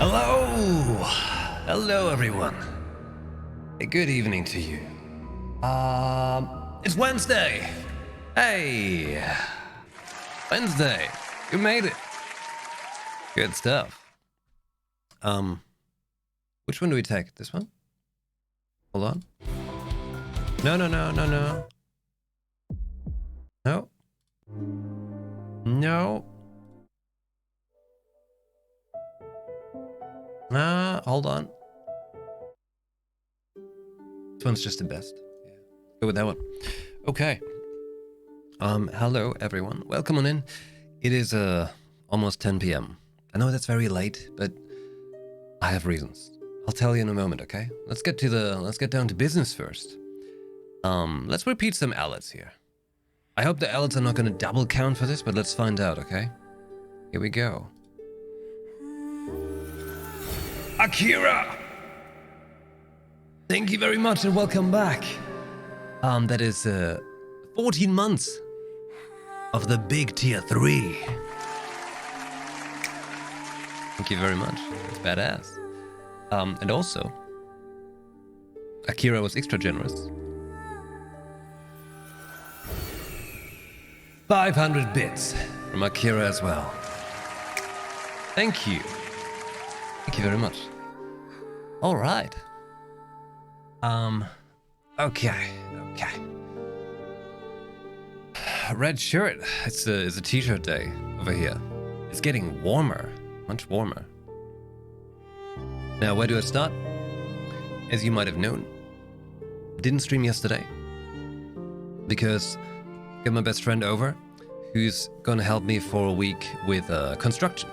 Hello! Hello, everyone. A good evening to you. It's Wednesday. Hey! Wednesday. You made it. Good stuff. Which one do we take? This one? Hold on. No. No. Hold on. This one's just the best. Yeah. Go with that one. Okay. Hello everyone. Welcome on in. It is almost 10 p.m. I know that's very late, but I have reasons. I'll tell you in a moment, okay? Let's get down to business first. Let's repeat some alerts here. I hope the alerts are not gonna double count for this, but let's find out, okay? Here we go. Akira! Thank you very much and welcome back. That is 14 months of the big tier 3. Thank you very much. It's badass. And also, Akira was extra generous. 500 bits from Akira as well. Thank you. Thank you very much. All right. Okay. Red shirt. It's a t-shirt day over here. It's getting warmer, much warmer. Now, where do I start? As you might have known, I didn't stream yesterday because I got my best friend over, who's gonna help me for a week with construction.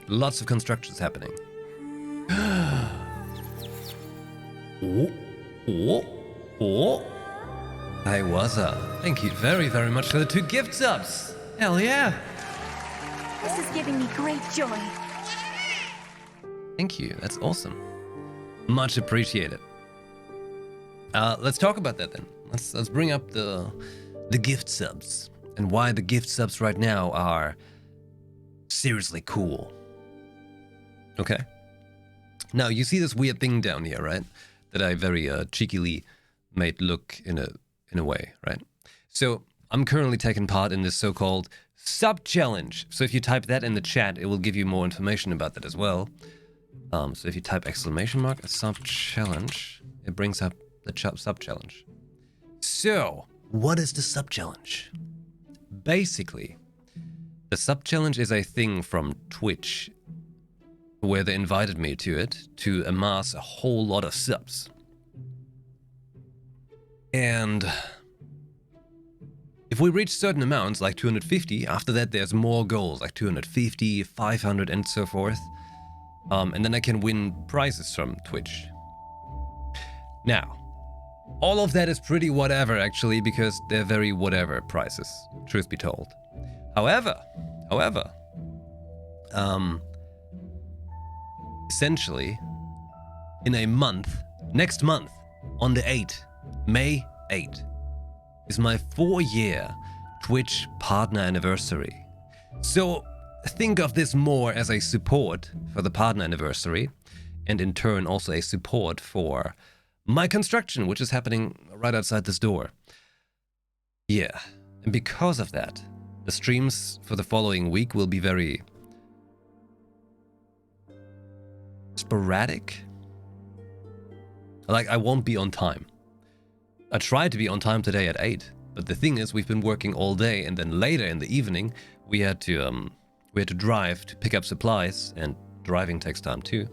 Lots of constructions happening. Hey, what's up? Thank you very, very much for the 2 gift subs. Hell yeah. This is giving me great joy. Thank you. That's awesome. Much appreciated. Let's talk about that then. Let's bring up the gift subs and why the gift subs right now are seriously cool. Okay. Now you see this weird thing down here, right? That I very cheekily made look in a way, right? So I'm currently taking part in this so-called sub challenge. So if you type that in the chat, it will give you more information about that as well. So if you type exclamation mark, a sub challenge, it brings up the sub challenge. So what is the sub challenge? Basically, the sub challenge is a thing from Twitch where they invited me to it to amass a whole lot of subs. And if we reach certain amounts, like 250, after that there's more goals, like 250, 500 and so forth. And then I can win prizes from Twitch. Now, all of that is pretty whatever actually, because they're very whatever prizes, truth be told. However, essentially, in a month, next month, on the 8th, May 8th, is my 4-year Twitch partner anniversary. So think of this more as a support for the partner anniversary, and in turn also a support for my construction, which is happening right outside this door. Yeah, and because of that, the streams for the following week will be very sporadic. Like, I won't be on time. I tried to be on time today at 8, but the thing is, we've been working all day, and then later in the evening, we had to drive to pick up supplies, and driving takes time too.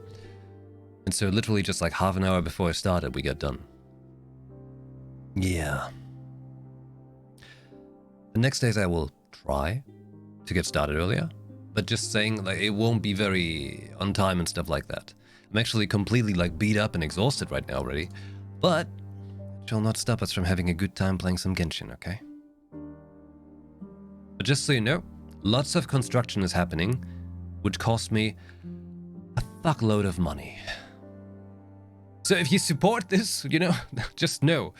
And so literally just like half an hour before I started, we got done. Yeah. The next days I will try to get started earlier, but just saying, like, it won't be very on time and stuff like that. I'm actually completely like beat up and exhausted right now already, but it shall not stop us from having a good time playing some Genshin, okay? But just so you know, lots of construction is happening, which cost me a fuckload of money. So if you support this, you know, just know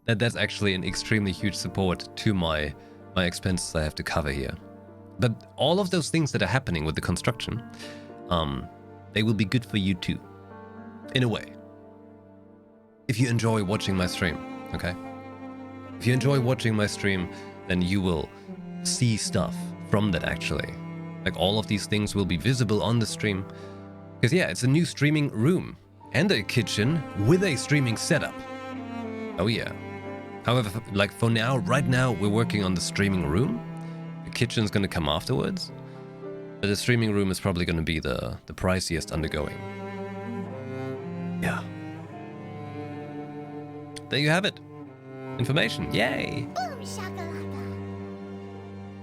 that that's actually an extremely huge support to my expenses I have to cover here. But all of those things that are happening with the construction, they will be good for you too. In a way. If you enjoy watching my stream, okay? If you enjoy watching my stream, then you will see stuff from that actually. Like all of these things will be visible on the stream. Because yeah, it's a new streaming room and a kitchen with a streaming setup. Oh yeah. However, like for now, right now, we're working on the streaming room. The kitchen's gonna come afterwards. But the streaming room is probably gonna be the priciest undergoing. Yeah. There you have it. Information. Yay! Boom shakalaka.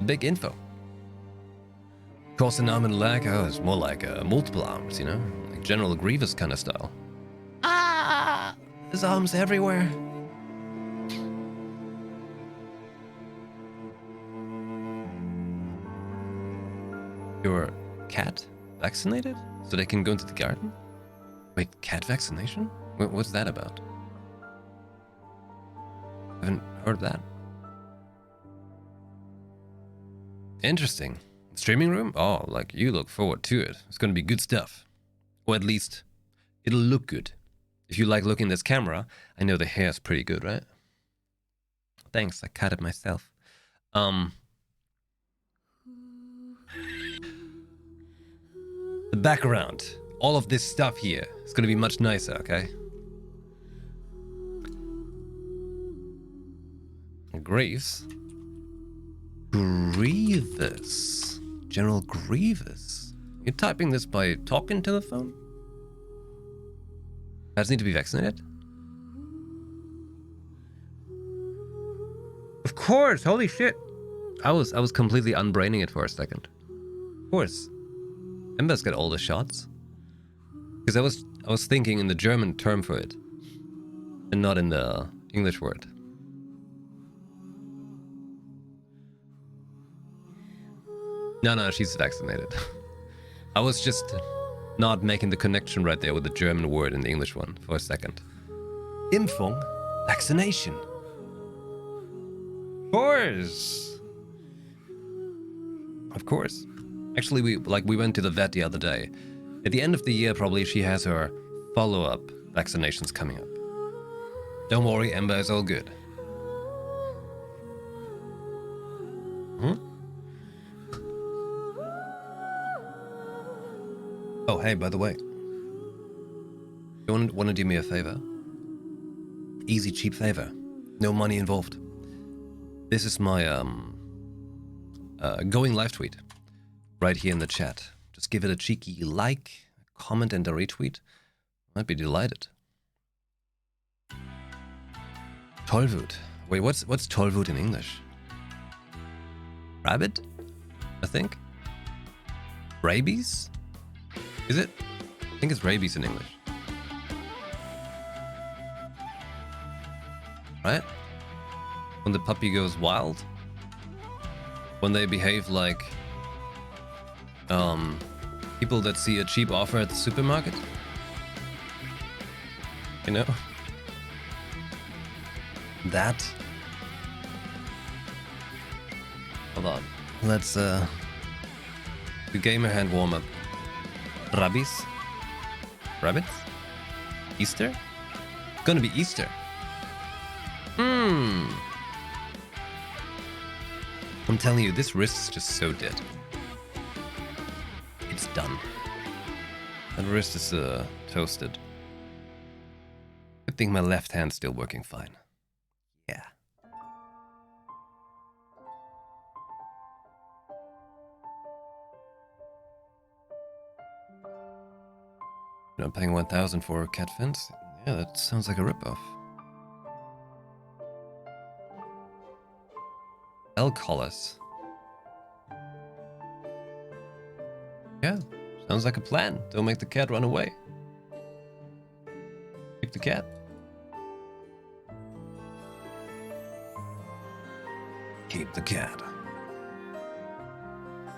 Big info. Cross an arm and a leg. Oh, it's more like multiple arms, you know? Like General Grievous kind of style. Ah! There's arms everywhere. Your cat vaccinated? So they can go into the garden? Wait, cat vaccination? What's that about? I haven't heard of that. Interesting. Streaming room? Oh, like you look forward to it. It's gonna be good stuff. Or at least, it'll look good. If you like looking at this camera, I know the hair's pretty good, right? Thanks, I cut it myself. The background, all of this stuff here is gonna be much nicer, okay? Graves. Grievous. General Grievous. You're typing this by talking to the phone? Does need to be vaccinated? Of course, holy shit. I was completely unbraining it for a second. Of course. Ember's got all the shots. Because I was thinking in the German term for it. And not in the English word. No, she's vaccinated. I was just not making the connection right there with the German word and the English one for a second. Impfung, vaccination. Of course. Of course. Actually, we went to the vet the other day. At the end of the year, probably she has her follow-up vaccinations coming up. Don't worry, Ember is all good. Oh, hey, by the way. You want to do me a favor? Easy, cheap favor. No money involved. This is my, going live tweet. Right here in the chat. Just give it a cheeky like, comment, and a retweet. I'd be delighted. Tollwut. Wait, what's Tollwut in English? Rabbit? I think? Rabies? Is it? I think it's rabies in English. Right? When the puppy goes wild? When they behave like people that see a cheap offer at the supermarket? You know? That. Hold on. Let's do gamer hand warm up. Rabbits? Rabbits? Easter? Gonna be Easter. I'm telling you, this wrist is just so dead. It's done. That wrist is toasted. Good thing my left hand's still working fine. Yeah. You're not paying 1,000 for a cat fence? Yeah, that sounds like a ripoff. Elk collars. Yeah, sounds like a plan. Don't make the cat run away. Keep the cat. Keep the cat.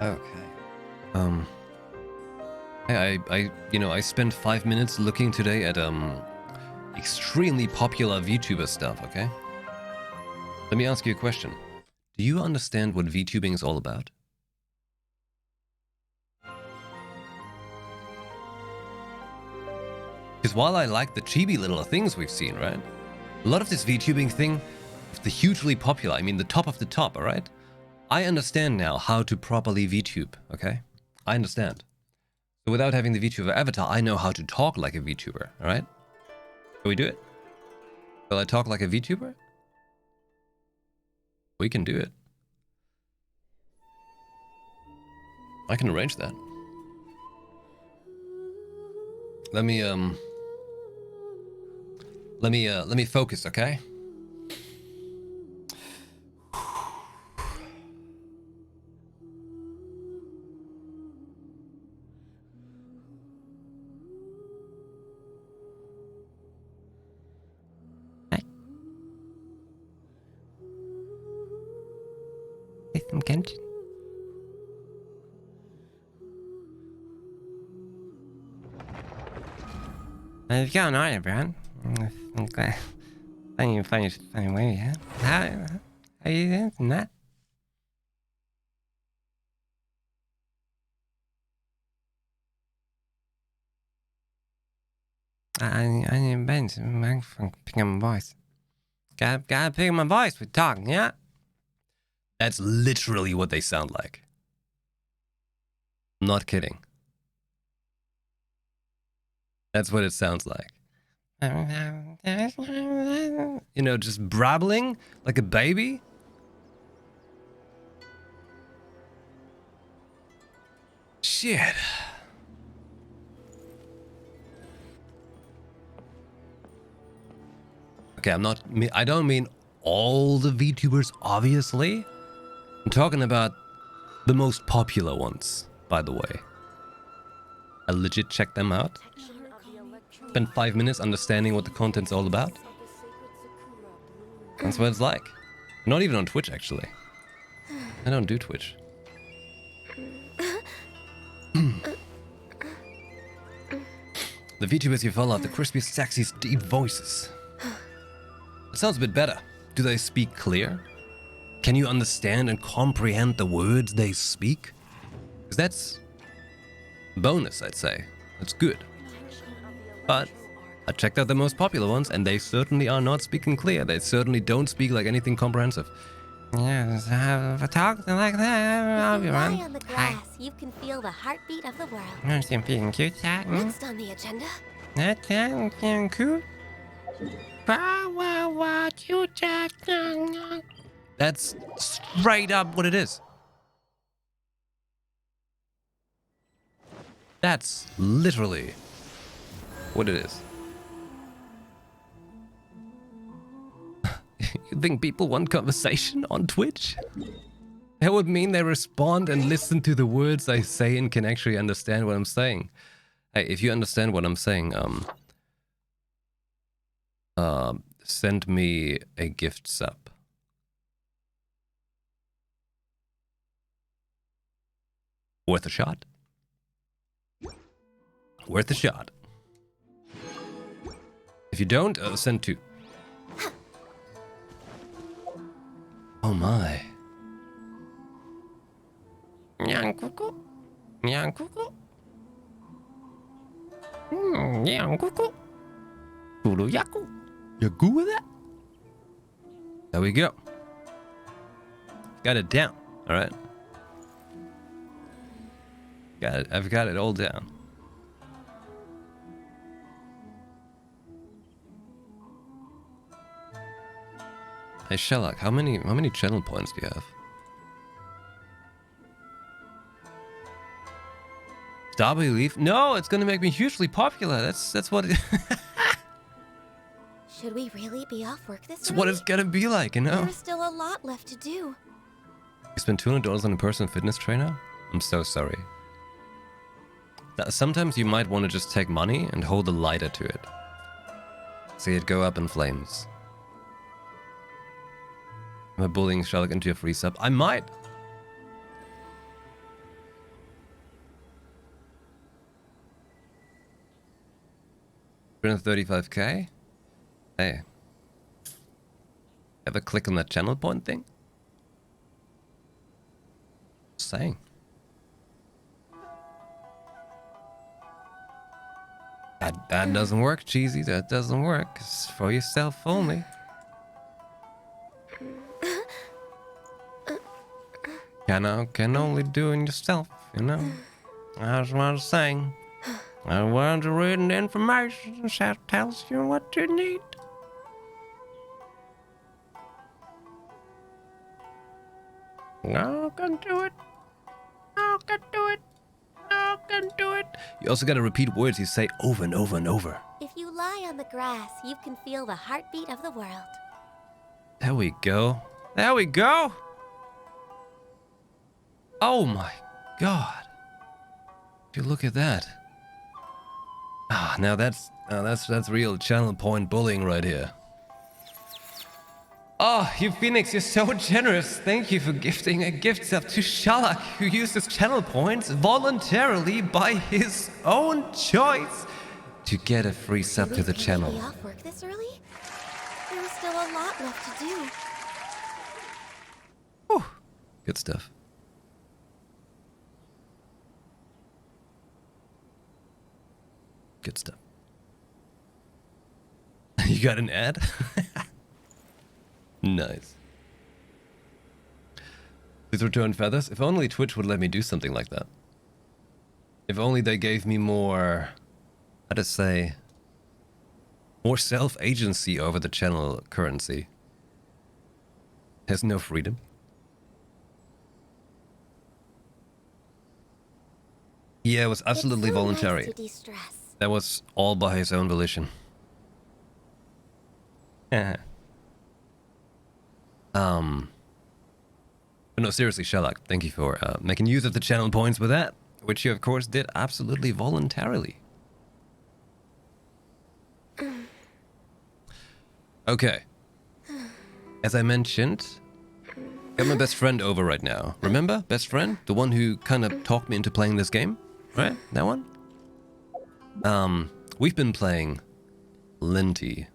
Okay. I spent 5 minutes looking today at extremely popular VTuber stuff, okay? Let me ask you a question. Do you understand what VTubing is all about? Because while I like the chibi little things we've seen, right? A lot of this VTubing thing, the hugely popular, I mean the top of the top, alright? I understand now how to properly VTube, okay? I understand. So without having the VTuber avatar, I know how to talk like a VTuber, alright? Can we do it? Will I talk like a VTuber? We can do it. I can arrange that. Let me focus, okay? Play some Genshin. How's it going on, everyone? I'm glad. Funny way, yeah? How you doing, Matt? I need a bench. I'm picking up my voice. Gotta pick up my voice with talking, yeah? That's literally what they sound like. I'm not kidding. That's what it sounds like. You know, just brabbling like a baby. Shit. Okay, I don't mean all the VTubers, obviously. I'm talking about the most popular ones, by the way. I legit checked them out. Spent 5 minutes understanding what the content's all about. That's what it's like. Not even on Twitch, actually. I don't do Twitch. The VTubers you follow have the crispiest, sexiest, deep voices. It sounds a bit better. Do they speak clear? Can you understand and comprehend the words they speak? Because that's bonus, I'd say. That's good. But I checked out the most popular ones, and they certainly are not speaking clear. They certainly don't speak like anything comprehensive. Yes, if I talk like that, I'll be Lie wrong. on the grass, you can feel the heartbeat of the world. I'm feeling cute, Next on the agenda, That's feeling cool. That's straight up what it is. That's literally what it is. You think people want conversation on Twitch? That would mean they respond and listen to the words I say and can actually understand what I'm saying. Hey, if you understand what I'm saying, send me a gift sub. Worth a shot. Worth a shot. If you don't, send 2. Oh my. Nyang kuku. Nyang kuku. Nyang kuku. Tulu yaku. Yaku with that? There we go. Got it down. All right. Got it. I've got it all down. Hey Sherlock, how many channel points do you have? W leaf? No, it's gonna make me hugely popular. That's what. should we really be off work this That's week? what it's gonna be like, you know. There's still a lot left to do. You spend $200 on a personal fitness trainer? I'm so sorry. Sometimes you might want to just take money and hold a lighter to it. See it go up in flames. Am I bullying Sherlock into a free sub? I might. $335k? Hey. Ever click on that channel point thing? Just saying. That doesn't work, Cheesy. That doesn't work. It's for yourself only. Can only do it yourself, you know? That's what I'm saying. I want to read the information that tells you what you need. No can do it. No can do it. No can do it. You also gotta repeat words you say over and over and over. If you lie on the grass, you can feel the heartbeat of the world. There we go. There we go. Oh my god. You look at that. Ah, now that's real channel point bullying right here. Oh, YuPhoenix, you're so generous. Thank you for gifting a gift sub to Shalak, who used his channel points voluntarily by his own choice to get a free sub to the channel. Be off work this early? There is still a lot left to do. Whew. Good stuff. Good stuff. You got an ad? Nice. Please return feathers. If only Twitch would let me do something like that. If only they gave me more, how to say, more self-agency over the channel currency. Has no freedom. Yeah, it was absolutely It's so voluntary. nice to de-stress. That was all by his own volition. But no, seriously, Sherlock, thank you for making use of the channel points with that, which you, of course, did absolutely voluntarily. Okay. As I mentioned, got my best friend over right now. Remember? Best friend? The one who kind of talked me into playing this game? Right? That one? We've been playing Linty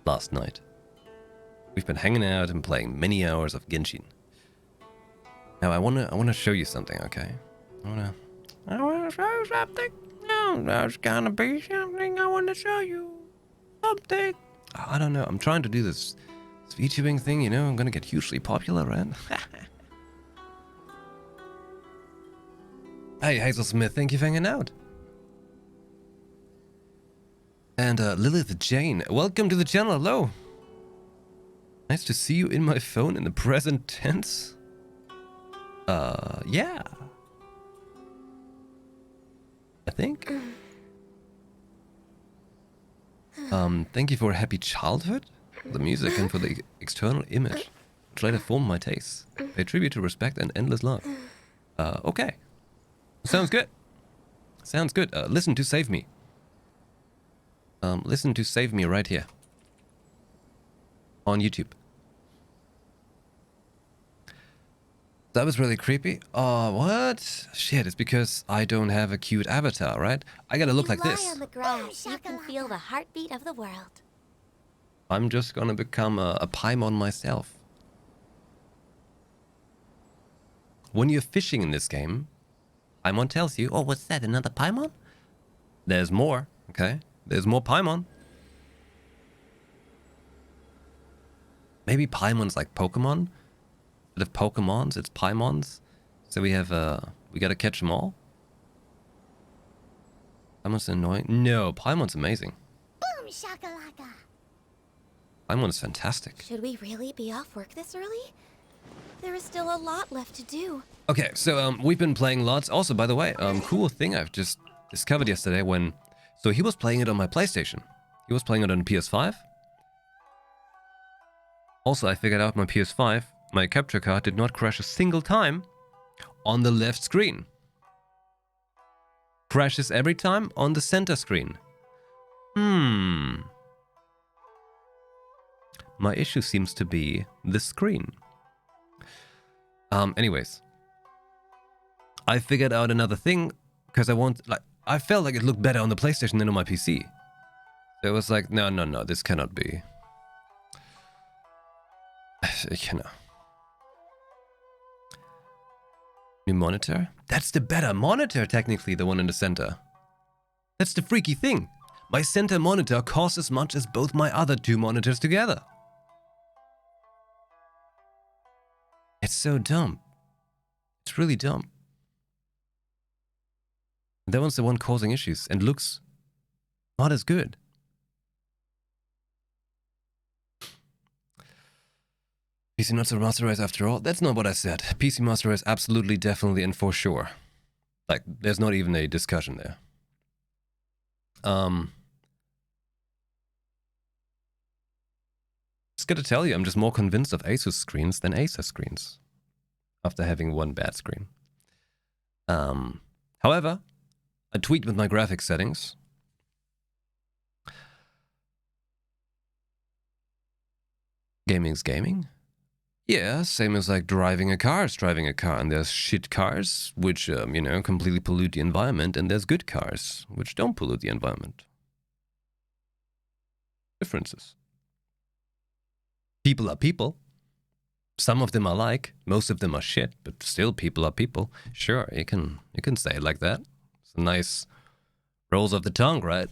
last night. We've been hanging out and playing many hours of Genshin. Now I wanna show you something, okay? I wanna show you something. No, there's gonna be something I wanna show you. Something. I don't know. I'm trying to do this VTubing thing, you know. I'm gonna get hugely popular, right? Hey, Hazel Smith, thank you for hanging out. And Lilith Jane, welcome to the channel. Hello. Nice to see you in my phone in the present tense. Yeah. I think. Thank you for a happy childhood, for the music, and for the external image, which later formed my tastes. Pay tribute to respect and endless love. Okay. Sounds good. Sounds good. Listen to Save Me. Listen to Save Me right here. On YouTube. That was really creepy. Oh, what? Shit, it's because I don't have a cute avatar, right? I gotta look like this. Lie on the grass, you can feel the heartbeat of the world. I'm just gonna become a Paimon myself. When you're fishing in this game, Paimon tells you, oh, what's that, another Paimon? There's more, okay? There's more Paimon. Maybe Paimon's like Pokemon. Instead of Pokemons, it's Paimons. So we have, we gotta catch them all. Paimon's annoying. No, Paimon's amazing. Boom shakalaka. Paimon's fantastic. Should we really be off work this early? There is still a lot left to do. Okay, so we've been playing lots. Also, by the way, cool thing I've just discovered yesterday when... So he was playing it on my PlayStation. He was playing it on PS5. Also, I figured out my PS5, my capture card did not crash a single time on the left screen. Crashes every time on the center screen. My issue seems to be the screen. Anyways. I figured out another thing because I felt like it looked better on the PlayStation than on my PC. So it was like, no, this cannot be. You know. New monitor? That's the better monitor, technically, the one in the center. That's the freaky thing. My center monitor costs as much as both my other two monitors together. It's so dumb. It's really dumb. That one's the one causing issues and looks not as good. PC not so Master Race after all? That's not what I said. PC Master Race absolutely, definitely, and for sure. Like, there's not even a discussion there. Just gotta tell you, I'm just more convinced of Asus screens than Acer screens. After having one bad screen. However, I tweaked with my graphics settings. Gaming's gaming. Yeah, same as like driving a car is driving a car. And there's shit cars, which, you know, completely pollute the environment. And there's good cars, which don't pollute the environment. Differences. People are people. Some of them are like, most of them are shit, but still people are people. Sure, you can say it like that. It's a nice rolls of the tongue, right?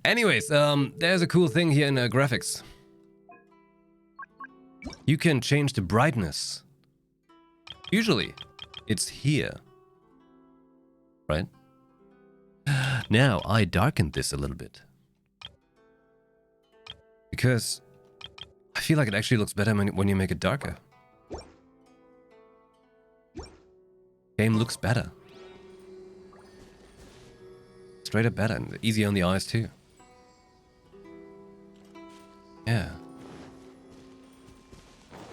Anyways, there's a cool thing here in graphics. You can change the brightness. Usually, it's here. Right? Now, I darkened this a little bit. Because I feel like it actually looks better when you make it darker. Game looks better. Straight up better and easy on the eyes too. Yeah.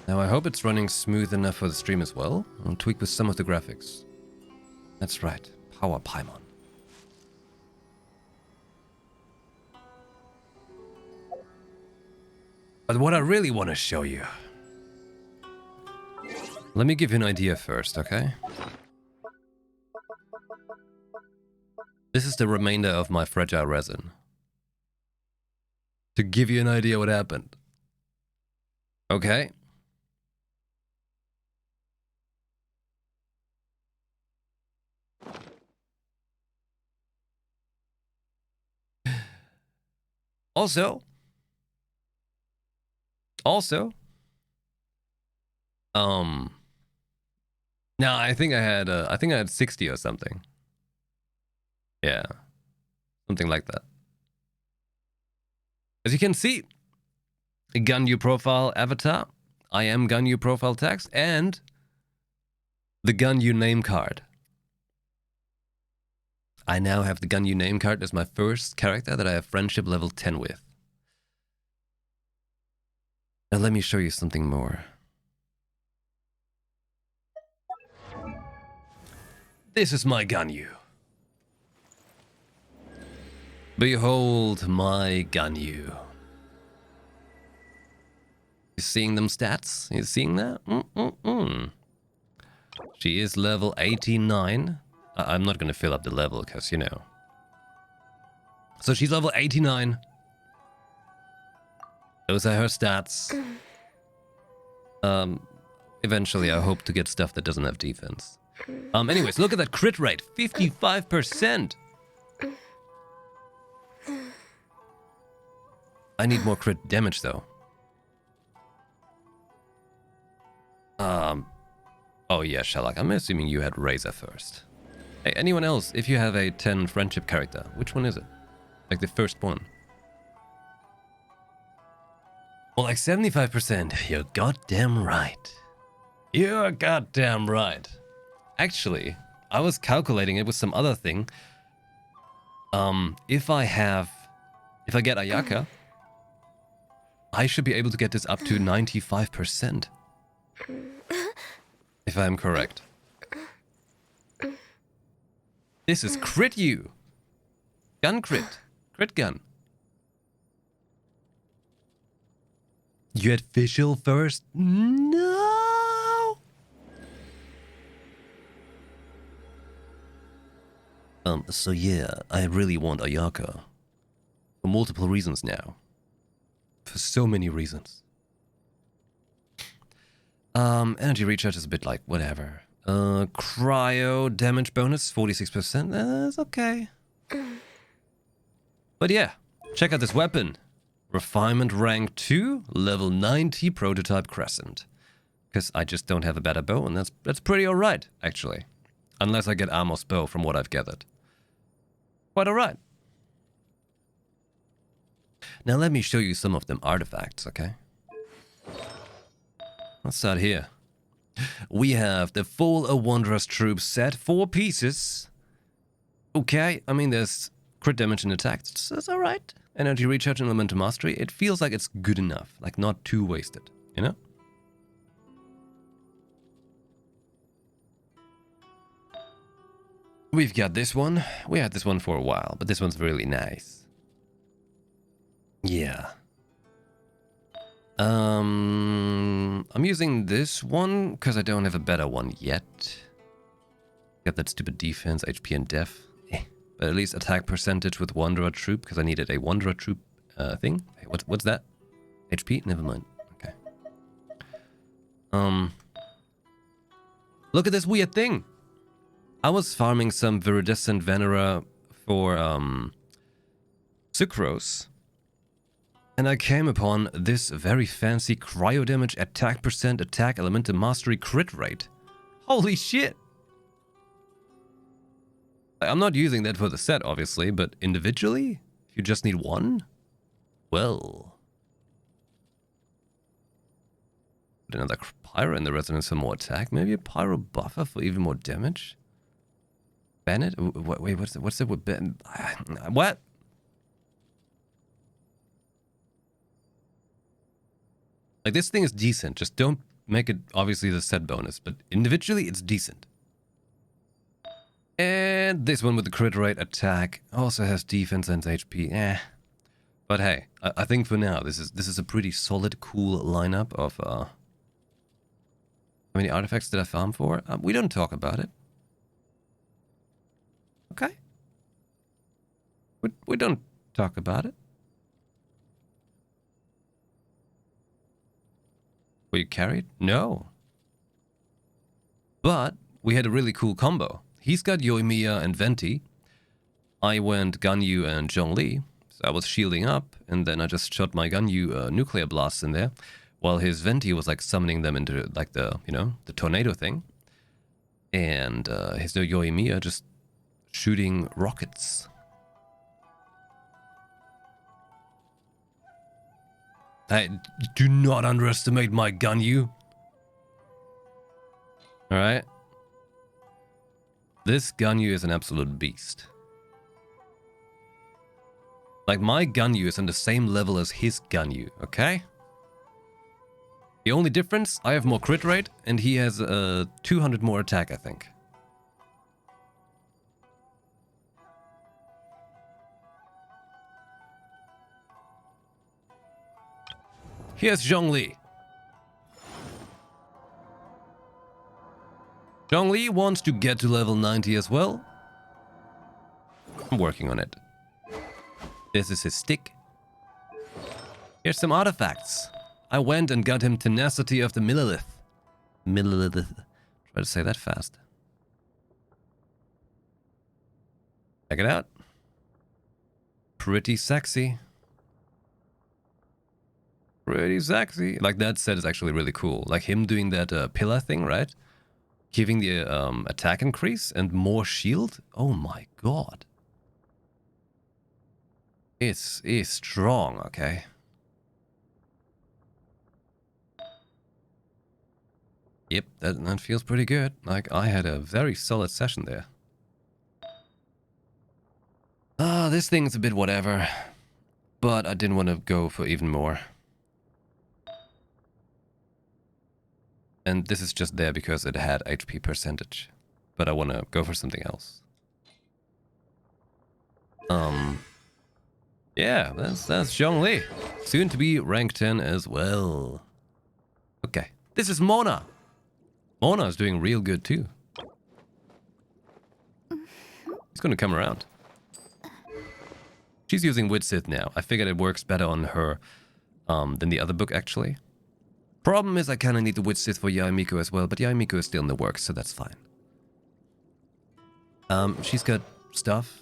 Now I hope it's running smooth enough for the stream as well. I'll tweak with some of the graphics. That's right. Power Paimon. But what I really want to show you... Let me give you an idea first, okay? This is the remainder of my fragile resin. To give you an idea what happened. Okay? Also, now I think I had 60 or something. Yeah, something like that. As you can see, a Ganyu profile avatar, I am Ganyu profile text, and the Ganyu name card. I now have the Ganyu name card as my first character that I have friendship level 10 with. Now let me show you something more. This is my Ganyu. Behold my Ganyu. You seeing them stats? You seeing that? She is level 89. I'm not going to fill up the level because, you know. So she's level 89. Those are her stats. Eventually I hope to get stuff that doesn't have defense. Anyways, look at that crit rate. 55%. I need more crit damage though. Oh yeah, Sherlock. I'm assuming you had Razor first. Hey, anyone else, if you have a 10 friendship character, which one is it? Like the first one? Well, like 75%. You're goddamn right. You're goddamn right. Actually, I was calculating it with some other thing. If I get Ayaka, I should be able to get this up to 95%. If I'm correct. This is crit you. Gun crit. Crit gun. You had Fischl first? No! So yeah, I really want Ayaka. For multiple reasons now. For so many reasons. Energy recharge is a bit like, whatever. Cryo damage bonus, 46%. That's okay. But yeah, check out this weapon. Refinement rank 2, level 90 prototype crescent. Because I just don't have a better bow, and that's pretty alright, actually. Unless I get Amos' bow from what I've gathered. Quite alright. Now let me show you some of them artifacts, okay? Let's start here. We have the full A Wanderer's Troop set, 4 pieces. Okay, I mean there's crit damage and attack, that's alright. Energy recharge and elemental mastery, it feels like it's good enough, like not too wasted, you know? We've got this one. We had this one for a while, but this one's really nice. Yeah. I'm using this one because I don't have a better one yet. Got that stupid defense, HP and def. But at least attack percentage with Wanderer Troop because I needed a Wanderer Troop thing. Hey, what's that? HP? Never mind. Okay. Look at this weird thing. I was farming some Viridescent Venera for Sucrose. And I came upon this very fancy cryo damage, attack percent, attack, elemental mastery, crit rate. Holy shit! I'm not using that for the set, obviously, but individually, if you just need one, well. Put another pyro in the resonance for more attack. Maybe a pyro buffer for even more damage. Ban it? Wait, what's that with ban? What? Like, this thing is decent. Just don't make it, obviously, the set bonus. But individually, it's decent. And this one with the crit rate attack also has defense and HP. But hey, I think for now, this is a pretty solid, cool lineup of... How many artifacts did I farm for? We don't talk about it. Okay. We don't talk about it. Were you carried? No. But we had a really cool combo. He's got Yoimiya and Venti. I went Ganyu and Zhongli. So I was shielding up, and then I just shot my Ganyu nuclear blasts in there, while his Venti was like summoning them into like the, you know, the tornado thing. And his Yoimiya just shooting rockets. Hey, do not underestimate my Ganyu. Alright? This Ganyu is an absolute beast. Like, my Ganyu is on the same level as his Ganyu, okay? The only difference, I have more crit rate, and he has 200 more attack, I think. Here's Zhongli. Zhongli wants to get to level 90 as well. I'm working on it. This is his stick. Here's some artifacts. I went and got him Tenacity of the Millilith. Millilith. Try to say that fast. Check it out. Pretty sexy. Pretty sexy. Like, that set is actually really cool. Like him doing that pillar thing, right? Giving the attack increase and more shield. Oh my god. It's strong, okay? Yep, that feels pretty good. Like, I had a very solid session there. This thing's a bit whatever. But I didn't want to go for even more. And this is just there because it had HP percentage. But I want to go for something else. Yeah, that's Zhongli. Soon to be rank 10 as well. Okay, this is Mona. Mona is doing real good too. He's gonna come around. She's using Witsith now. I figured it works better on her than the other book, actually. Problem is I kind of need the Witch Sith for Yaimiko as well, but Yaimiko is still in the works, so that's fine. She's got stuff.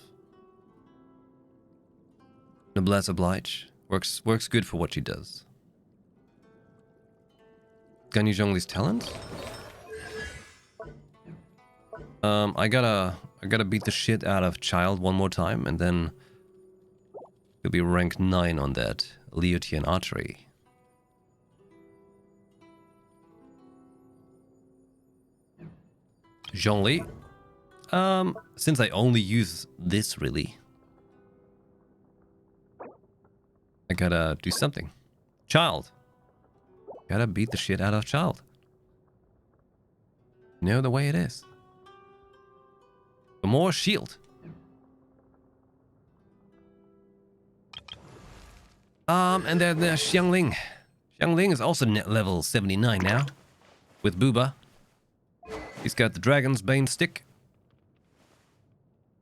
Noblesse oblige. Works good for what she does. Ganyu Zhongli's talent? I gotta beat the shit out of Child one more time, and then he'll be rank 9 on that Leotian archery. Zhongli. Since I only use this really, I gotta do something. Child. Gotta beat the shit out of Child. You know the way it is. For more shield. And then there's Xiangling. Xiangling is also net level 79 now. With Booba. He's got the Dragon's Bane stick.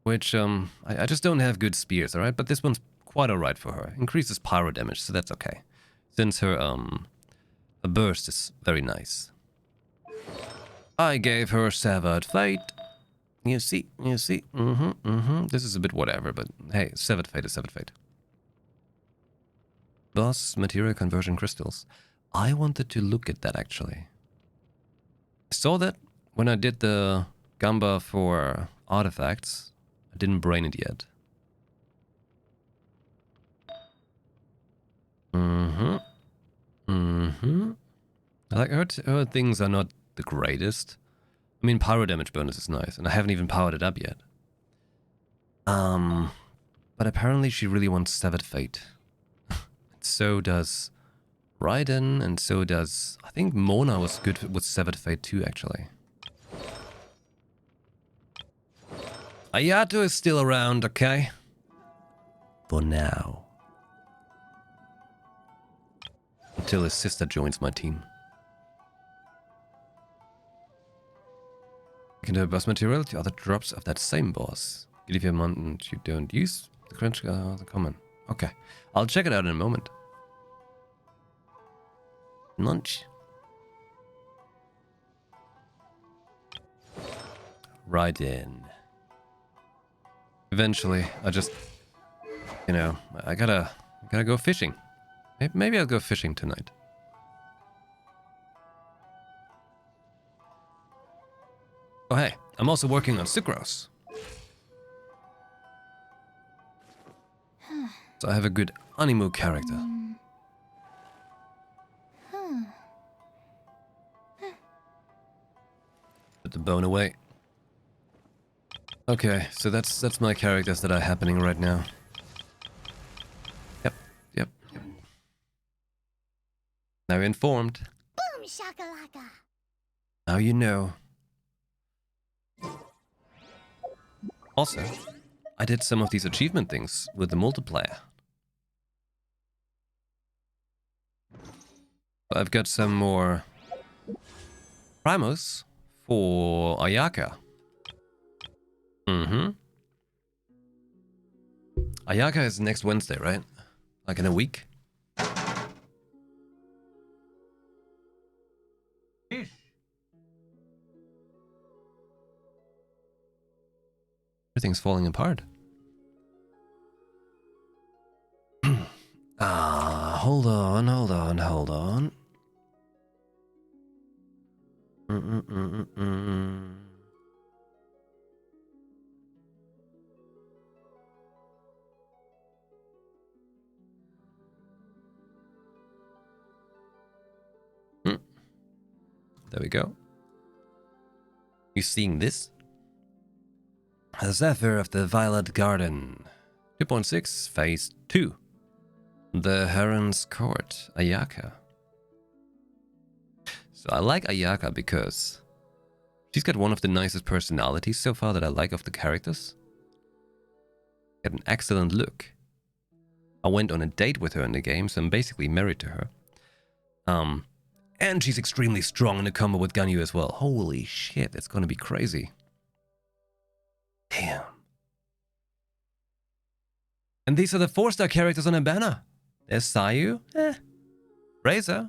Which, I just don't have good spears, alright? But this one's quite alright for her. Increases pyro damage, so that's okay. Since her burst is very nice. I gave her Severed Fate. You see. This is a bit whatever, but hey, Severed Fate is Severed Fate. Boss Material Conversion Crystals. I wanted to look at that, actually. I saw that when I did the Gamba for artifacts. I didn't brain it yet. Like, her things are not the greatest. I mean, pyro damage bonus is nice, and I haven't even powered it up yet. But apparently she really wants Severed Fate. So does Raiden, and so does... I think Mona was good with Severed Fate too, actually. Ayato is still around, okay? For now. Until his sister joins my team. You can do a boss material to other drops of that same boss. Give you a month and you don't use the crunch, the common. Okay, I'll check it out in a moment. Lunch. Right in. Eventually, I just, you know, I gotta go fishing. Maybe I'll go fishing tonight. Oh hey, I'm also working on Sucrose. So I have a good Animu character. Put the bone away. Okay, so that's my characters that are happening right now. Yep. Now you're informed. Boom shakalaka. Now you know. Also, I did some of these achievement things with the multiplayer. I've got some more Primos for Ayaka. Ayaka is next Wednesday, right? Like in a week? Everything's falling apart. Hold on. There we go. You seeing this? The Zephyr of the Violet Garden. 2.6, Phase 2. The Heron's Court, Ayaka. So I like Ayaka because she's got one of the nicest personalities so far that I like of the characters. Got an excellent look. I went on a date with her in the game, so I'm basically married to her. And she's extremely strong in a combo with Ganyu as well. Holy shit, it's gonna be crazy. Damn. And these are the 4-star characters on a banner. There's Sayu. Razor.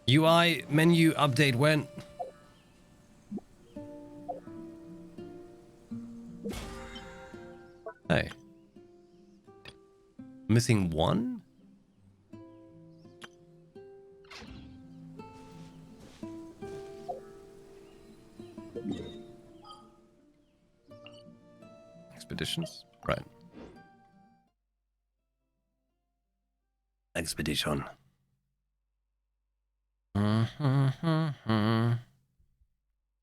UI menu update when? Hey. Missing one? Expeditions? Right. Expedition.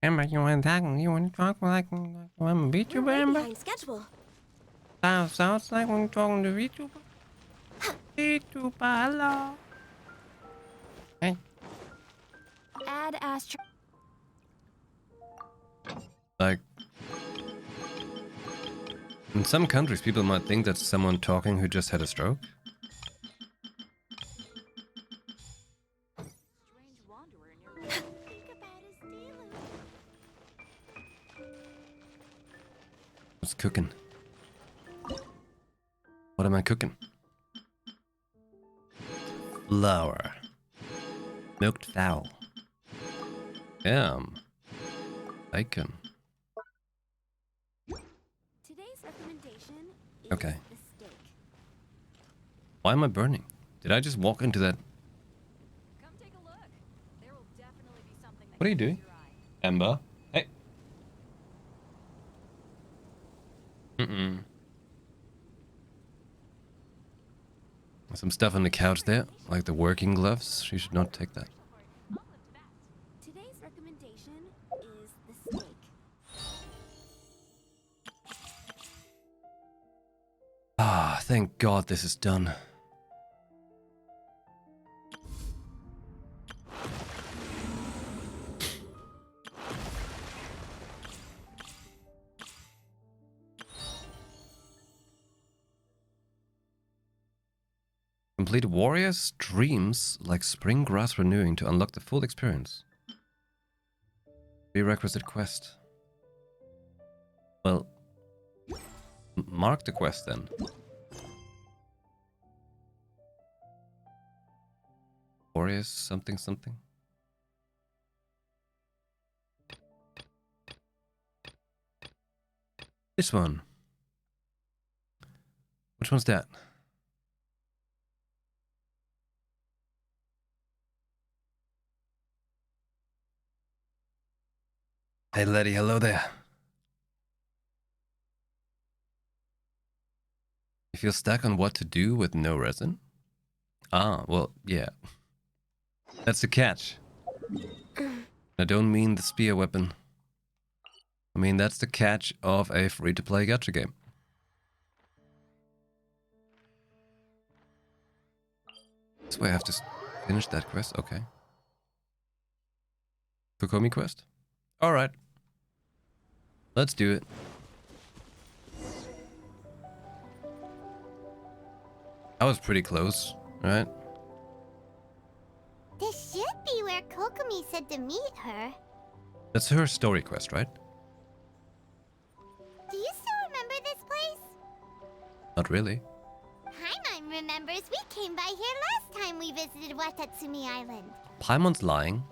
Amber, you want to talk? You want to talk like you want to beat you, We're way Amber? behind schedule. Sounds like when you're talking to VTuber. VTuber, hello. Hey. Add Astro. Like, in some countries, people might think that's someone talking who just had a stroke. Strange wanderer near. Think about his dealer. What's cooking? What am I cooking? Flour. Milked fowl. Ham. Bacon. Today's recommendation is Okay. the steak. Why am I burning? Did I just walk into that? Come take a look. There will definitely be something that What are you catches doing? your eye. Ember? Hey. Some stuff on the couch there, like the working gloves. She should not take that. I'll lift that. Today's recommendation is the steak. Ah, thank God this is done. Complete warriors' dreams like spring grass renewing to unlock the full experience. Prerequisite quest. Well, mark the quest then. Warriors something something. This one. Which one's that? Hey Letty, hello there. You feel stuck on what to do with no resin? Ah, well, yeah. That's the catch. I don't mean the spear weapon. I mean, that's the catch of a free-to-play gacha game. So I have to finish that quest? Okay. Kokomi quest? Alright. Let's do it. I was pretty close, right? This should be where Kokomi said to meet her. That's her story quest, right? Do you still remember this place? Not really. Paimon remembers we came by here last time we visited Watatsumi Island. Paimon's lying.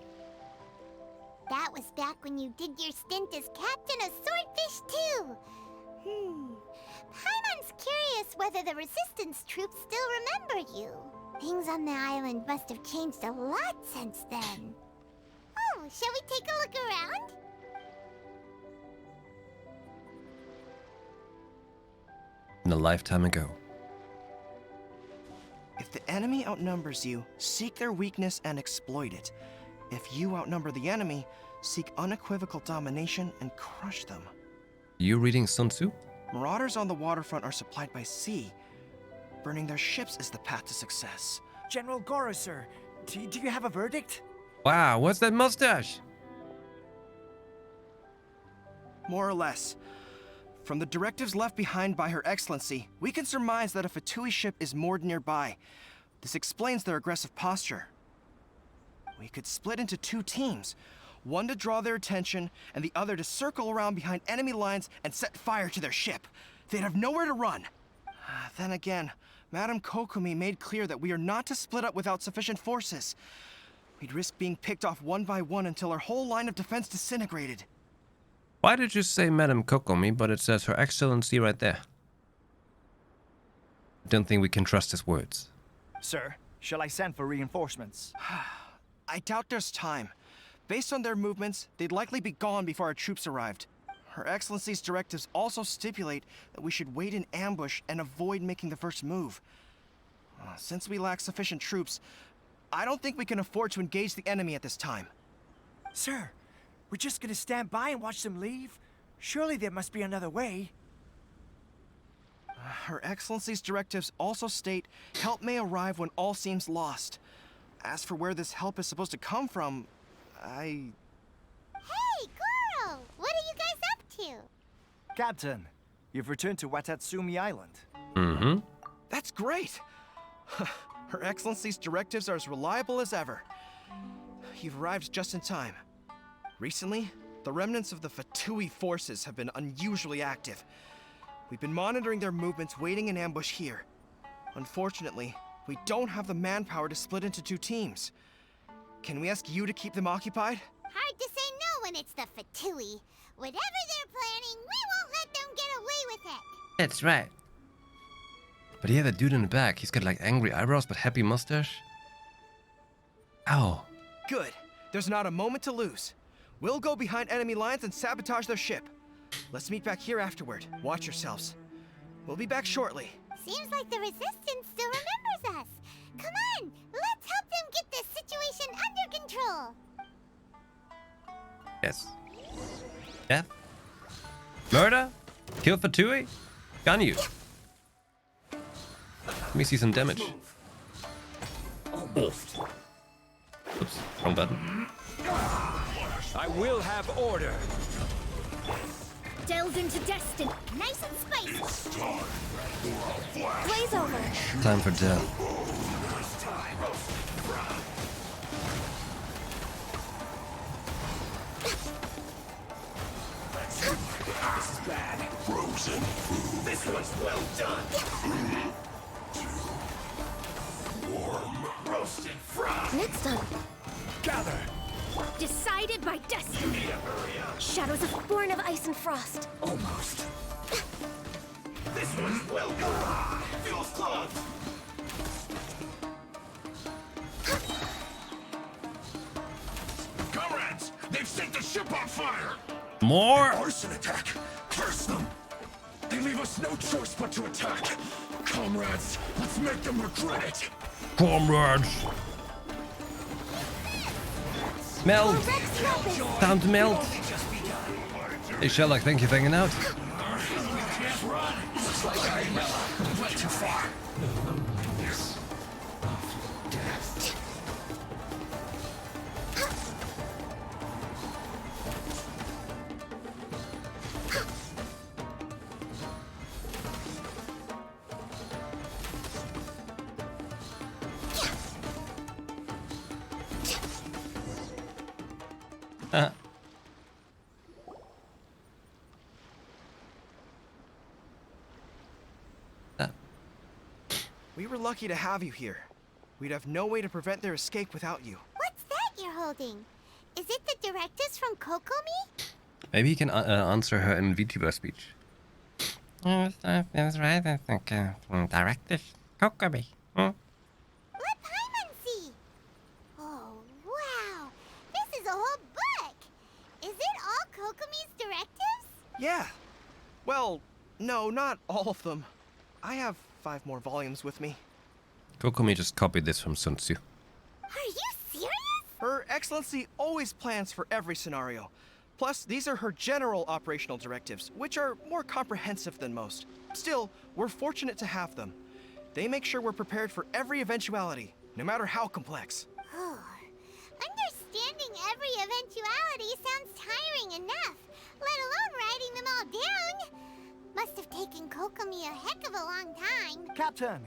That was back when you did your stint as captain of Swordfish too. Paimon's curious whether the resistance troops still remember you. Things on the island must have changed a lot since then. Oh, shall we take a look around? In a lifetime ago. If the enemy outnumbers you, seek their weakness and exploit it. If you outnumber the enemy, seek unequivocal domination and crush them. You reading Sun Tzu? Marauders on the waterfront are supplied by sea. Burning their ships is the path to success. General Goro, sir, do you have a verdict? Wow, what's that mustache? More or less. From the directives left behind by Her Excellency, we can surmise that a Fatui ship is moored nearby. This explains their aggressive posture. We could split into two teams. One to draw their attention, and the other to circle around behind enemy lines and set fire to their ship. They'd have nowhere to run. Then again, Madame Kokomi made clear that we are not to split up without sufficient forces. We'd risk being picked off one by one until our whole line of defense disintegrated. Why did you say Madame Kokomi, but it says Her Excellency right there? I don't think we can trust his words. Sir, shall I send for reinforcements? I doubt there's time. Based on their movements, they'd likely be gone before our troops arrived. Her Excellency's directives also stipulate that we should wait in ambush and avoid making the first move. Since we lack sufficient troops, I don't think we can afford to engage the enemy at this time. Sir, we're just gonna stand by and watch them leave? Surely there must be another way. Her Excellency's directives also state help may arrive when all seems lost. As for where this help is supposed to come from, Hey, Goro! What are you guys up to? Captain, you've returned to Watatsumi Island. Mm-hmm. That's great! Her Excellency's directives are as reliable as ever. You've arrived just in time. Recently, the remnants of the Fatui forces have been unusually active. We've been monitoring their movements, waiting in ambush here. Unfortunately, we don't have the manpower to split into two teams. Can we ask you to keep them occupied? Hard to say no when it's the Fatui. Whatever they're planning, we won't let them get away with it. That's right. But yeah, that dude in the back, he's got like angry eyebrows but happy mustache. Ow. Good. There's not a moment to lose. We'll go behind enemy lines and sabotage their ship. Let's meet back here afterward. Watch yourselves. We'll be back shortly. Seems like the Resistance still remembers us. Come on, let's help them get this situation under control. Yes. Death? Murder? Kill for Tui? Gun you. Let me see some damage. Almost. Oops, wrong button. I will have order. Delve into destiny. Nice and spicy. Blaze over. Time for death. This is bad. Frozen food. This one's well done. Warm, roasted, fried. Next up, Gather. decided by destiny. Shadows of born of ice and frost. Almost. This one's well done. Feels close. Comrades, they've set the ship on fire. More? Arson attack. Curse them. They leave us no choice but to attack. Comrades, let's make them regret it. Comrades. Melt. Time to melt. Hey Sherlock, thank you for hanging out. Looks like I went too far. Yes. Death. We were lucky to have you here. We'd have no way to prevent their escape without you. What's that you're holding? Is it the directives from Kokomi? Maybe he can answer her in VTuber speech. That's right, I think. Directive. Kokomi. Let Paimon see. Oh, wow. This is a whole book. Is it all Kokomi's directives? Yeah. Well, no, not all of them. I have 5 more volumes with me. Kokomi just copied this from Sun Tzu. Are you serious? Her Excellency always plans for every scenario. Plus, these are her general operational directives, which are more comprehensive than most. Still, we're fortunate to have them. They make sure we're prepared for every eventuality, no matter how complex. Oh, understanding every eventuality sounds tiring enough, let alone writing them all down. Must have taken Kokomi a heck of a long time. Captain,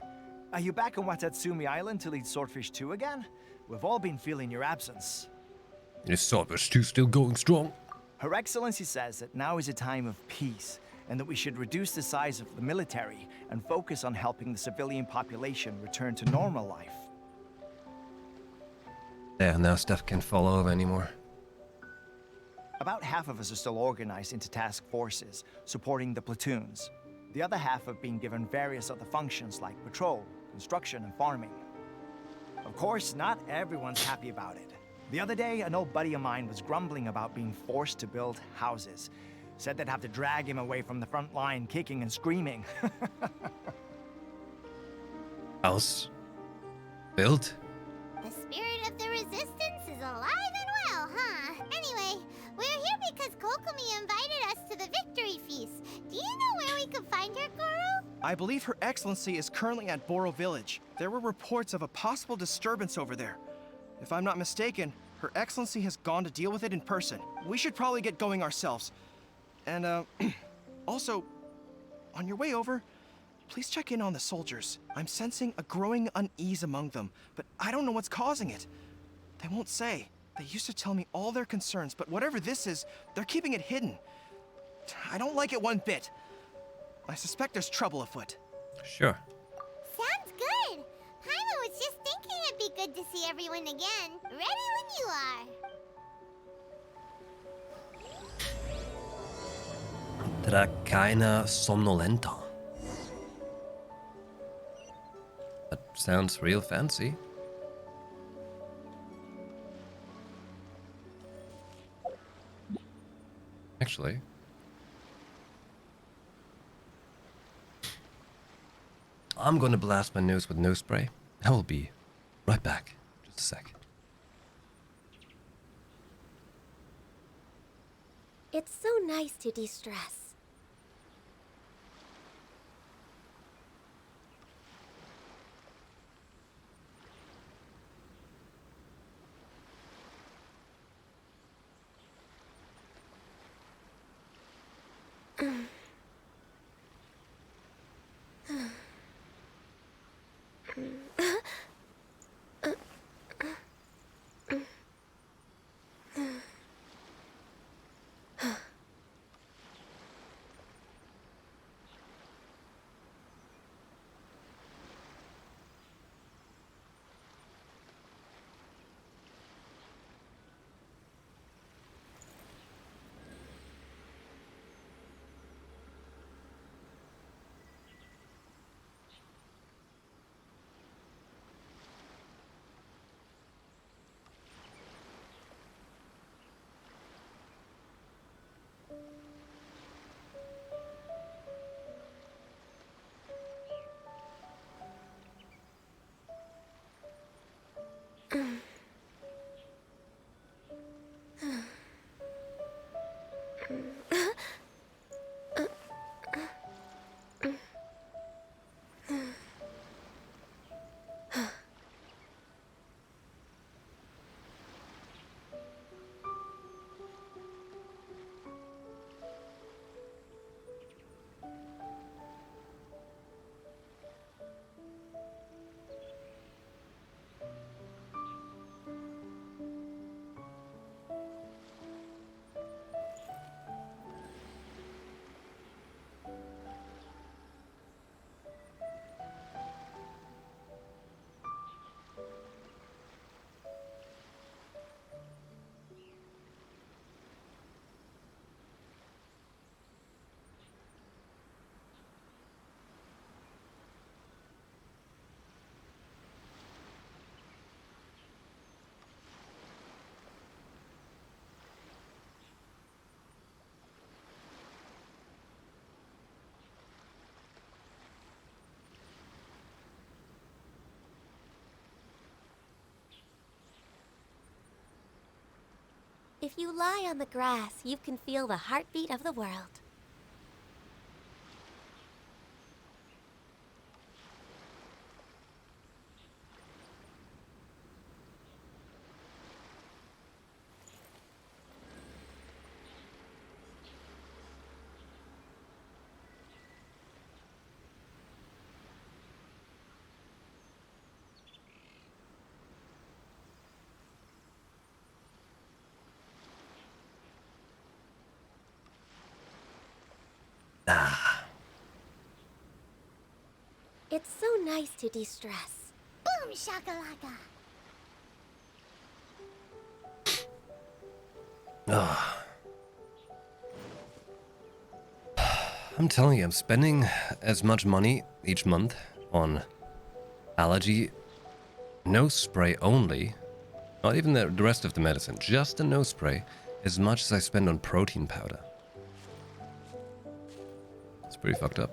are you back on Watatsumi Island to lead Swordfish 2 again? We've all been feeling your absence. Is Swordfish 2 still going strong? Her Excellency says that now is a time of peace, and that we should reduce the size of the military and focus on helping the civilian population return to normal life. Yeah, now stuff can't fall over anymore. About half of us are still organized into task forces, supporting the platoons. The other half have been given various other functions like patrol, construction, and farming. Of course, not everyone's happy about it. The other day, an old buddy of mine was grumbling about being forced to build houses. Said they'd have to drag him away from the front line, kicking and screaming. House built? The spirit of the resistance is alive and well, huh? Anyway, we're here because Kokomi invited us to the victory feast. Do you know where we could find her, Goro? I believe Her Excellency is currently at Boro Village. There were reports of a possible disturbance over there. If I'm not mistaken, Her Excellency has gone to deal with it in person. We should probably get going ourselves. And, also, on your way over, please check in on the soldiers. I'm sensing a growing unease among them, but I don't know what's causing it. They won't say. They used to tell me all their concerns, but whatever this is, they're keeping it hidden. I don't like it one bit. I suspect there's trouble afoot. Sure. Sounds good. Paimon was just thinking it'd be good to see everyone again. Ready when you are. Dracaena somnolenta. That sounds real fancy. Actually. I'm gonna blast my nose with nose spray. I will be right back. Just a sec. It's so nice to de-stress. If you lie on the grass, you can feel the heartbeat of the world. Ah. It's so nice to de-stress. Boom shakalaka. I'm telling you, I'm spending as much money each month on allergy nose spray only. Not even the rest of the medicine, just the nose spray, as much as I spend on protein powder. It's pretty fucked up.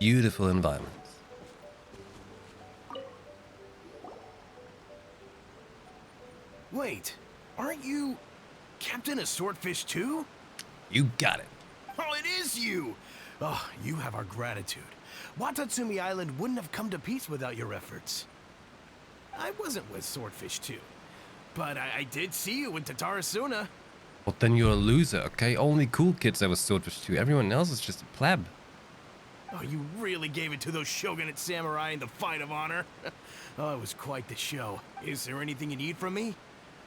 Beautiful environments. Wait, aren't you Captain of Swordfish too? You got it. Oh, it is you! Oh, you have our gratitude. Watatsumi Island wouldn't have come to peace without your efforts. I wasn't with Swordfish 2, but I did see you in Tatarasuna. Well, then you're a loser, okay? Only cool kids ever Swordfish 2. Everyone else is just a pleb. Oh, you really gave it to those Shogunate samurai in the fight of honor. Oh, it was quite the show. Is there anything you need from me?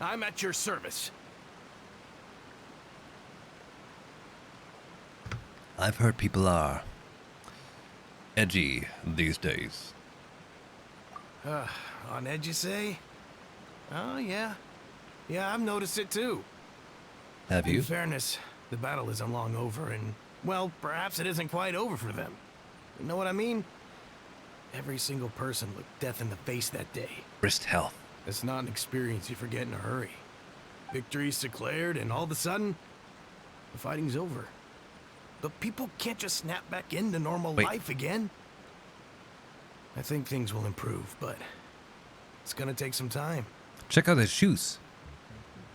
I'm at your service. I've heard people are edgy these days. On edge, you say? Oh, yeah. Yeah, I've noticed it too. Have you? In fairness, the battle isn't long over, and, well, perhaps it isn't quite over for them. You know what I mean? Every single person looked death in the face that day. Wrist health. It's not an experience you forget in a hurry. Victory's declared, and all of a sudden, the fighting's over. But people can't just snap back into normal life again. I think things will improve, but it's gonna take some time. Check out his shoes.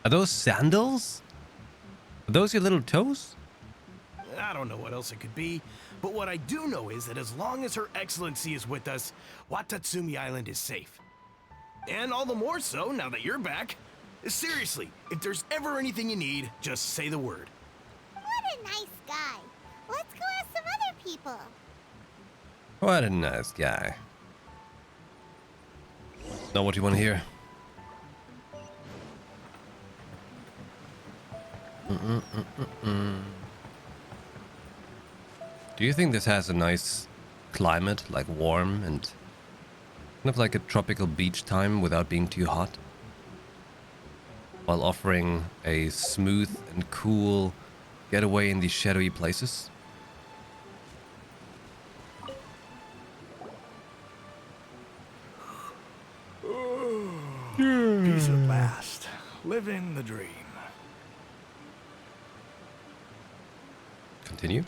Are those sandals? Are those your little toes? I don't know what else it could be, but what I do know is that as long as Her Excellency is with us, Watatsumi Island is safe. And all the more so now that you're back. Seriously, if there's ever anything you need, just say the word. What a nice guy. Let's go ask some other people. What a nice guy. Know what you want to hear? Do you think this has a nice climate, like warm and kind of like a tropical beach time without being too hot? While offering a smooth and cool getaway in these shadowy places? Peace at last. Living the dream. Continue.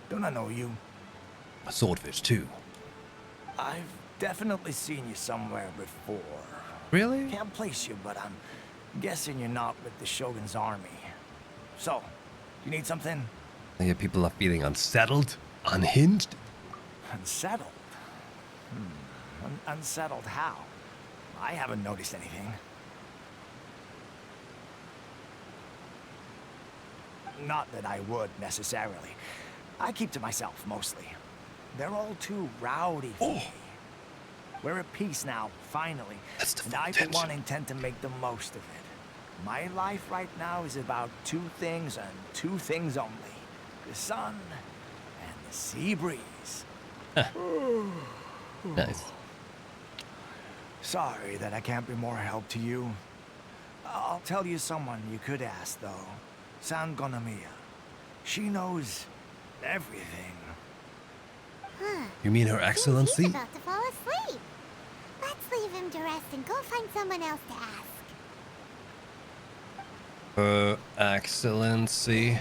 Don't I know you? A swordfish too. I've definitely seen you somewhere before. Really? Can't place you, but I'm guessing you're not with the Shogun's army. So, you need something? I hear people are feeling unsettled, unhinged. Unsettled? Unsettled how? I haven't noticed anything. Not that I would, necessarily. I keep to myself, mostly. They're all too rowdy for me. We're at peace now, finally. That's the and full I, for tension. one, intend to make the most of it. My life right now is about two things and two things only. The sun and the sea breeze. Nice. Sorry that I can't be more help to you. I'll tell you someone you could ask, though. San Gonamiya. She knows everything. You mean Her He's Excellency? about to fall asleep. Let's leave him to rest and go find someone else to ask. Her Excellency.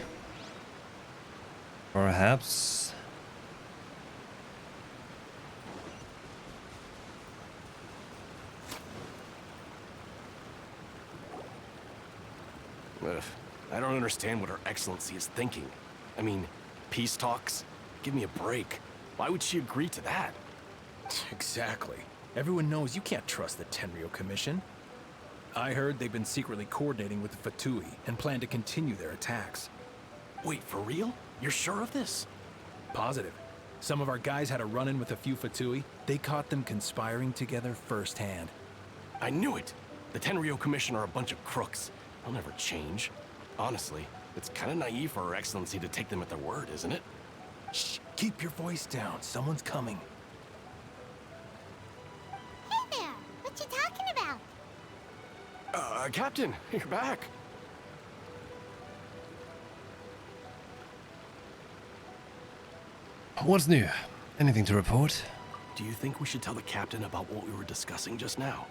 Perhaps. Ugh, I don't understand what Her Excellency is thinking. I mean, Peace talks? Give me a break. Why would she agree to that? Exactly. Everyone knows you can't trust the Tenryo Commission. I heard they've been secretly coordinating with the Fatui and plan to continue their attacks. Wait, for real? You're sure of this? Positive. Some of our guys had a run-in with a few Fatui. They caught them conspiring together firsthand. I knew it! The Tenryo Commission are a bunch of crooks. They'll never change. Honestly, it's kind of naive for Her Excellency to take them at their word, isn't it? Shh! Keep your voice down. Someone's coming. Hey there! What you talking about? Captain, you're back. What's new? Anything to report? Do you think we should tell the captain about what we were discussing just now?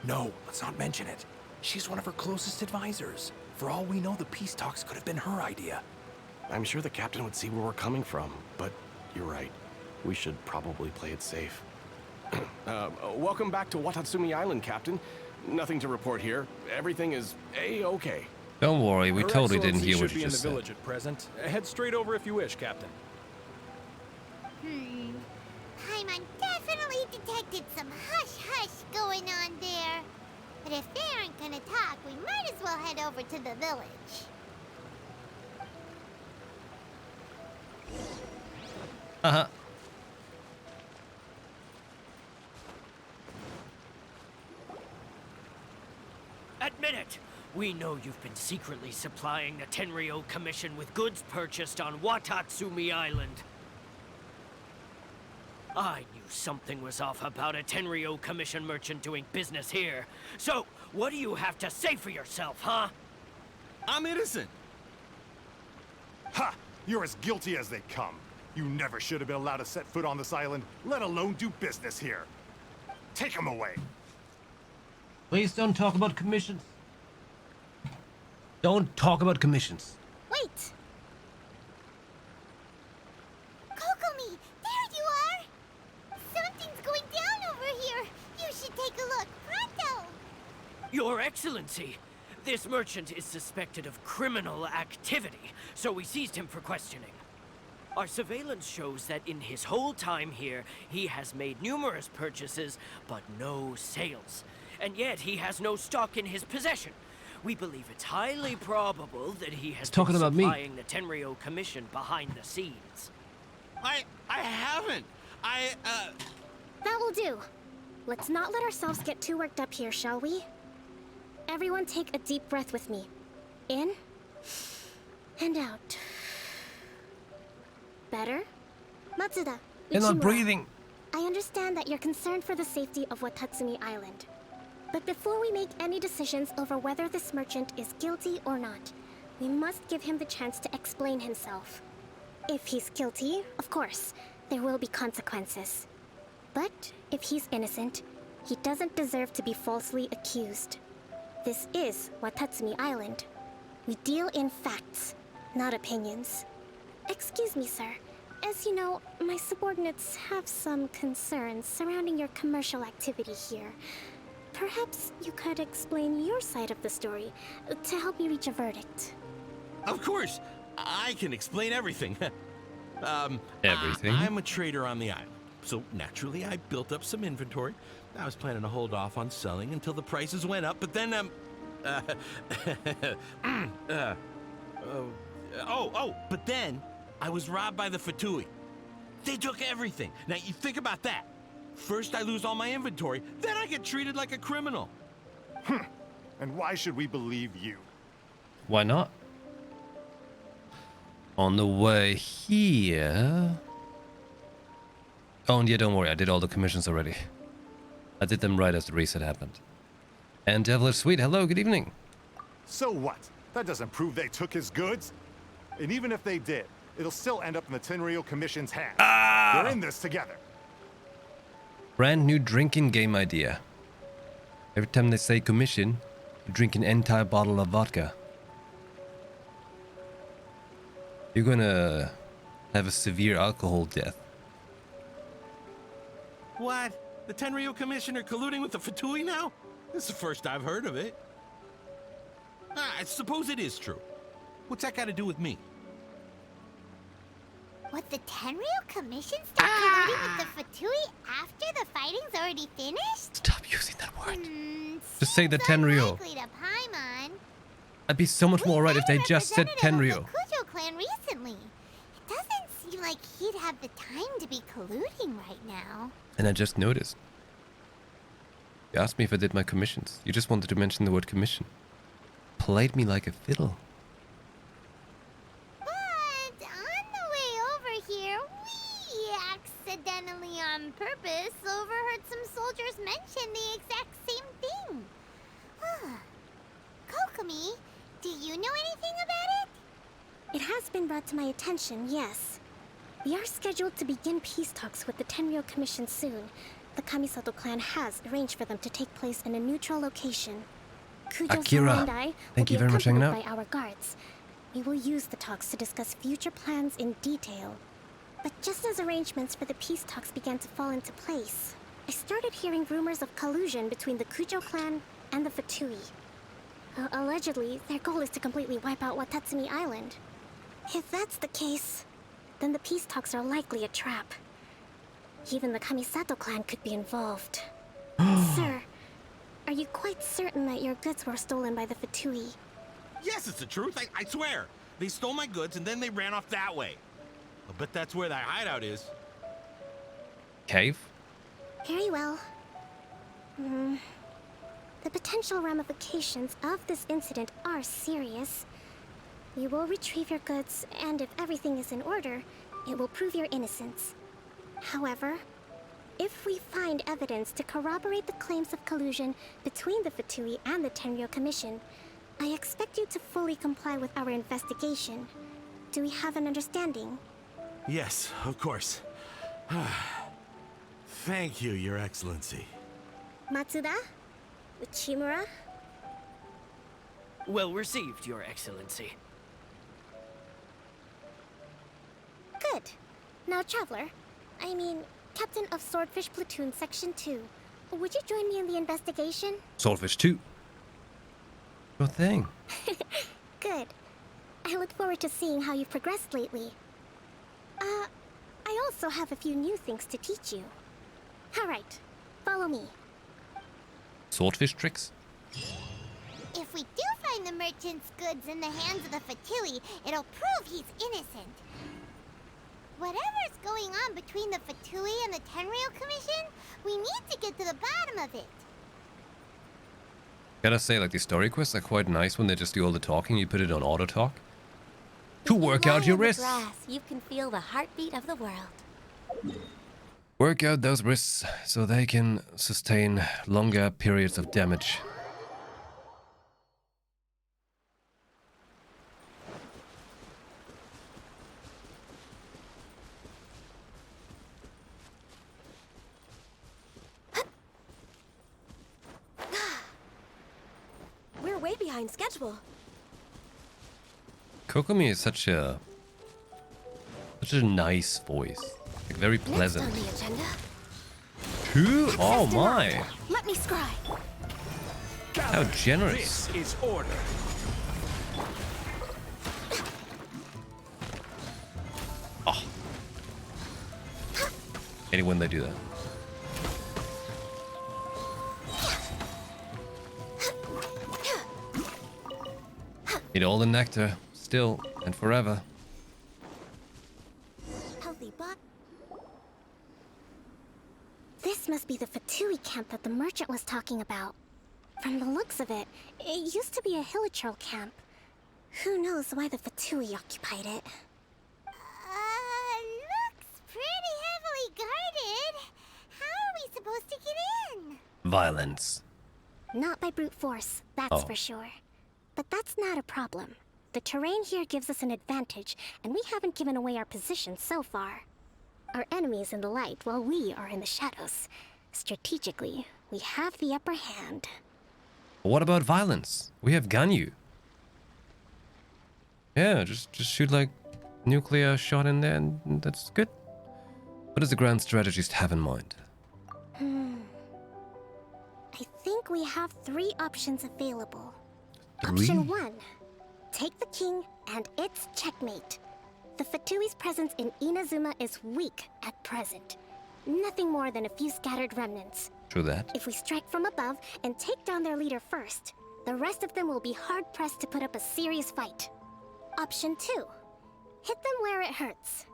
No, let's not mention it. She's one of her closest advisors. For all we know, the peace talks could have been her idea. I'm sure the captain would see where we're coming from, but you're right. We should probably play it safe. Welcome back to Watatsumi Island, Captain. Nothing to report here. Everything is A-okay. Don't worry, we Her totally didn't Excellency hear what should you be in just the said. village at present. Head straight over if you wish, Captain. Paimon definitely detected some hush-hush going on there. But if they aren't gonna talk, we might as well head over to the village. Uh-huh. Admit it! We know you've been secretly supplying the Tenryo Commission with goods purchased on Watatsumi Island. I knew something was off about a Tenryo Commission merchant doing business here. So, what do you have to say for yourself, huh? I'm innocent. Ha! You're as guilty as they come. You never should have been allowed to set foot on this island, let alone do business here. Take him away. Please don't talk about commissions. Don't talk about commissions. Wait! Kokomi, there you are! Something's going down over here. You should take a look. Pronto! Your Excellency, this merchant is suspected of criminal activity, so we seized him for questioning. Our surveillance shows that in his whole time here, he has made numerous purchases, but no sales. And yet he has no stock in his possession. We believe it's highly probable that he has talking been about me. supplying the Tenryo Commission behind the scenes. I haven't. That will do. Let's not let ourselves get too worked up here, shall we? Everyone take a deep breath with me. In and out. Better? Matsuda, You're not Ichimura, breathing. I understand that you're concerned for the safety of Watatsumi Island. But before we make any decisions over whether this merchant is guilty or not, we must give him the chance to explain himself. If he's guilty, of course, there will be consequences. But if he's innocent, he doesn't deserve to be falsely accused. This is Watatsumi Island. We deal in facts, not opinions. Excuse me, sir. As you know, my subordinates have some concerns surrounding your commercial activity here. Perhaps you could explain your side of the story to help me reach a verdict. Of course, I can explain everything. Everything? I'm a trader on the island, so naturally I built up some inventory. I was planning to hold off on selling until the prices went up, but then but then I was robbed by the Fatui. They took everything. Now you think about that. First I lose all my inventory, then I get treated like a criminal. And why should we believe you? Why not? On the way here... Oh, and yeah, don't worry. I did all the commissions already. I did them right as the reset happened. And Devilish Sweet, hello, good evening. So what? That doesn't prove they took his goods. And even if they did, it'll still end up in the Tenryo Commission's hands. They're in this together. Brand new drinking game idea. Every time they say commission, you drink an entire bottle of vodka. You're gonna have a severe alcohol death. What? The Tenryo Commissioner colluding with the Fatui now? This is the first I've heard of it. I suppose it is true. What's that got to do with me? Would the Tenryou Commission start colluding with the Fatui after the fighting's already finished? Stop using that word. Just say the Tenryou. Unlikely to Paimon. I'd be so much more right if they just said Tenryou. The Kujo clan recently. It doesn't seem like he'd have the time to be colluding right now. And I just noticed. You asked me if I did my commissions. You just wanted to mention the word commission. Played me like a fiddle. But on the way over here, we accidentally on purpose overheard some soldiers mention the exact same thing. Kokomi, do you know anything about it? It has been brought to my attention, yes. We are scheduled to begin peace talks with the Tenryou Commission soon. The Kamisato clan has arranged for them to take place in a neutral location. Akira, and I thank will you be very much for hanging accompanied out. by our guards. We will use the talks to discuss future plans in detail. But just as arrangements for the peace talks began to fall into place, I started hearing rumors of collusion between the Kujo clan and the Fatui. Allegedly, their goal is to completely wipe out Watatsumi Island. If that's the case, then the peace talks are likely a trap. Even the Kamisato clan could be involved. Sir, are you quite certain that your goods were stolen by the Fatui? Yes, it's the truth. I swear. They stole my goods and then they ran off that way. I'll bet that's where that hideout is. Cave? Very well. The potential ramifications of this incident are serious. We will retrieve your goods, and if everything is in order, it will prove your innocence. However, if we find evidence to corroborate the claims of collusion between the Fatui and the Tenryou Commission, I expect you to fully comply with our investigation. Do we have an understanding? Yes, of course. Thank you, Your Excellency. Matsuda? Uchimura? Well received, Your Excellency. Good. Now, Traveler, Captain of Swordfish Platoon Section 2, would you join me in the investigation? Swordfish 2. Your thing. Good. I look forward to seeing how you've progressed lately. I also have a few new things to teach you. Alright, follow me. Swordfish tricks? If we do find the merchant's goods in the hands of the Fatui, it'll prove he's innocent. Whatever's going on between the Fatui and the Tenryou Commission, we need to get to the bottom of it. Gotta say, like, the story quests are quite nice when they just do all the talking. You put it on auto talk. To work out your wrists. You can feel the heartbeat of the world. Work out those wrists so they can sustain longer periods of damage. We're way behind schedule. Kokomi is such a nice voice. Like, very pleasant. Next on the agenda. Two? Oh my! Let me scry. How generous. This is order. Oh. Hate it when they do that. Eat all the nectar, still and forever. Healthy but this must be the Fatui camp that the merchant was talking about. From the looks of it, it used to be a Hilichurl camp. Who knows why the Fatui occupied it? Looks pretty heavily guarded. How are we supposed to get in? Violence. Not by brute force, that's for sure. But that's not a problem. The terrain here gives us an advantage, and we haven't given away our position so far. Our enemy is in the light while we are in the shadows. Strategically, we have the upper hand. What about violence? We have Ganyu. Yeah, just shoot like nuclear shot in there and that's good. What is the grand strategist have in mind? I think we have 3 options available. 3? Option 1. Take the king and it's checkmate. The Fatui's presence in Inazuma is weak at present. Nothing more than a few scattered remnants. True that. If we strike from above and take down their leader first, the rest of them will be hard-pressed to put up a serious fight. Option 2. Hit them where it hurts.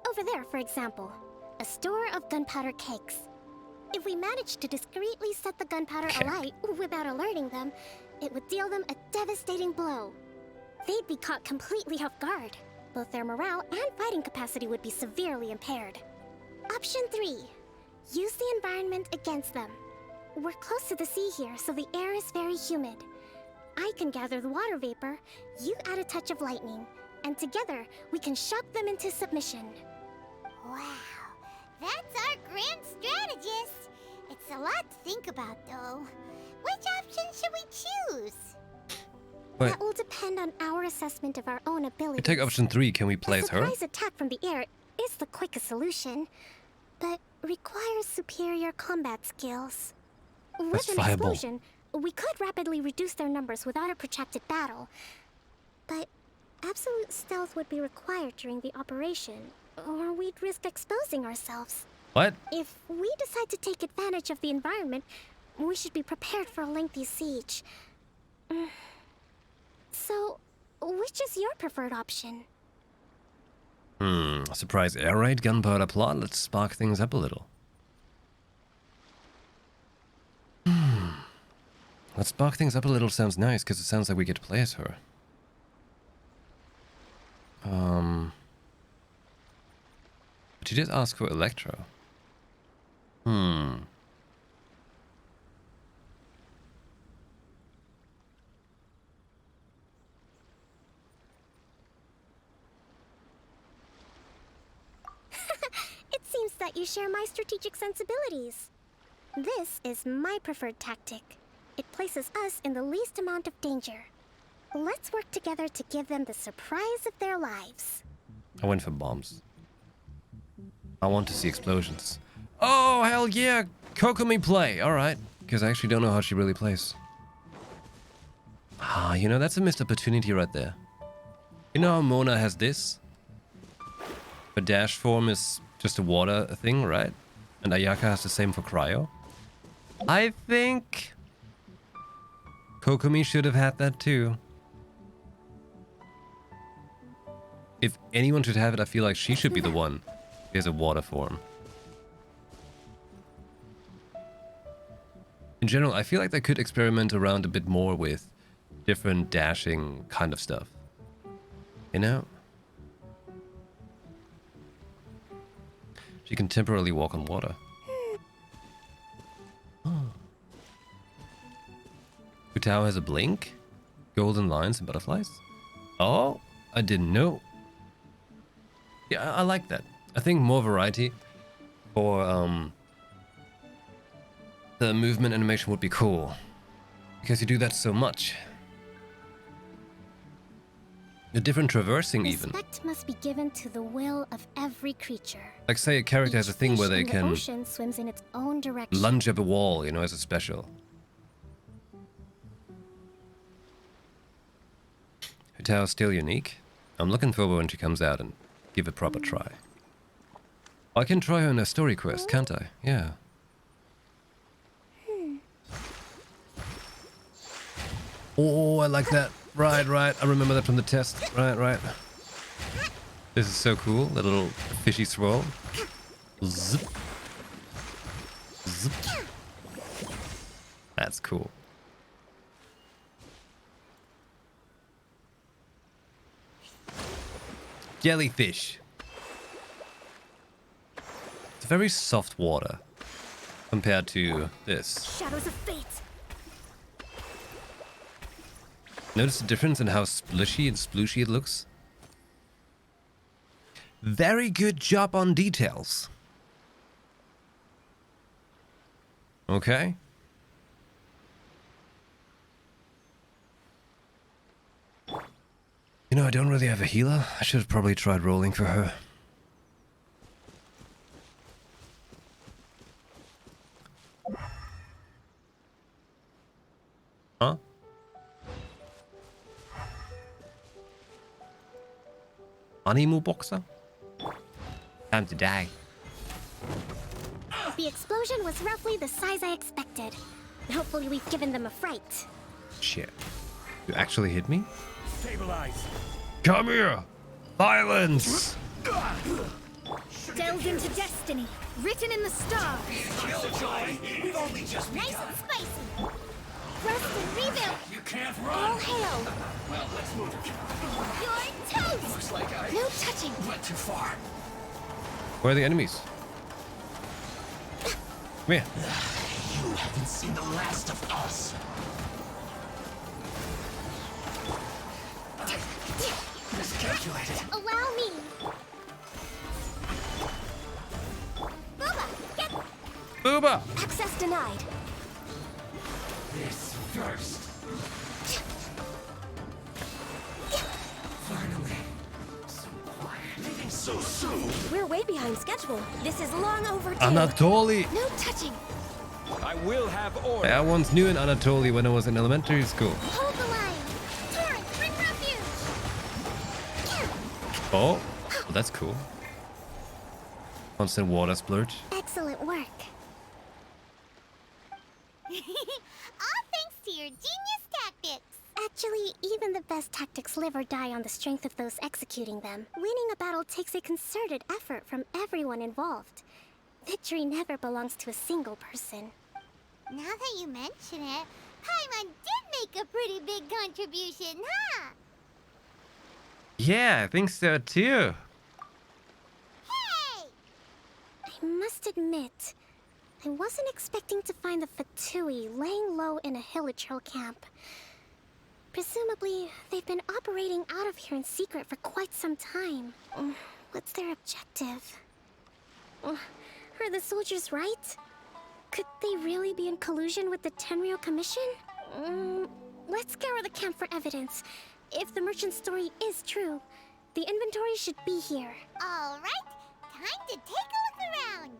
Over there, for example, a store of gunpowder cakes. If we manage to discreetly set the gunpowder alight without alerting them, it would deal them a devastating blow. They'd be caught completely off guard. Both their morale and fighting capacity would be severely impaired. Option 3. Use the environment against them. We're close to the sea here, so the air is very humid. I can gather the water vapor, you add a touch of lightning, and together we can shock them into submission. Wow, that's our grand strategist. It's a lot to think about, though. Which option should we choose? Wait. That will depend on our assessment of our own We abilities. take option 3. Can we place her? A surprise attack from the air is the quickest solution, but requires superior combat skills. That's With an viable. explosion, we could rapidly reduce their numbers without a protracted battle, but absolute stealth would be required during the operation, or we'd risk exposing ourselves. What? If we decide to take advantage of the environment, we should be prepared for a lengthy siege. So, which is your preferred option? Surprise air raid, gunpowder plot. Let's spark things up a little. Let's spark things up a little sounds nice, because it sounds like we get to play as her. But she did ask for Electro. It seems that you share my strategic sensibilities. This is my preferred tactic. It places us in the least amount of danger. Let's work together to give them the surprise of their lives. I went for bombs. I want to see explosions. Oh, hell yeah! Kokomi play! Alright. Because I actually don't know how she really plays. Ah, you know, that's a missed opportunity right there. You know how Mona has this? Her dash form is just a water thing, right? And Ayaka has the same for Cryo. I think Kokomi should have had that too. If anyone should have it, I feel like she should be the one who has a water form. In general, I feel like they could experiment around a bit more with different dashing kind of stuff. You know? She can temporarily walk on water. Oh. Utao has a blink? Golden lines and butterflies? Oh, I didn't know. Yeah, I like that. I think more variety for the movement animation would be cool. Because you do that so much. The different traversing even. Respect must be given to the will of every creature. Like say a character has a thing where they The can ocean swims in its own direction. lunge up a wall, you know, as a special. Utao is still unique. I'm looking forward when she comes out and give a proper try. I can try her in a story quest, can't I? Yeah. Oh, I like that. Right, right. I remember that from the test. Right, right. This is so cool. That little fishy swirl. Zip. Zip. That's cool. Jellyfish. It's very soft water compared to this. Shadows of fate. Notice the difference in how splishy and splooshy it looks? Very good job on details. Okay. You know, I don't really have a healer. I should have probably tried rolling for her. Huh? Animu boxer? Time to die. The explosion was roughly the size I expected. Hopefully we've given them a fright. Shit. You actually hit me? Stabilize. Come here! Violence! Delved into destiny, written in the stars. Nice and spicy. Rust and rebuild. You can't run. All hail. Well, let's move it. You're toast. Looks like I No touching. went too far. Where are the enemies? Come here. You haven't seen the last of us. Miscalculated. Allow me. Booba, get Booba! Access denied. This first. Finally. So quiet. Leaving so soon. We're way behind schedule. This is long overdue. Anatoly! No touching. I will have order. I once knew an Anatoly when I was in elementary school. hold the line. Torrent, bring refuge. Oh, well, that's cool. Constant water splurge. Excellent work. All thanks to your genius tactics. Actually, even the best tactics live or die on the strength of those executing them. Winning a battle takes a concerted effort from everyone involved. Victory never belongs to a single person. Now that you mention it, Paimon did make a pretty big contribution, huh? Yeah, I think so too. Hey! I must admit, I wasn't expecting to find the Fatui laying low in a Hilichurl camp. Presumably, they've been operating out of here in secret for quite some time. What's their objective? Are the soldiers right? Could they really be in collusion with the Tenryou Commission? Let's scour the camp for evidence. If the merchant's story is true, the inventory should be here. All right, time to take a look around.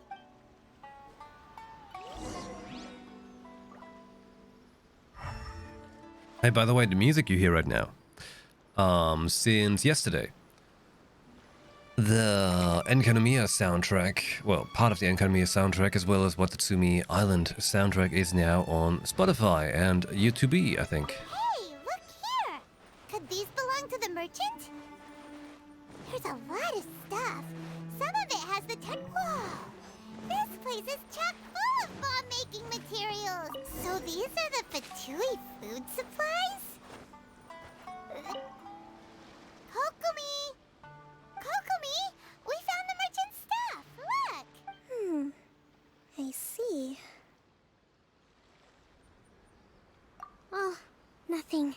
Hey, by the way, the music you hear right now, since yesterday, the Enkanomiya soundtrack, well, part of the Enkanomiya soundtrack, as well as Watatsumi Island soundtrack, is now on Spotify and YouTube, I think. Hey, look here. Could these belong to the merchant? There's a lot of stuff. Some of it has the Whoa! This place is chock full of bomb-making materials. So these are the Fatui food supplies? Kokomi! Kokomi! We found the merchant's stuff! Look! I see. Oh, nothing.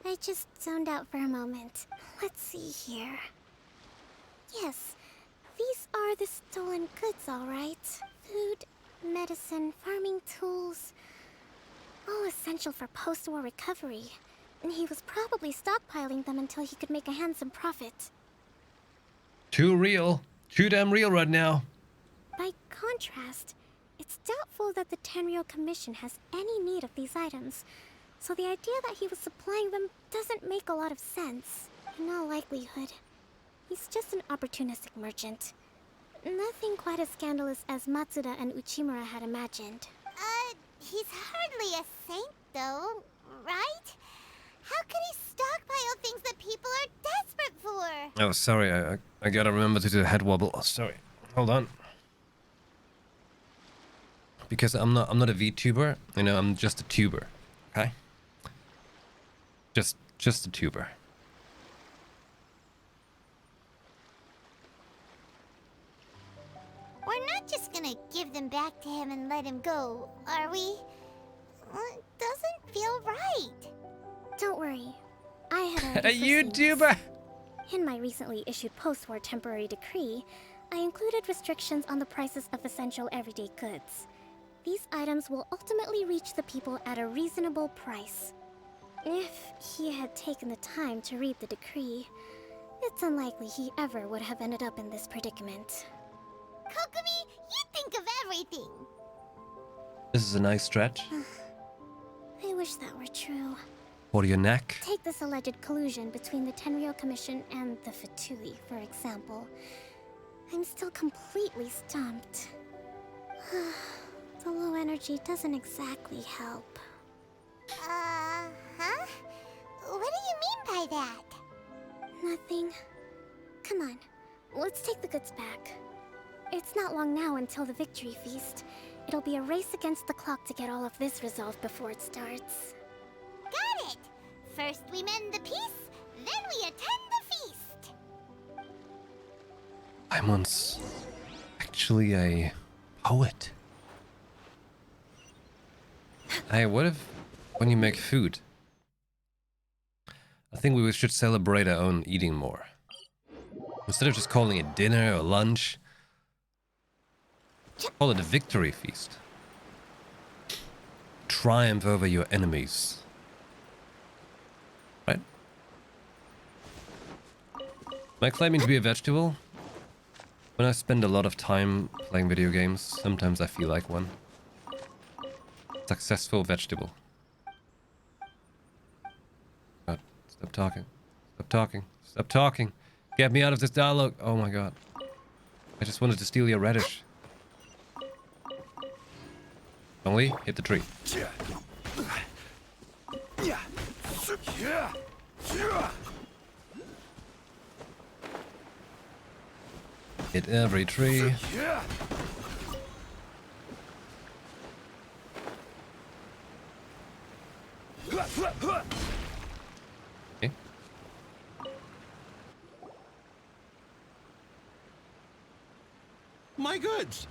I just zoned out for a moment. Let's see here. Yes, these are the stolen goods, all right. Food, medicine, farming tools. All essential for post-war recovery. And he was probably stockpiling them until he could make a handsome profit. Too real. Too damn real right now. By contrast, it's doubtful that the Tenryou Commission has any need of these items, so the idea that he was supplying them doesn't make a lot of sense. In all likelihood, he's just an opportunistic merchant. Nothing quite as scandalous as Matsuda and Uchimura had imagined. He's hardly a saint, though, right? How could he stockpile things that people are desperate for? Oh, sorry, I gotta remember to do the head wobble. Oh, sorry. Hold on. Because I'm not a VTuber, you know, I'm just a tuber. Okay? Just a tuber. We're not just gonna give them back to him and let him go, are we? It doesn't feel right. Don't worry. I had A already foreseen this. YouTuber! In my recently issued post-war temporary decree, I included restrictions on the prices of essential everyday goods. These items will ultimately reach the people at a reasonable price. If he had taken the time to read the decree, it's unlikely he ever would have ended up in this predicament. Kokomi, you think of everything. This is a nice stretch. I wish that were true. For your neck. Take this alleged collusion between the Tenryou Commission and the Fatui, for example. I'm still completely stumped. The low energy doesn't exactly help. Huh? What do you mean by that? Nothing. Come on, let's take the goods back. It's not long now until the victory feast. It'll be a race against the clock to get all of this resolved before it starts. Got it! First we mend the peace, then we attend the feast! I'm once actually a poet. Hey, what if when you make food? I think we should celebrate our own eating more. Instead of just calling it dinner or lunch, call it a victory feast. Triumph over your enemies. Right? Am I claiming to be a vegetable? When I spend a lot of time playing video games, sometimes I feel like one. Successful vegetable. God, stop talking. Stop talking. Stop talking. Get me out of this dialogue. Oh my god. I just wanted to steal your radish. Only hit the tree. Hit every tree. Okay. My goods!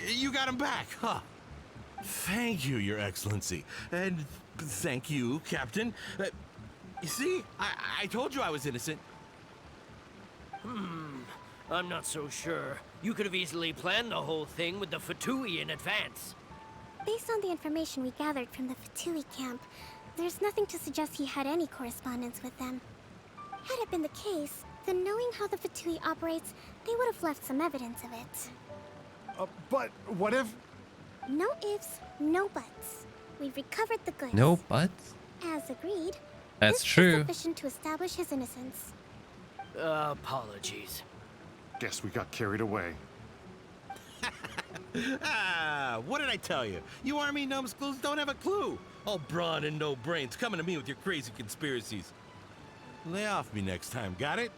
You got them back, huh? Thank you, Your Excellency. And thank you, Captain. You see, I told you I was innocent. I'm not so sure. You could have easily planned the whole thing with the Fatui in advance. Based on the information we gathered from the Fatui camp, there's nothing to suggest he had any correspondence with them. Had it been the case, then knowing how the Fatui operates, they would have left some evidence of it. But what if... No ifs, no buts. We've recovered the goods. No buts? As agreed. That's this true. is sufficient to establish his innocence. Apologies. Guess we got carried away. What did I tell you? You army numbskulls don't have a clue. All brawn and no brains coming to me with your crazy conspiracies. Lay off me next time, got it?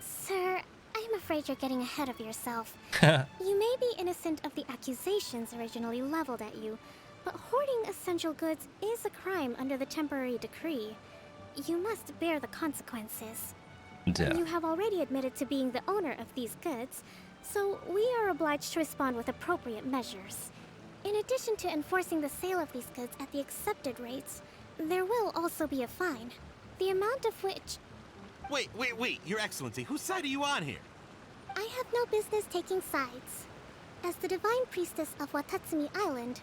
Sir, I'm afraid you're getting ahead of yourself. You may be innocent of the accusations originally leveled at you, but hoarding essential goods is a crime under the temporary decree. You must bear the consequences. Yeah. You have already admitted to being the owner of these goods, so we are obliged to respond with appropriate measures. In addition to enforcing the sale of these goods at the accepted rates, there will also be a fine, the amount of which... Wait, Your Excellency, whose side are you on here? I have no business taking sides. As the Divine Priestess of Watatsumi Island,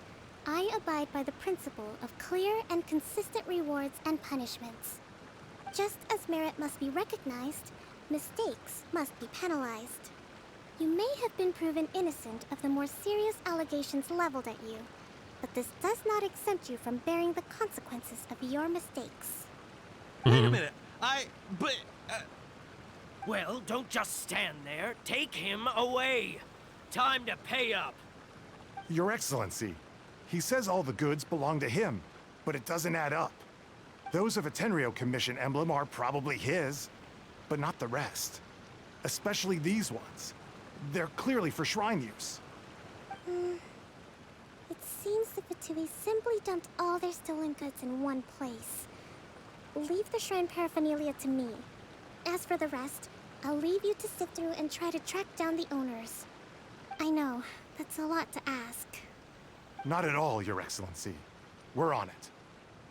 I abide by the principle of clear and consistent rewards and punishments. Just as merit must be recognized, mistakes must be penalized. You may have been proven innocent of the more serious allegations leveled at you, but this does not exempt you from bearing the consequences of your mistakes. Wait a minute, Well, don't just stand there. Take him away. Time to pay up. Your Excellency, he says all the goods belong to him, but it doesn't add up. Those of a Tenryou Commission emblem are probably his, but not the rest. Especially these ones. They're clearly for shrine use. It seems the Fatui simply dumped all their stolen goods in one place. Leave the shrine paraphernalia to me. As for the rest, I'll leave you to sift through and try to track down the owners. I know, that's a lot to ask. Not at all, Your Excellency. We're on it.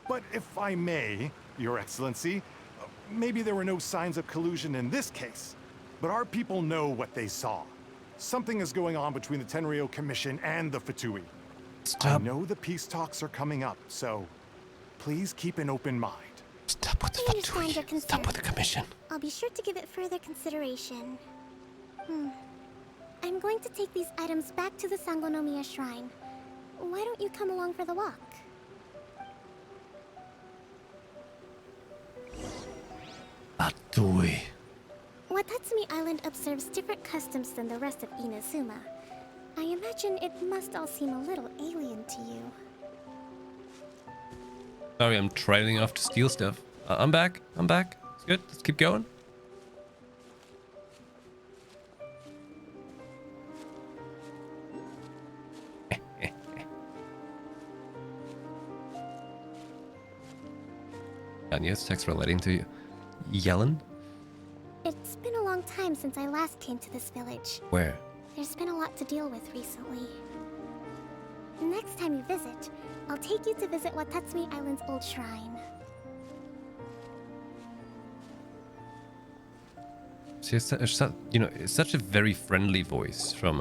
But if I may, Your Excellency, maybe there were no signs of collusion in this case, but our people know what they saw. Something is going on between the Tenryou Commission and the Fatui. Stop. I know the peace talks are coming up, so please keep an open mind. Stop with the I understand your Fatui. concern. Stop with the commission. I'll be sure to give it further consideration. I'm going to take these items back to the Sangonomiya Shrine. Why don't you come along for the walk? Fatui. Watatsumi Island observes different customs than the rest of Inazuma. I imagine it must all seem a little alien to you. Sorry, I'm trailing off to steal stuff. I'm back. I'm back. It's good. Let's keep going. Kanye's text relating to Yellen? It's been a long time since I last came to this village. Where? There's been a lot to deal with recently. Next time you visit, I'll take you to visit Watatsumi Island's old shrine. She has it's such a very friendly voice from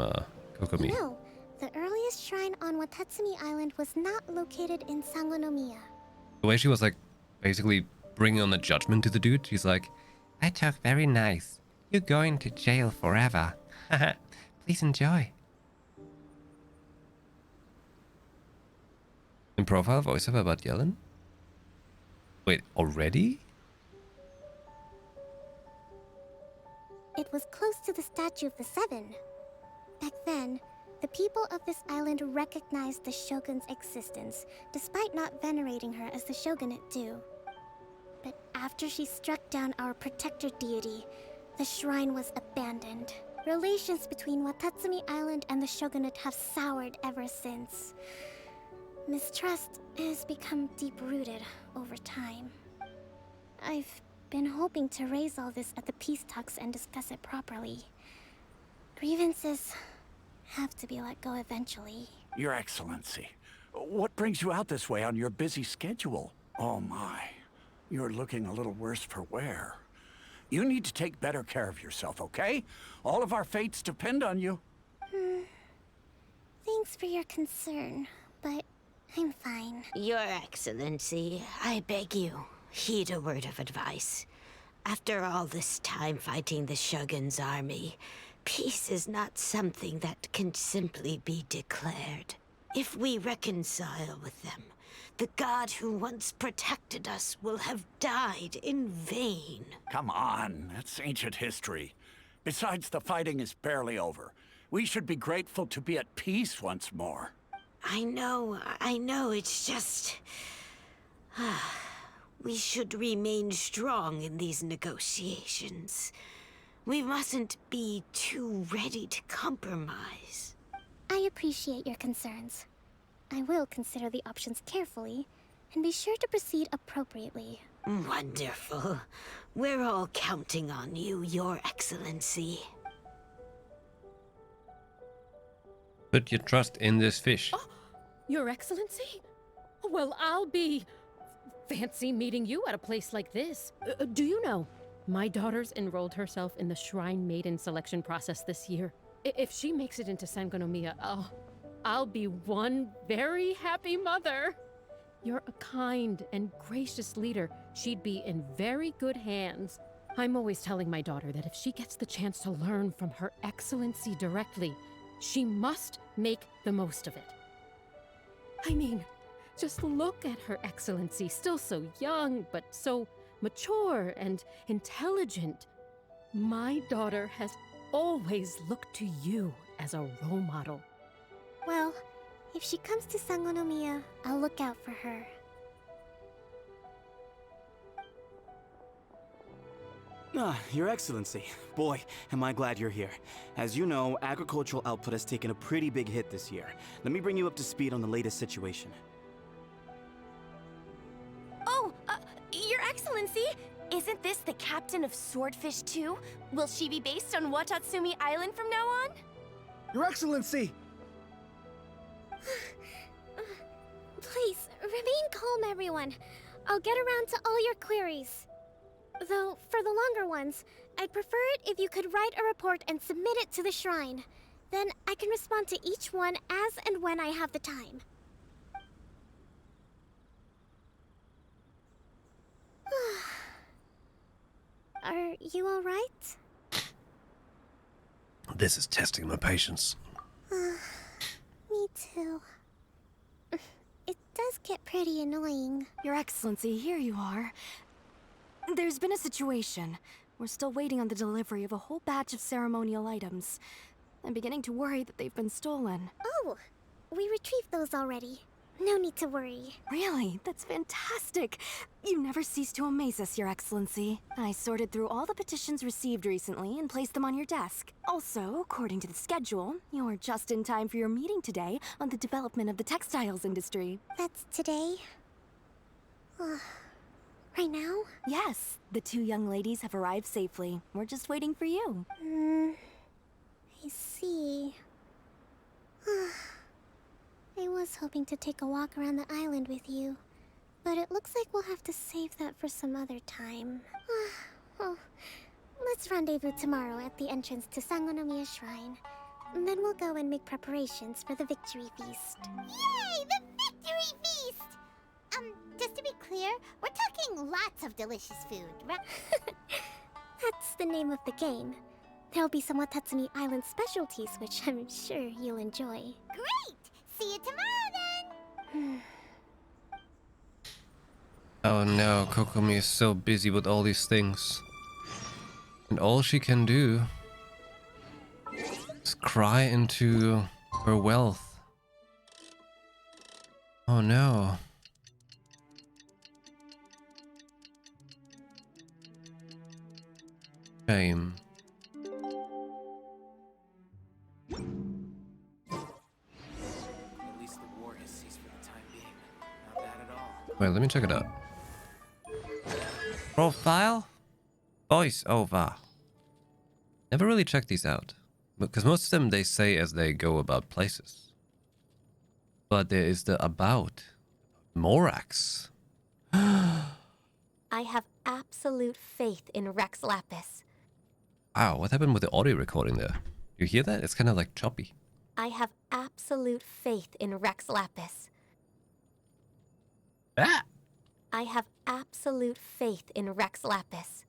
Kokomi. No, the earliest shrine on Watatsumi Island was not located in Sangonomiya. The way she was like basically bringing on the judgment to the dude. She's like, I talk very nice. You're going to jail forever. Please enjoy. in profile voiceover about Yellen? Wait, already? It was close to the Statue of the Seven. Back then, the people of this island recognized the Shogun's existence, despite not venerating her as the Shogunate do. But after she struck down our protector deity, the shrine was abandoned. Relations between Watatsumi Island and the Shogunate have soured ever since. Mistrust has become deep-rooted over time. I've been hoping to raise all this at the peace talks and discuss it properly. Grievances have to be let go eventually. Your Excellency, what brings you out this way on your busy schedule? Oh my, you're looking a little worse for wear. You need to take better care of yourself, okay? All of our fates depend on you. Thanks for your concern, but I'm fine. Your Excellency, I beg you, heed a word of advice. After all this time fighting the Shogun's army, peace is not something that can simply be declared. If we reconcile with them, the god who once protected us will have died in vain. Come on, that's ancient history. Besides, the fighting is barely over. We should be grateful to be at peace once more. I know, it's just... we should remain strong in these negotiations. We mustn't be too ready to compromise. I appreciate your concerns. I will consider the options carefully, and be sure to proceed appropriately. Wonderful. We're all counting on you, Your Excellency. Put your trust in this fish. Oh, Your Excellency? Well, I'll be... fancy meeting you at a place like this. Do you know, my daughter's enrolled herself in the Shrine Maiden selection process this year. If she makes it into Sangonomiya, I'll be one very happy mother. You're a kind and gracious leader. She'd be in very good hands. I'm always telling my daughter that if she gets the chance to learn from Her Excellency directly, she must make the most of it. I mean, just look at Her Excellency, still so young, but so mature and intelligent. My daughter has always looked to you as a role model. Well, if she comes to Sangonomiya, I'll look out for her. Your Excellency. Boy, am I glad you're here. As you know, agricultural output has taken a pretty big hit this year. Let me bring you up to speed on the latest situation. Oh, Your Excellency! Isn't this the captain of Swordfish too? Will she be based on Watatsumi Island from now on? Your Excellency! Please, remain calm, everyone. I'll get around to all your queries. Though, for the longer ones, I'd prefer it if you could write a report and submit it to the shrine. Then I can respond to each one as and when I have the time. Are you alright? This is testing my patience. Me too. It does get pretty annoying. Your Excellency, here you are. There's been a situation. We're still waiting on the delivery of a whole batch of ceremonial items. I'm beginning to worry that they've been stolen. Oh, we retrieved those already. No need to worry. Really? That's fantastic! You never cease to amaze us, Your Excellency. I sorted through all the petitions received recently and placed them on your desk. Also, according to the schedule, you're just in time for your meeting today on the development of the textiles industry. That's today? Right now? Yes, the 2 young ladies have arrived safely. We're just waiting for you. I see. I was hoping to take a walk around the island with you, but it looks like we'll have to save that for some other time. Well, let's rendezvous tomorrow at the entrance to Sangonomiya Shrine. And then we'll go and make preparations for the victory feast. Yay! The victory feast! Just to be clear, we're talking lots of delicious food, right? That's the name of the game. There'll be some Watatsumi Island specialties, which I'm sure you'll enjoy. Great! See you tomorrow then! Oh no, Kokomi is so busy with all these things. And all she can do is cry into her wealth. Oh no. Shame. At least the war has ceased for the time being. Not bad at all. Wait, let me check it out. Profile? Voice over. Never really checked these out. Because most of them they say as they go about places. But there is the about. Morax. I have absolute faith in Rex Lapis. Wow, what happened with the audio recording there? You hear that? It's kind of like choppy. I have absolute faith in Rex Lapis. Ah! I have absolute faith in Rex Lapis.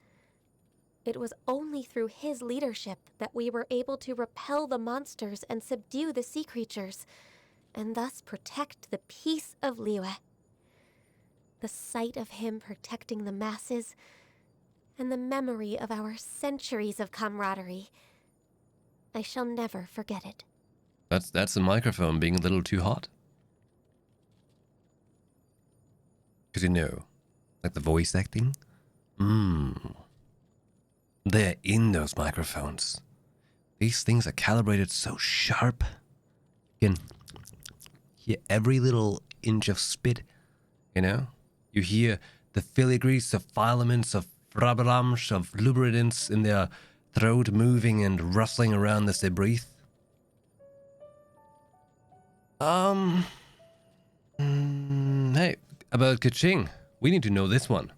It was only through his leadership that we were able to repel the monsters and subdue the sea creatures, and thus protect the peace of Liyue. The sight of him protecting the masses, and the memory of our centuries of camaraderie, I shall never forget it. That's the microphone being a little too hot. Because you know, like the voice acting. They're in those microphones. These things are calibrated so sharp. You can hear every little inch of spit, you know? You hear the filigrees of filaments of rubberams of lubricants in their throat moving and rustling around as they breathe. Hey, about Kaching, we need to know this one.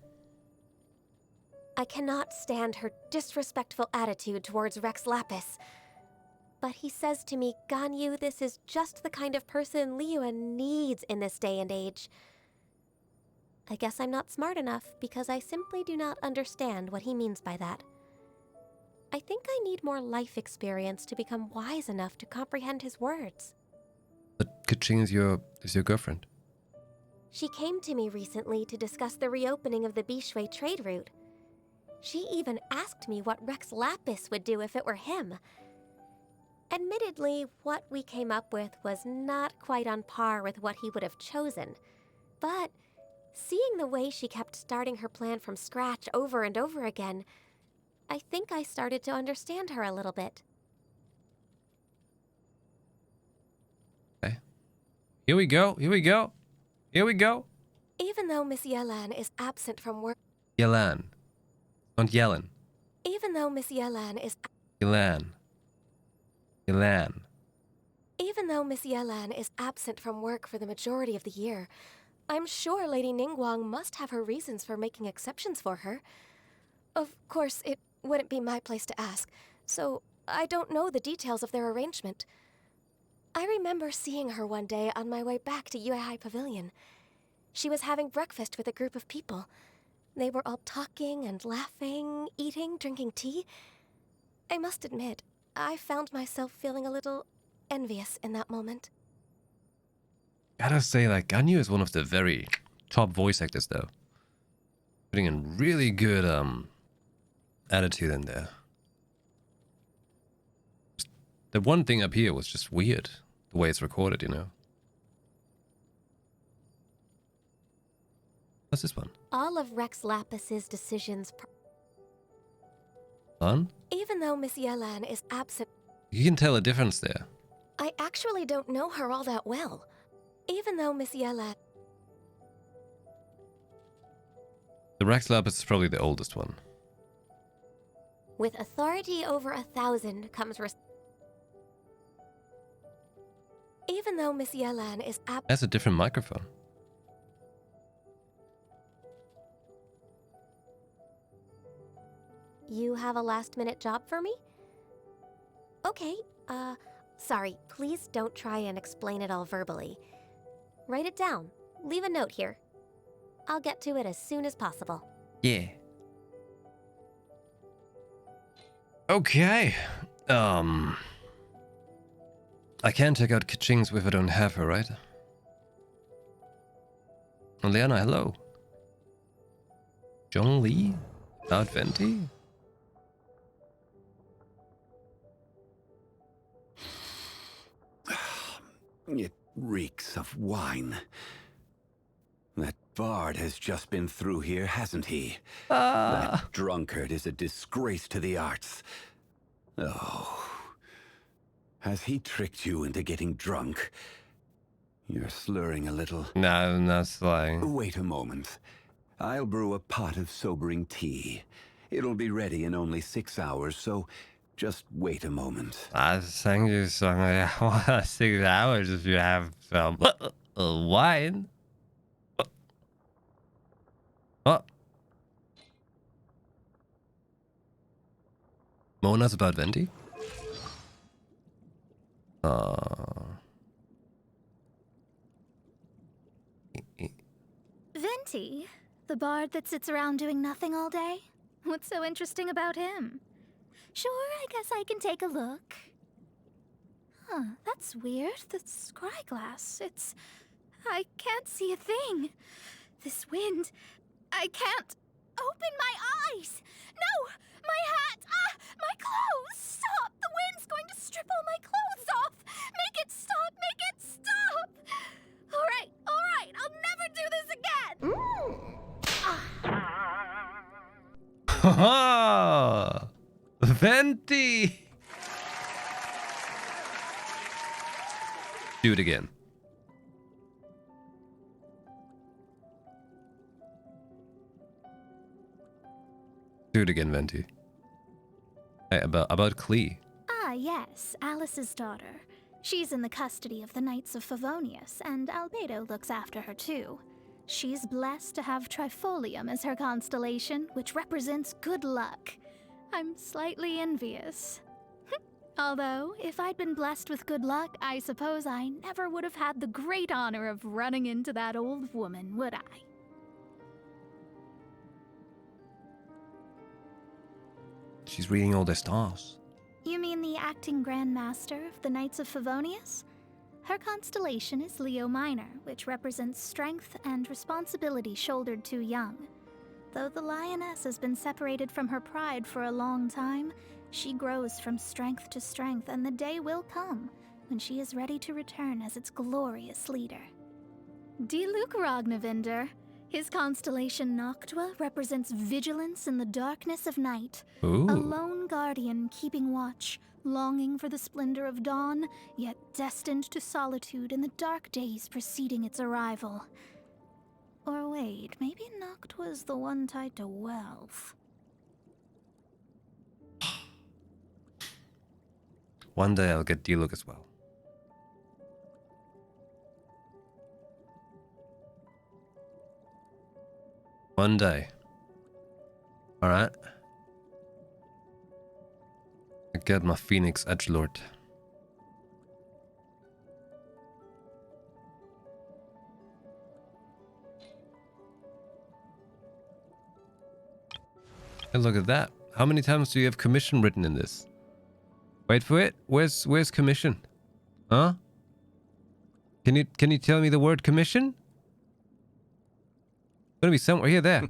I cannot stand her disrespectful attitude towards Rex Lapis. But he says to me, Ganyu, this is just the kind of person Liyue needs in this day and age. I guess I'm not smart enough because I simply do not understand what he means by that. I think I need more life experience to become wise enough to comprehend his words. But Kaching is your girlfriend. She came to me recently to discuss the reopening of the Bishui trade route. She even asked me what Rex Lapis would do if it were him. Admittedly, what we came up with was not quite on par with what he would have chosen. But seeing the way she kept starting her plan from scratch over and over again, I think I started to understand her a little bit. Okay. Here we go. Here we go. Here we go. Even though Miss Yelan is absent from work... Yelan. Don't Yellen. Even though Miss Yelan is... Yelan. Yelan. Even though Miss Yelan is absent from work for the majority of the year, I'm sure Lady Ningguang must have her reasons for making exceptions for her. Of course, it wouldn't be my place to ask, so I don't know the details of their arrangement. I remember seeing her one day on my way back to Yuehai Pavilion. She was having breakfast with a group of people. They were all talking and laughing, eating, drinking tea. I must admit, I found myself feeling a little envious in that moment. Gotta say, like, Ganyu is one of the very top voice actors, though. Putting in really good, attitude in there. The one thing up here was just weird, the way it's recorded, you know. What's this one? All of Rex Lapis's decisions. Fun? Even though Miss Yelan is absent, You can tell a difference there. I actually don't know her all that well. Even though Miss Yelan. The Rex Lapis is probably the oldest one. With authority over 1,000 comes even though Miss Yelan is That's a different microphone. You have a last-minute job for me? Okay, sorry, please don't try and explain it all verbally. Write it down. Leave a note here. I'll get to it as soon as possible. Yeah. Okay. I can't check out Kaching's if I don't have her, right? Oh, Leanna, hello. John Lee? Without Venti? It reeks of wine. That bard has just been through here, hasn't he? That drunkard is a disgrace to the arts. Oh. Has he tricked you into getting drunk? You're slurring a little. No, I'm not slurring. Wait a moment. I'll brew a pot of sobering tea. It'll be ready in only 6 hours, so just wait a moment. I sang you song 6 hours if you have some wine. Mona's about Venti? Venti? The bard that sits around doing nothing all day? What's so interesting about him? Sure, I guess I can take a look. Huh, that's weird. The scry glass, I can't see a thing. This wind, I can't open my eyes. No, my hat, my clothes, stop. The wind's going to strip all my clothes off. Make it stop, make it stop. All right, I'll never do this again. Haha! Venti! Do it again. Do it again, Venti. Hey, about Klee. Ah, yes, Alice's daughter. She's in the custody of the Knights of Favonius, and Albedo looks after her too. She's blessed to have Trifolium as her constellation, which represents good luck. I'm slightly envious. Although, if I'd been blessed with good luck, I suppose I never would have had the great honor of running into that old woman, would I? She's reading all the stars. You mean the acting Grand Master of the Knights of Favonius? Her constellation is Leo Minor, which represents strength and responsibility shouldered too young. Though the lioness has been separated from her pride for a long time, she grows from strength to strength, and the day will come when she is ready to return as its glorious leader. Diluc Ragnavinder. His constellation Noctua represents vigilance in the darkness of night. Ooh. A lone guardian keeping watch, longing for the splendor of dawn, yet destined to solitude in the dark days preceding its arrival. Or wait, maybe Noctua's the one tied to wealth. One day I'll get Diluc as well. One day. Alright. I get my Phoenix Edgelord. Hey, look at that. How many times do you have commission written in this? Wait for it. Where's commission? Huh? Can you tell me the word commission? Gonna be somewhere here, there.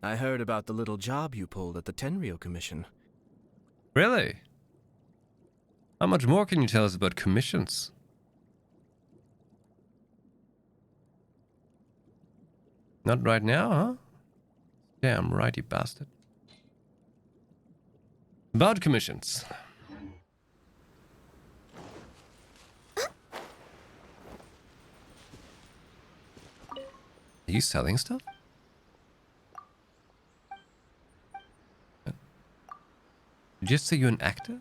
I heard about the little job you pulled at the Tenryou Commission. Really? How much more can you tell us about commissions? Not right now, huh? Damn right, you bastard. About commissions. Are you selling stuff? Did you just say you're an actor?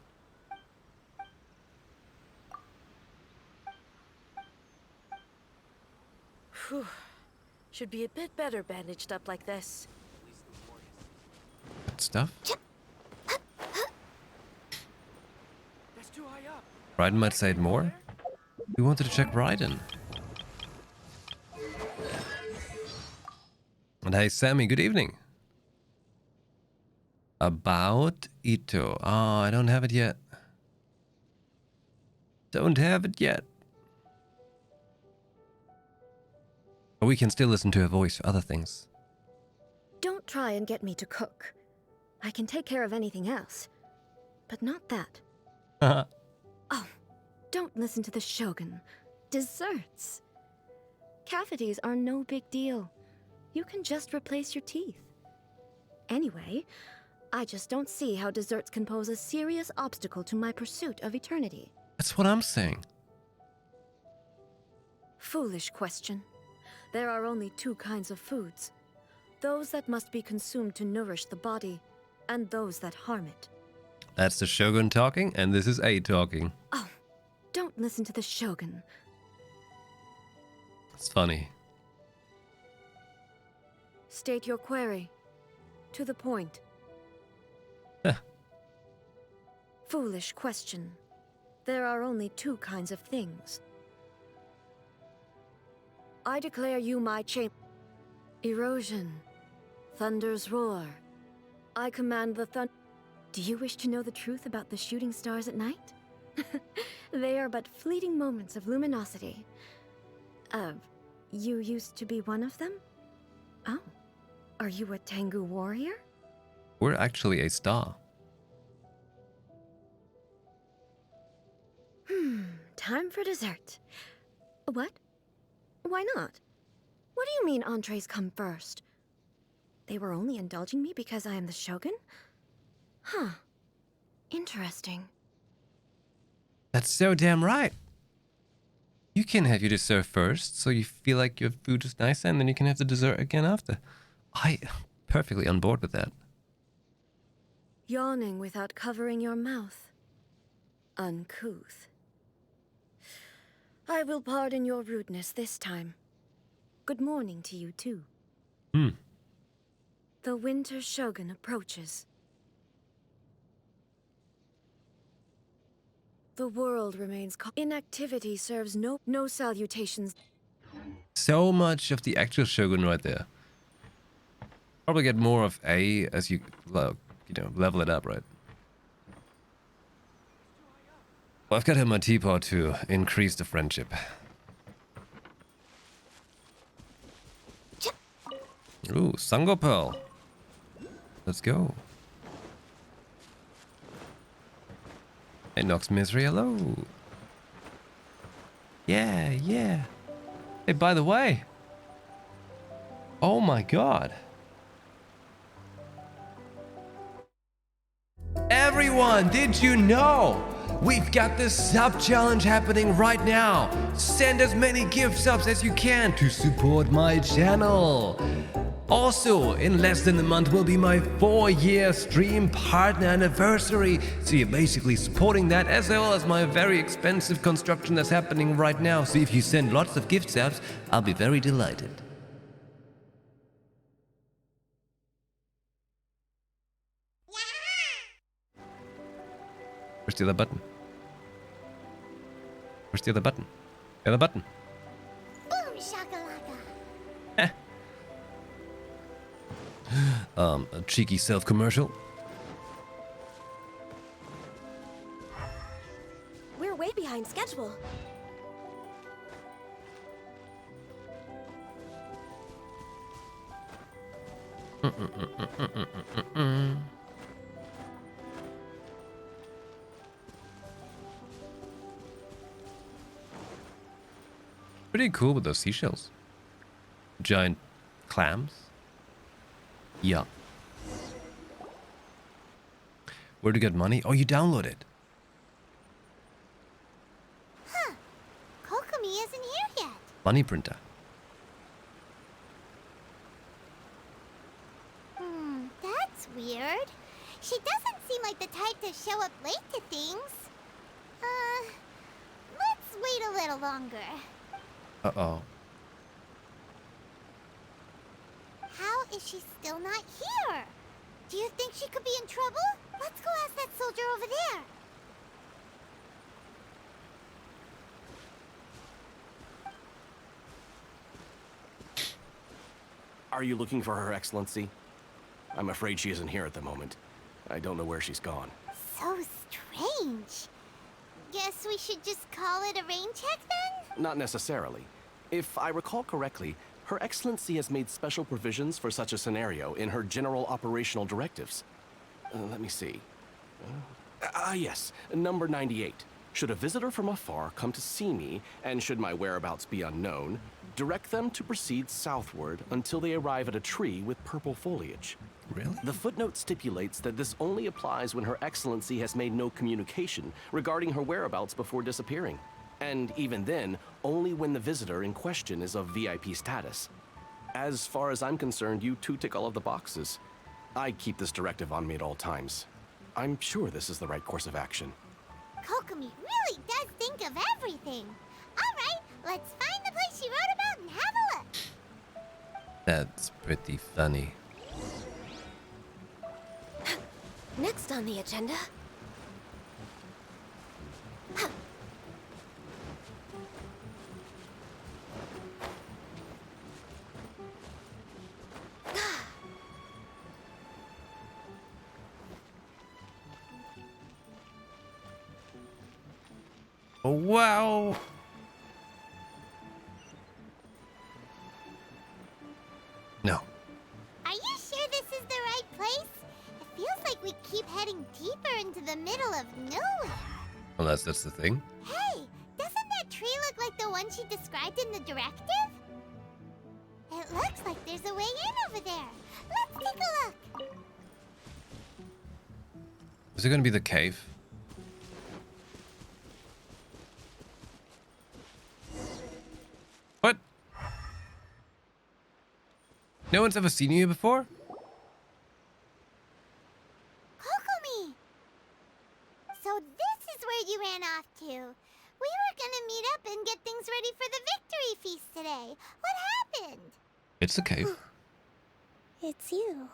Whew. Should be a bit better bandaged up like this. That stuff? That's too high up. Raiden might say it more. We wanted to check Raiden. And hey, Sammy, good evening. About Ito. Oh, I don't have it yet. Don't have it yet. But we can still listen to her voice for other things. Don't try and get me to cook. I can take care of anything else. But not that. Oh, don't listen to the Shogun. Desserts. Cavities are no big deal. You can just replace your teeth. Anyway, I just don't see how desserts can pose a serious obstacle to my pursuit of eternity. That's what I'm saying. Foolish question. There are only two kinds of foods. Those that must be consumed to nourish the body, and those that harm it. That's the Shogun talking, and this is A talking. Oh, don't listen to the Shogun. It's funny. State your query. To the point. Foolish question. There are only two kinds of things. I declare you my erosion. Thunder's roar. I command the thunder. Do you wish to know the truth about the shooting stars at night? They are but fleeting moments of luminosity. You used to be one of them? Oh. Are you a Tengu warrior? We're actually a star. Time for dessert. What? Why not? What do you mean entrees come first? They were only indulging me because I am the Shogun? Huh. Interesting. That's so damn right. You can have your dessert first, so you feel like your food is nicer, and then you can have the dessert again after. I perfectly on board with that. Yawning without covering your mouth. Uncouth. I will pardon your rudeness this time. Good morning to you, too. The Winter Shogun approaches. The world remains inactivity serves no salutations. So much of the actual Shogun right there. Probably get more of A as you level it up, right? Well, I've got him my teapot to increase the friendship. Ooh, Sango Pearl. Let's go. Hey, Nox Misery, hello. Yeah, yeah. Hey, by the way. Oh my god. Everyone, did you know? We've got this sub challenge happening right now. Send as many gift subs as you can to support my channel. Also, in less than a month will be my 4-year stream partner anniversary. So you're basically supporting that as well as my very expensive construction that's happening right now. So if you send lots of gift subs, I'll be very delighted. Where's the other button? Where's the other button? The other button. Boom shakalaka. A cheeky self-commercial. We're way behind schedule. Pretty cool with those seashells. Giant clams. Yeah. Where to get money? Oh, you download it. Huh. Kokomi isn't here yet. Money printer. That's weird. She doesn't seem like the type to show up late to things. Let's wait a little longer. Uh-oh. How is she still not here? Do you think she could be in trouble? Let's go ask that soldier over there. Are you looking for Her Excellency? I'm afraid she isn't here at the moment. I don't know where she's gone. So strange. Guess we should just call it a rain check then? Not necessarily. If I recall correctly, Her Excellency has made special provisions for such a scenario in her general operational directives. Let me see. Yes, number 98. Should a visitor from afar come to see me, and should my whereabouts be unknown, direct them to proceed southward until they arrive at a tree with purple foliage. Really? The footnote stipulates that this only applies when Her Excellency has made no communication regarding her whereabouts before disappearing. And even then, only when the visitor in question is of VIP status. As far as I'm concerned, you two tick all of the boxes. I keep this directive on me at all times. I'm sure this is the right course of action. Kokomi really does think of everything. All right, let's find the place she wrote about and have a look. That's pretty funny. Next on the agenda. Oh, wow. No. Are you sure this is the right place? It feels like we keep heading deeper into the middle of nowhere. Unless that's the thing. Hey, doesn't that tree look like the one she described in the directive? It looks like there's a way in over there. Let's take a look. Is it gonna be the cave? What? No one's ever seen you here before? Kokomi! So this is where you ran off to. We were gonna meet up and get things ready for the victory feast today. What happened? It's the cave. It's you.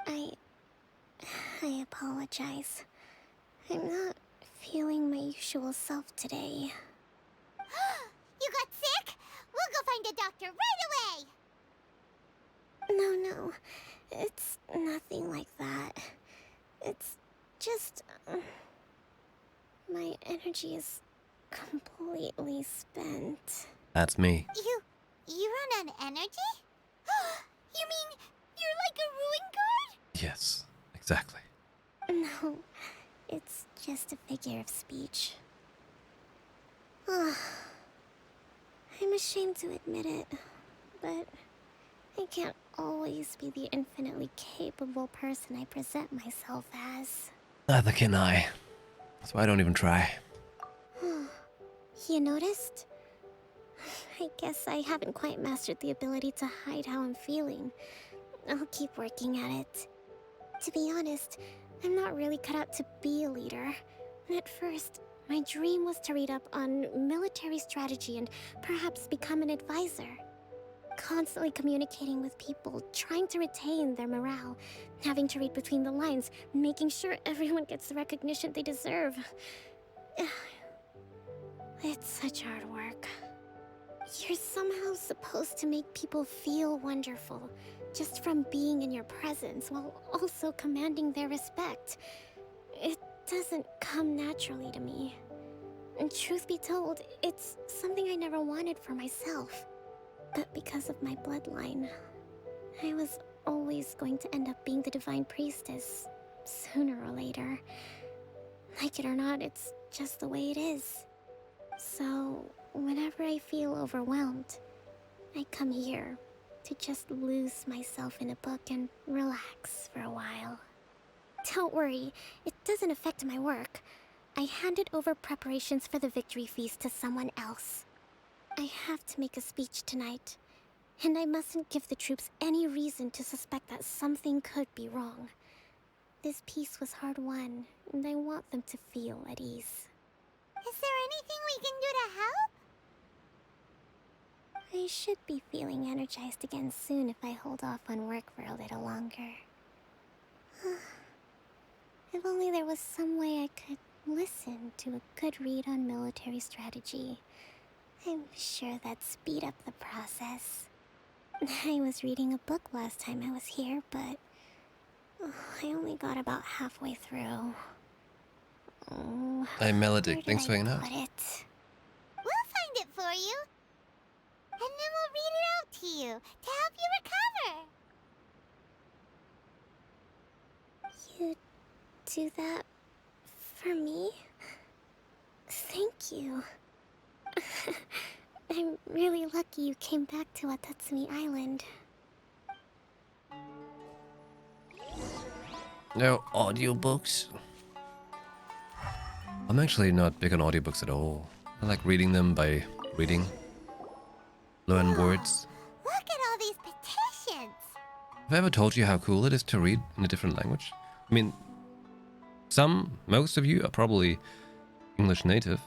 I apologize. I'm not feeling my usual self today. You got sick? We'll go find a doctor right away! No, it's nothing like that. It's just... my energy is completely spent. That's me. You run on energy? You mean you're like a ruin guard? Yes, exactly. No, it's just a figure of speech. I'm ashamed to admit it, but I can't always be the infinitely capable person I present myself as. Neither can I. That's why I don't even try. You noticed? I guess I haven't quite mastered the ability to hide how I'm feeling. I'll keep working at it. To be honest, I'm not really cut out to be a leader. At first, my dream was to read up on military strategy and perhaps become an advisor. Constantly communicating with people, trying to retain their morale, having to read between the lines, making sure everyone gets the recognition they deserve. It's such hard work. You're somehow supposed to make people feel wonderful, just from being in your presence, while also commanding their respect. It doesn't come naturally to me. And truth be told, it's something I never wanted for myself. But because of my bloodline, I was always going to end up being the Divine Priestess, sooner or later. Like it or not, it's just the way it is. So, whenever I feel overwhelmed, I come here to just lose myself in a book and relax for a while. Don't worry, it doesn't affect my work. I handed over preparations for the victory feast to someone else. I have to make a speech tonight, and I mustn't give the troops any reason to suspect that something could be wrong. This peace was hard won, and I want them to feel at ease. Is there anything we can do to help? I should be feeling energized again soon if I hold off on work for a little longer. If only there was some way I could listen to a good read on military strategy. I'm sure that'd speed up the process. I was reading a book last time I was here, but I only got about halfway through. Hey, Melodic, thanks for hanging out. We'll find it for you. And then we'll read it out to you to help you recover. You do that for me? Thank you. I'm really lucky you came back to Watatsumi Island. No audiobooks? I'm actually not big on audiobooks at all. I like reading them by reading. Learn words. Look at all these petitions. Have I ever told you how cool it is to read in a different language? I mean, most of you are probably English native.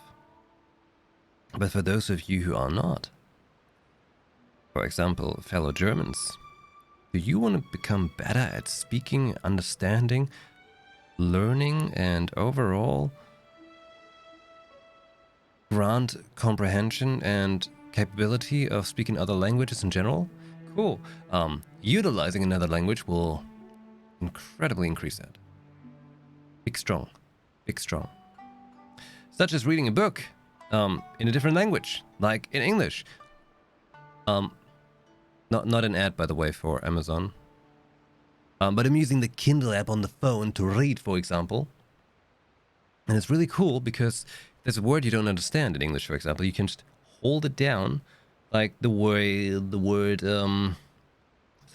But for those of you who are not, for example, fellow Germans, do you want to become better at speaking, understanding, learning, and overall grant comprehension and capability of speaking other languages in general? Cool. Utilizing another language will incredibly increase that. Big strong. Big strong. Such as reading a book in a different language, like in English. Not an ad, by the way, for Amazon. But I'm using the Kindle app on the phone to read, for example. And it's really cool because there's a word you don't understand in English, for example. You can just hold it down, like the word,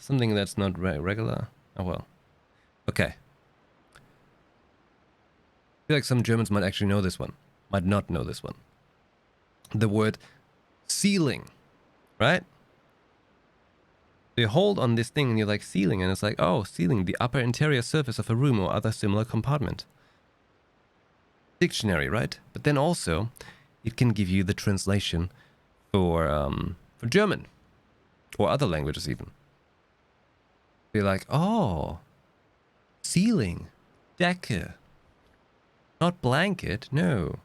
something that's not regular. Oh, well. Okay. I feel like some Germans might actually know this one. Might not know this one. The word ceiling, right? You hold on this thing and you're like ceiling, and it's like, oh, ceiling, the upper interior surface of a room or other similar compartment. Dictionary, right? But then also, it can give you the translation for German or other languages even. You're like, oh, ceiling, Decke, not blanket, no.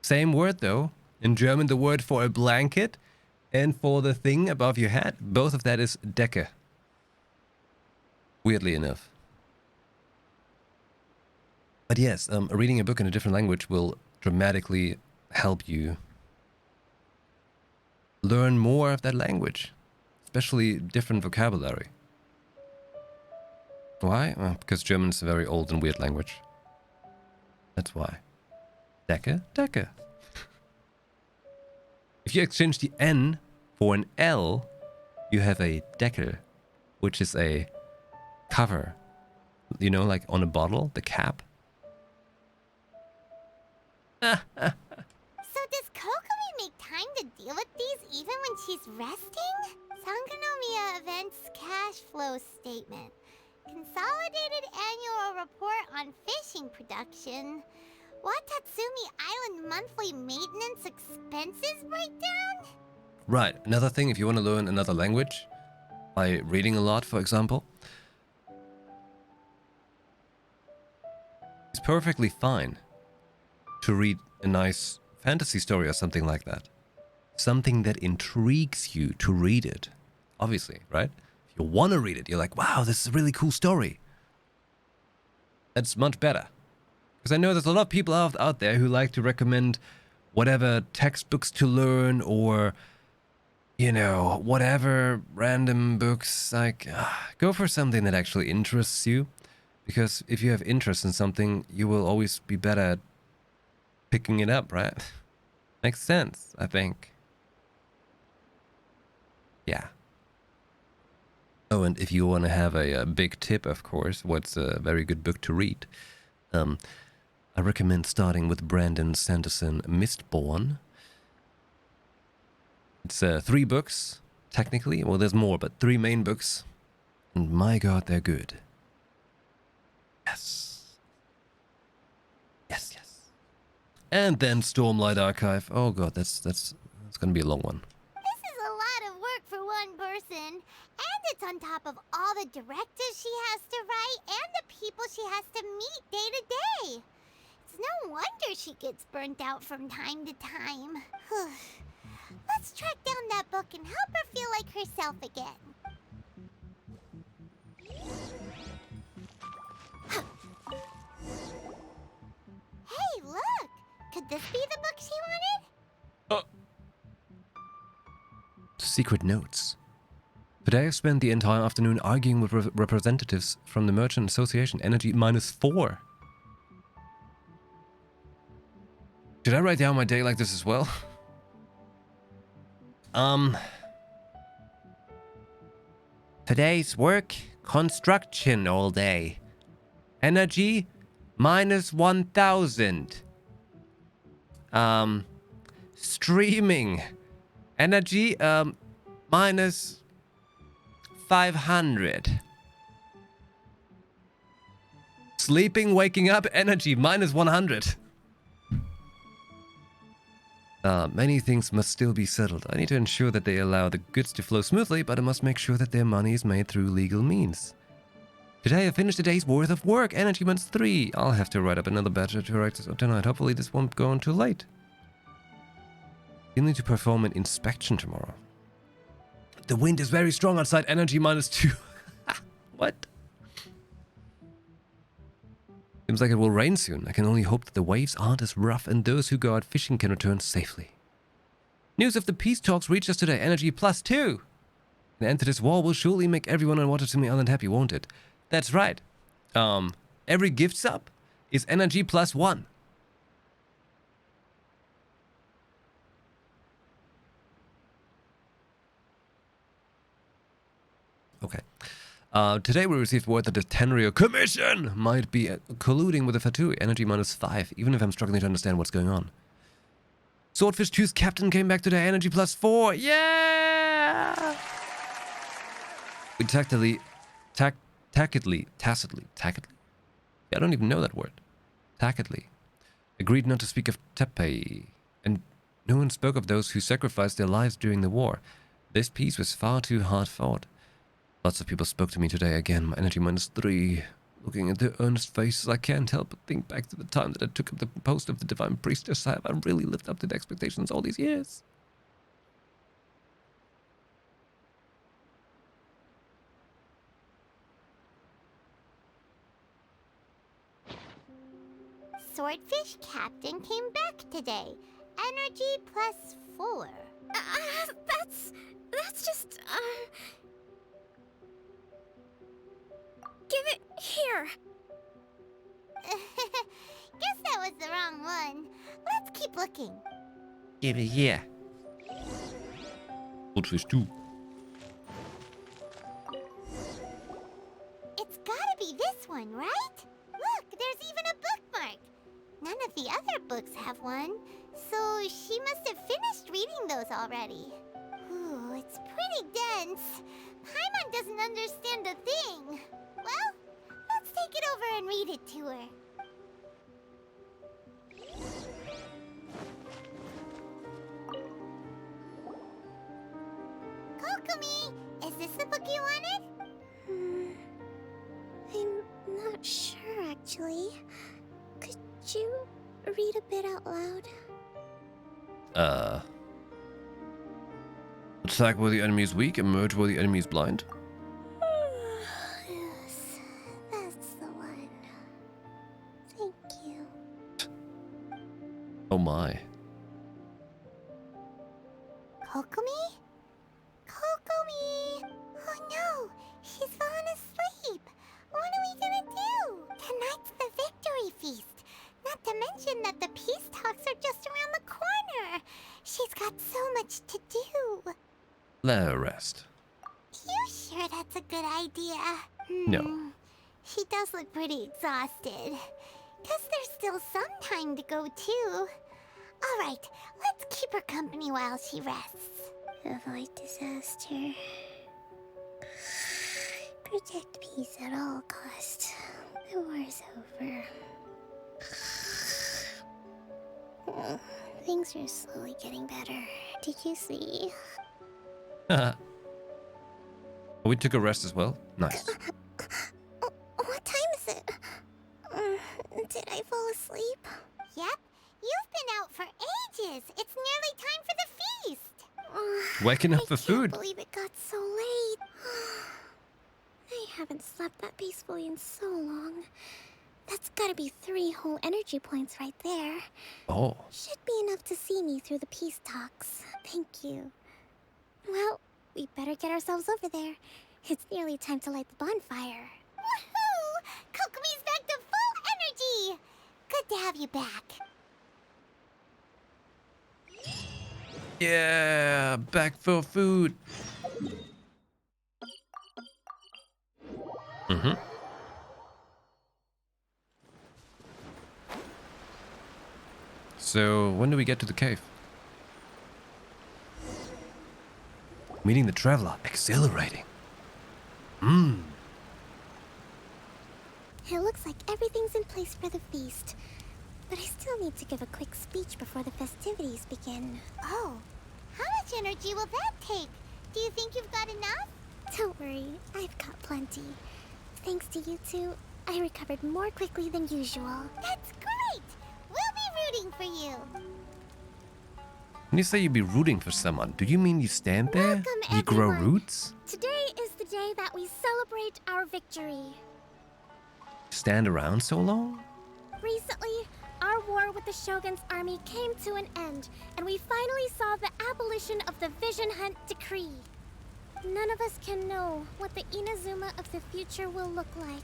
Same word though. In German, the word for a blanket and for the thing above your head, both of that is Decke. Weirdly enough. But yes, reading a book in a different language will dramatically help you learn more of that language, especially different vocabulary. Why? Well, because German is a very old and weird language. That's why. Decke, Decke. If you exchange the N for an L, you have a Deckel, which is a cover. You know, like on a bottle, the cap. So does Kokomi make time to deal with these even when she's resting? Sangonomiya Events Cash Flow Statement. Consolidated Annual Report on Fishing Production. Watatsumi Island Monthly Maintenance Expenses Breakdown? Right, another thing, if you want to learn another language, by reading a lot, for example, it's perfectly fine to read a nice fantasy story or something like that. Something that intrigues you to read it. Obviously, right? If you want to read it, you're like, wow, this is a really cool story. That's much better. Because I know there's a lot of people out there who like to recommend whatever textbooks to learn or you know, whatever random books, like, go for something that actually interests you. Because if you have interest in something, you will always be better at picking it up, right? Makes sense, I think. Yeah. Oh, and if you want to have a big tip, of course, what's a very good book to read? I recommend starting with Brandon Sanderson, Mistborn. It's 3 books, technically. Well, there's more, but 3 main books. And my god, they're good. Yes. Yes, yes. And then Stormlight Archive. Oh god, that's gonna be a long one. This is a lot of work for one person. And it's on top of all the directives she has to write and the people she has to meet day to day. It's no wonder she gets burnt out from time to time. Let's track down that book and help her feel like herself again. Hey, look! Could this be the book she wanted? Secret notes. Today I spent the entire afternoon arguing with representatives from the Merchant Association. Energy -4. Did I write down my day like this as well? Today's work, construction all day. Energy, -1000. Streaming. Energy, -500. Sleeping, waking up, energy, -100. Many things must still be settled. I need to ensure that they allow the goods to flow smoothly, but I must make sure that their money is made through legal means. Today I finished a day's worth of work. Energy -3. I'll have to write up another batch to write this up tonight. Hopefully this won't go on too late. You'll need to perform an inspection tomorrow. The wind is very strong outside. Energy -2. What? Seems like it will rain soon. I can only hope that the waves aren't as rough and those who go out fishing can return safely. News of the peace talks reached us today. Energy +2. The end to this war will surely make everyone on Watatsumi Island happy, won't it? That's right. Every gift sub is energy +1. Okay. Today we received word that the Tenryo Commission might be colluding with the Fatui. Energy -5, even if I'm struggling to understand what's going on. Swordfish 2's captain came back today. Energy +4. Yeah! We tacitly, I don't even know that word. Tacitly. Agreed not to speak of Teppei. And no one spoke of those who sacrificed their lives during the war. This peace was far too hard fought. Lots of people spoke to me today again. My energy -3. Looking at their earnest faces, I can't help but think back to the time that I took up the post of the Divine Priestess. Have I really lived up to the expectations all these years? Swordfish Captain came back today. Energy +4. That's just, Give it here. Guess that was the wrong one. Let's keep looking. Give it here. Swordfish 2. It's gotta be this one, right? Look, there's even a bookmark. None of the other books have one, so she must have finished reading those already. Ooh, it's pretty dense. Paimon doesn't understand a thing. Well, let's take it over and read it to her. Kokomi, is this the book you wanted? I'm not sure, actually. Could you read a bit out loud? Attack where the enemy is weak, emerge where the enemy is blind. Yes, that's the one. Thank you. Oh my. Kokomi? Let her rest. You sure that's a good idea? No. She does look pretty exhausted. Guess there's still some time to go, too. Alright, let's keep her company while she rests. Avoid disaster. Protect peace at all costs. The war's over. Things are slowly getting better. Did you see? We took a rest as well. Nice. What time is it? Did I fall asleep? Yep. You've been out for ages. It's nearly time for the feast. Waking up for I food. can't believe it got so late. I haven't slept that peacefully in so long. That's gotta be 3 whole energy points right there. Oh. Should be enough to see me through the peace talks. Thank you. Well, we better get ourselves over there. It's nearly time to light the bonfire. Woohoo! Kokomi's back to full energy! Good to have you back. Yeah, back for food. Mm-hmm. So, when do we get to the cave? Meeting the traveler. Exhilarating. It looks like everything's in place for the feast. But I still need to give a quick speech before the festivities begin. Oh, how much energy will that take? Do you think you've got enough? Don't worry, I've got plenty. Thanks to you two, I recovered more quickly than usual. That's great! We'll be rooting for you. When you say you'd be rooting for someone, do you mean you stand there? Welcome, You grow everyone. roots? Today is the day that we celebrate our victory. Stand around so long? Recently, our war with the Shogun's army came to an end, and we finally saw the abolition of the Vision Hunt Decree. None of us can know what the Inazuma of the future will look like.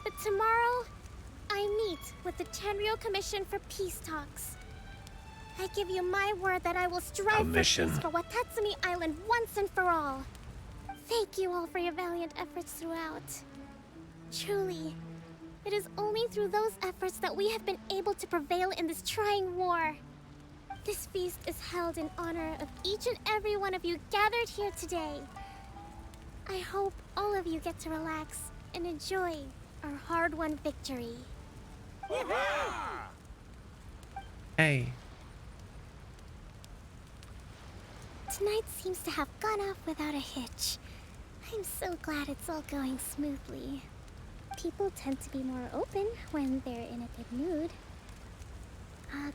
But tomorrow, I meet with the Tenryou Commission for peace talks. I give you my word that I will strive Commission. for peace for Watatsumi Island once and for all. Thank you all for your valiant efforts throughout. Truly, it is only through those efforts that we have been able to prevail in this trying war. This feast is held in honor of each and every one of you gathered here today. I hope all of you get to relax and enjoy our hard-won victory. Hey. Tonight seems to have gone off without a hitch. I'm so glad it's all going smoothly. People tend to be more open when they're in a good mood.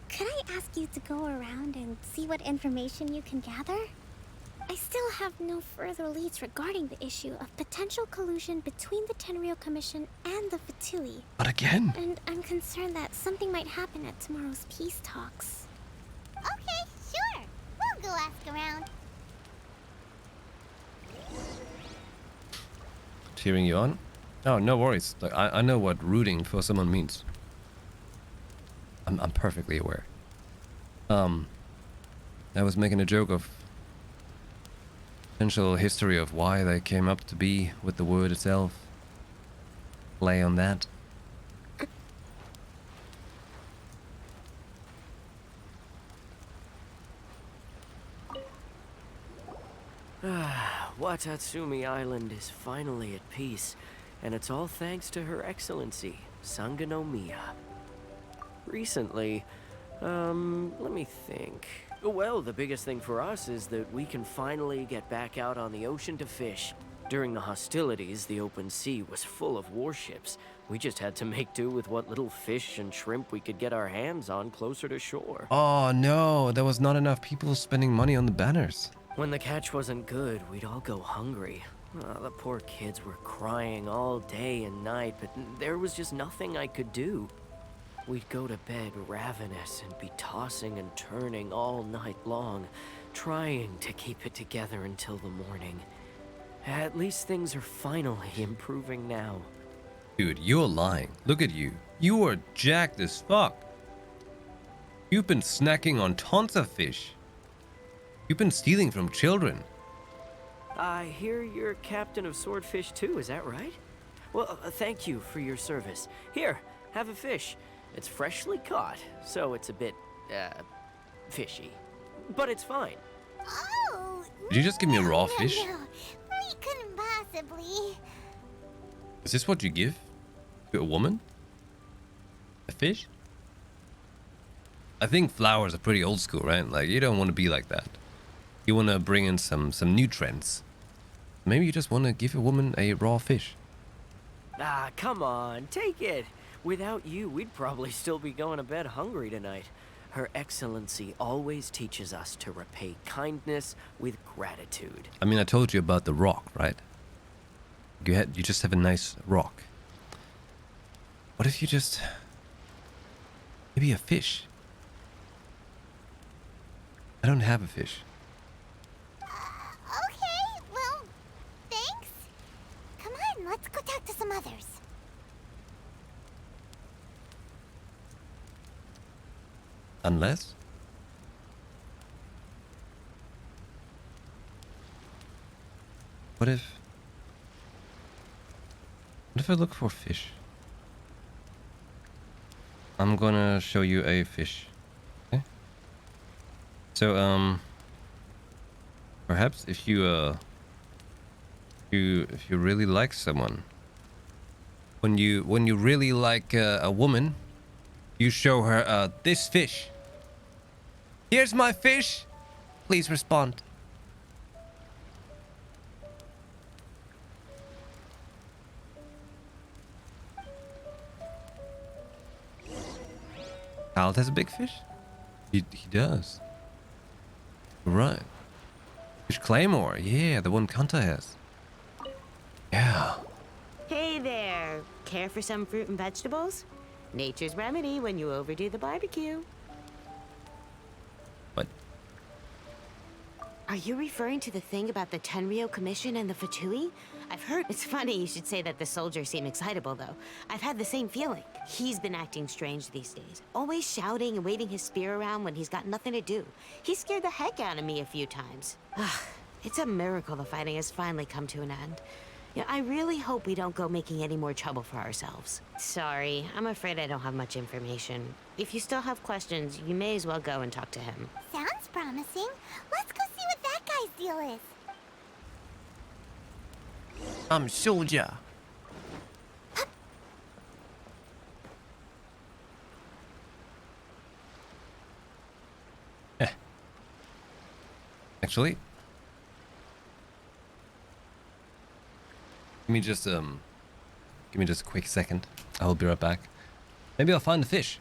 Could I ask you to go around and see what information you can gather? I still have no further leads regarding the issue of potential collusion between the Tenryou Commission and the Fatui. But again? And I'm concerned that something might happen at tomorrow's peace talks. Okay, sure. We'll go ask around. Cheering you on? Oh, no worries. Like, I know what rooting for someone means. I'm perfectly aware. I was making a joke of potential history of why they came up to be with the word itself. Play on that. Watatsumi Island is finally at peace, and it's all thanks to Her Excellency, Sangonomiya. Recently, let me think. Well, the biggest thing for us is that we can finally get back out on the ocean to fish. During the hostilities, the open sea was full of warships. We just had to make do with what little fish and shrimp we could get our hands on closer to shore. Oh no, there was not enough people spending money on the banners. When the catch wasn't good, we'd all go hungry. The poor kids were crying all day and night, but there was just nothing I could do. We'd go to bed ravenous and be tossing and turning all night long, trying to keep it together until the morning. At least things are finally improving now. Dude, you're lying. Look at you. You are jacked as fuck. You've been snacking on tonsa fish. You've been stealing from children. I hear you're captain of Swordfish too, is that right? Well, thank you for your service. Here, have a fish. It's freshly caught, so it's a bit, fishy. But it's fine. Oh! Did you just give me a raw fish? No, we couldn't possibly. Is this what you give to a woman? A fish? I think flowers are pretty old school, right? Like, you don't want to be like that. You want to bring in some new trends. Maybe you just want to give a woman a raw fish. Ah, come on, take it. Without you, we'd probably still be going to bed hungry tonight. Her Excellency always teaches us to repay kindness with gratitude. I mean, I told you about the rock, right? You just have a nice rock. What if you just... Maybe a fish? I don't have a fish. Okay, well, thanks. Come on, let's go talk to some others. Unless? What if I look for fish? I'm gonna show you a fish. Okay? So, perhaps if you, if you really like someone, when you really like a woman, you show her, this fish. Here's my fish. Please respond. Harold has a big fish? He does. Right. Fish Claymore. Yeah, the one Kanta has. Yeah. Hey there. Care for some fruit and vegetables? Nature's remedy when you overdo the barbecue. What? Are you referring to the thing about the Tenryou Commission and the Fatui? I've heard. It's funny you should say that the soldiers seem excitable, though. I've had the same feeling. He's been acting strange these days. Always shouting and waving his spear around when he's got nothing to do. He scared the heck out of me a few times. It's a miracle the fighting has finally come to an end. Yeah, I really hope we don't go making any more trouble for ourselves. Sorry, I'm afraid I don't have much information. If you still have questions, you may as well go and talk to him. Sounds promising. Let's go see what that guy's deal is. I'm soldier. Actually, give me just a quick second. I will be right back. Maybe I'll find the fish.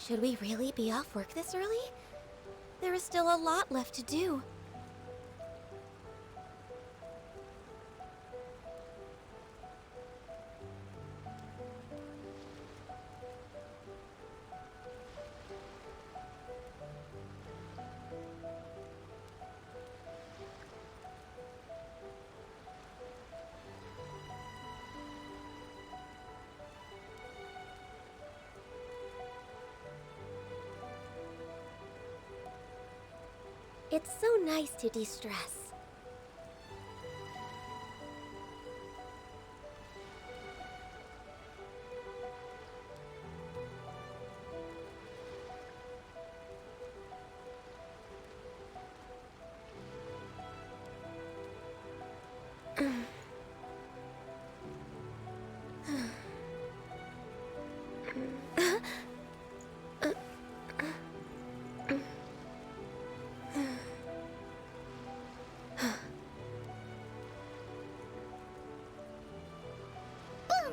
Should we really be off work this early? There is still a lot left to do. It's so nice to de-stress.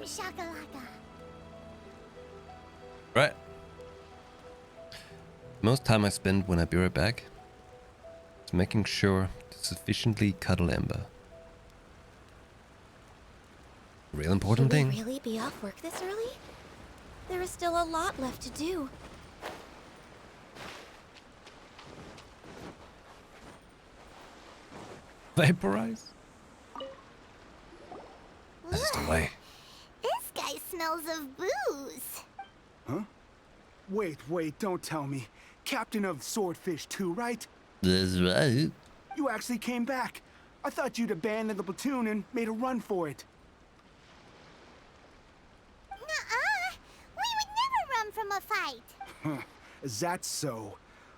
Boom shakalaka. Right. Most time I spend when I be right back is making sure to sufficiently cuddle Ember. Real important Should we thing. really be off work this early? There is still a lot left to do. Vaporize? That's the way. This guy smells of booze. Huh? Wait, don't tell me. Captain of Swordfish 2, right? That's right. You actually came back. I thought you'd abandoned the platoon and made a run for it. Nuh-uh. We would never run from a fight. Is that so?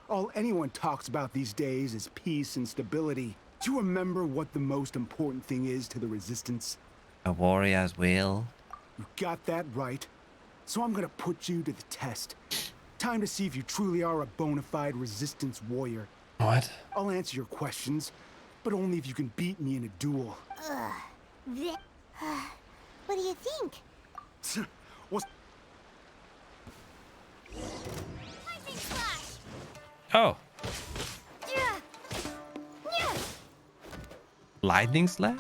All anyone talks about these days is peace and stability. Do you remember what the most important thing is to the Resistance? A warrior's will. You got that right. So I'm gonna put you to the test. Time to see if you truly are a bona fide Resistance warrior. What? I'll answer your questions, but only if you can beat me in a duel. What do you think? What's... Lightning Slash! Oh. Yeah. Yeah. Lightning slash?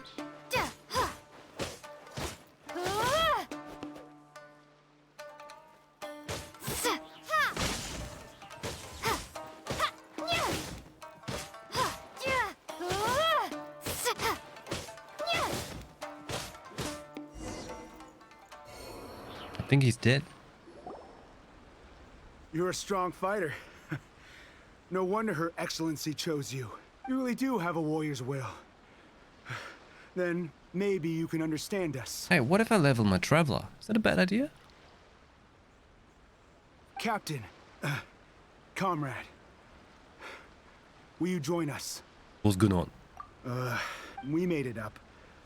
I think he's dead. You're a strong fighter. No wonder Her Excellency chose you. You really do have a warrior's will. Then maybe you can understand us. Hey, what if I level my Traveler? Is that a bad idea? Captain, comrade, will you join us? What's going on? We made it up.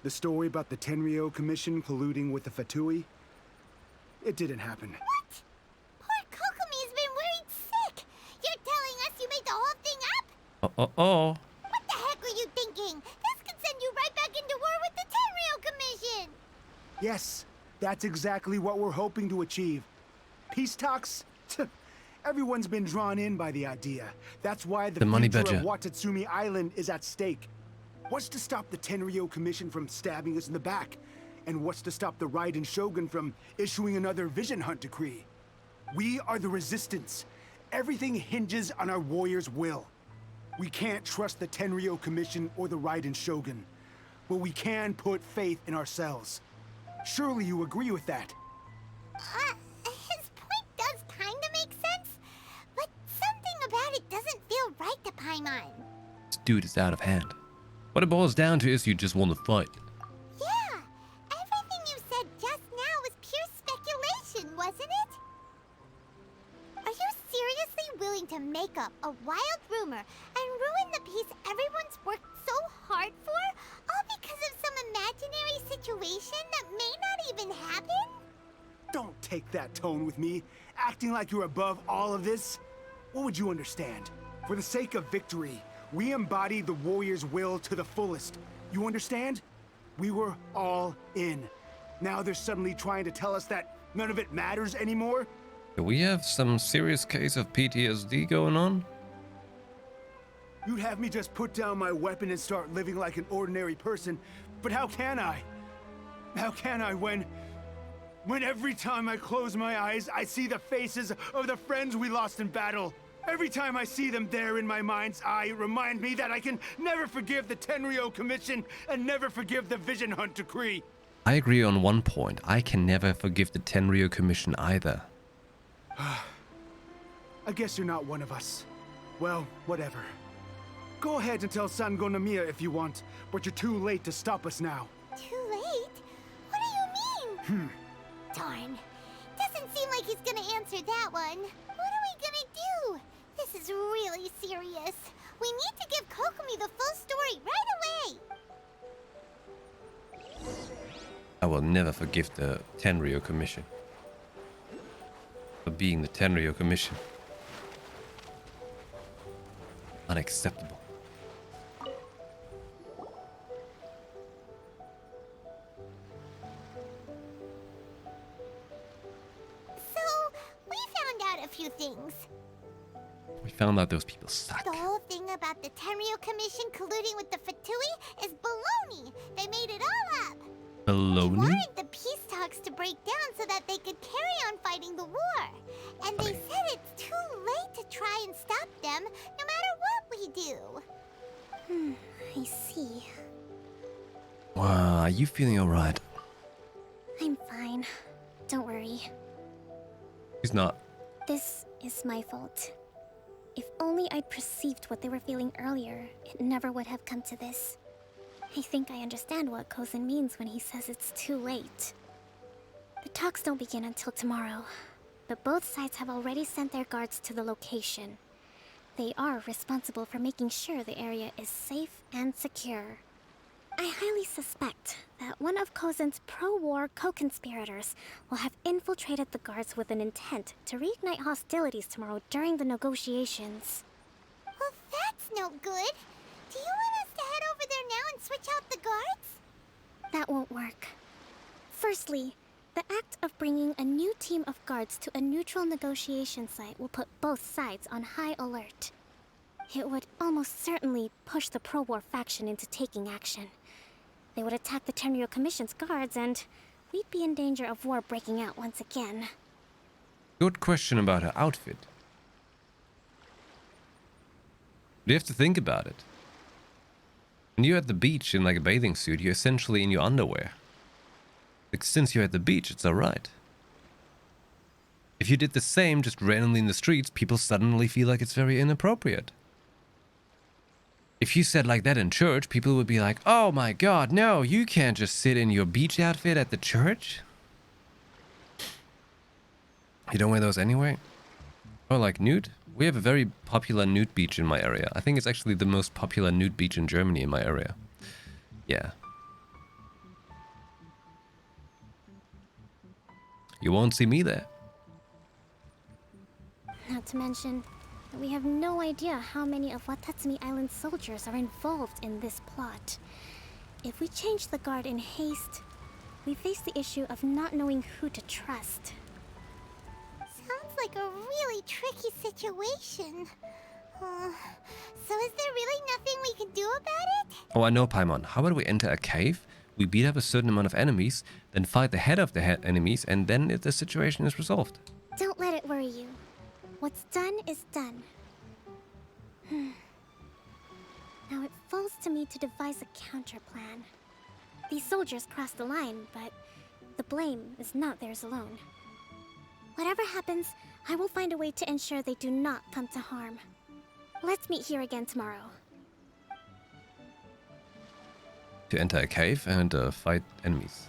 The story about the Tenryo Commission colluding with the Fatui, it didn't happen. What? Poor Kokomi's been worried sick. You're telling us you made the whole thing up? Oh. What the heck were you thinking? This could send you right back into war with the Tenryo Commission. Yes, that's exactly what we're hoping to achieve. Peace talks? Everyone's been drawn in by the idea. That's why the money future badger. of Watatsumi Island is at stake. What's to stop the Tenryo Commission from stabbing us in the back? And what's to stop the Raiden Shogun from issuing another Vision Hunt decree? We are the Resistance. Everything hinges on our warrior's will. We can't trust the Tenryo Commission or the Raiden Shogun, but we can put faith in ourselves. Surely you agree with that? His point does kinda make sense, but something about it doesn't feel right to Paimon. This dude is out of hand. What it boils down to is you just want to fight. Yeah, everything you said just now was pure speculation, wasn't it? Are you seriously willing to make up a wild rumor and ruin the peace everyone's worked so hard for, all because of some imaginary situation that may not even happen? Don't take that tone with me, acting like you're above all of this. What would you understand? For the sake of victory, we embodied the warrior's will to the fullest. You understand? We were all in. Now they're suddenly trying to tell us that none of it matters anymore? Do we have some serious case of PTSD going on? You'd have me just put down my weapon and start living like an ordinary person, but how can I? How can I when every time I close my eyes, I see the faces of the friends we lost in battle? Every time I see them there in my mind's eye, it reminds me that I can never forgive the Tenryo Commission and never forgive the Vision Hunt decree. I agree on one point. I can never forgive the Tenryo Commission either. I guess you're not one of us. Well, whatever. Go ahead and tell Sango Nomiya if you want, but you're too late to stop us now. Too late? What do you mean? Darn. Doesn't seem like he's gonna answer that one. What are we gonna do? This is really serious. We need to give Kokomi the full story right away. I will never forgive the Tenryo Commission for being the Tenryo Commission. Unacceptable. things. We found out those people suck. The whole thing about the Tenryo Commission colluding with the Fatui is baloney. They made it all up. They Baloney? wanted the peace talks to break down so that they could carry on fighting the war. And they said it's too late to try and stop them, no matter what we do. I see. Wow, are you feeling alright? I'm fine. Don't worry. He's not. This is my fault. If only I'd perceived what they were feeling earlier, it never would have come to this. I think I understand what Kozin means when he says it's too late. The talks don't begin until tomorrow, but both sides have already sent their guards to the location. They are responsible for making sure the area is safe and secure. I highly suspect that one of Kozin's pro-war co-conspirators will have infiltrated the guards with an intent to reignite hostilities tomorrow during the negotiations. Well, that's no good. Do you want us to head over there now and switch out the guards? That won't work. Firstly, the act of bringing a new team of guards to a neutral negotiation site will put both sides on high alert. It would almost certainly push the pro-war faction into taking action. They would attack the Tenryo Commission's guards, and we'd be in danger of war breaking out once again. Good question about her outfit. You have to think about it. When you're at the beach in like a bathing suit, you're essentially in your underwear. Like, since you're at the beach, it's alright. If you did the same just randomly in the streets, people suddenly feel like it's very inappropriate. If you said like that in church, people would be like, oh my god, no, you can't just sit in your beach outfit at the church. You don't wear those anyway? Or like nude? We have a very popular nude beach in my area. I think it's actually the most popular nude beach in Germany in my area. Yeah. You won't see me there. Not to mention, we have no idea how many of Watatsumi Island's soldiers are involved in this plot. If we change the guard in haste, we face the issue of not knowing who to trust. Sounds like a really tricky situation. So is there really nothing we can do about it? Oh, I know, Paimon. How about we enter a cave, we beat up a certain amount of enemies, then fight the head of the enemies, and then the situation is resolved? Don't let it worry you. What's done is done. Now it falls to me to devise a counter plan. These soldiers crossed the line, but the blame is not theirs alone. Whatever happens, I will find a way to ensure they do not come to harm. Let's meet here again tomorrow. To enter a cave and fight enemies.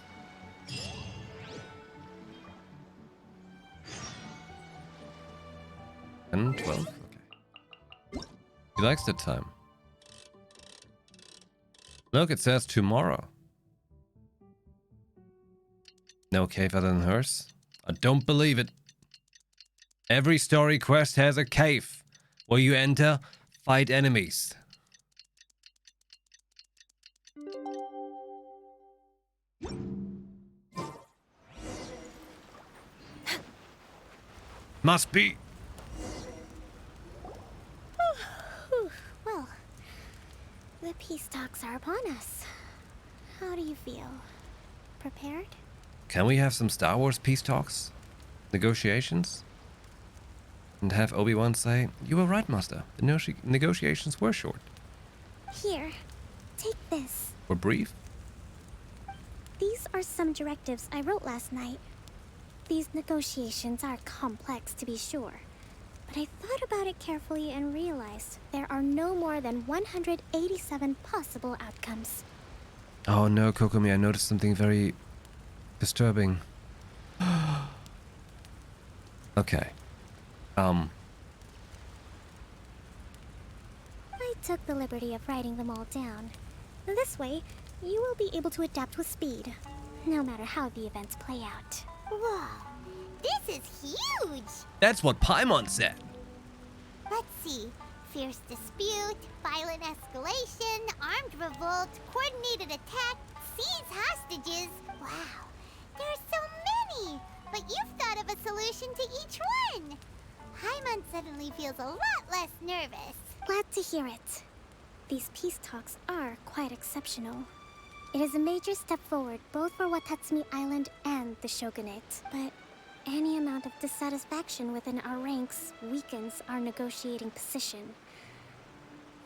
10, 12, okay. He likes that time. Look, it says tomorrow. No cave other than hers? I don't believe it. Every story quest has a cave where you enter, fight enemies. Must be. Well, the peace talks are upon us. How do you feel? Prepared? Can we have some Star Wars peace talks? Negotiations? And have Obi-Wan say, you were right, Master. The negotiations were short. Here, take this. Or brief? These are some directives I wrote last night. These negotiations are complex, to be sure. But I thought about it carefully and realized there are no more than 187 possible outcomes. Oh no, Kokomi, I noticed something very disturbing. Okay. I took the liberty of writing them all down. This way, you will be able to adapt with speed, no matter how the events play out. Whoa, this is huge! That's what Paimon said. Let's see. Fierce dispute, violent escalation, armed revolt, coordinated attack, seize hostages. Wow, there are so many! But you've thought of a solution to each one! Paimon suddenly feels a lot less nervous. Glad to hear it. These peace talks are quite exceptional. It is a major step forward both for Watatsumi Island and the Shogunate. But any amount of dissatisfaction within our ranks weakens our negotiating position.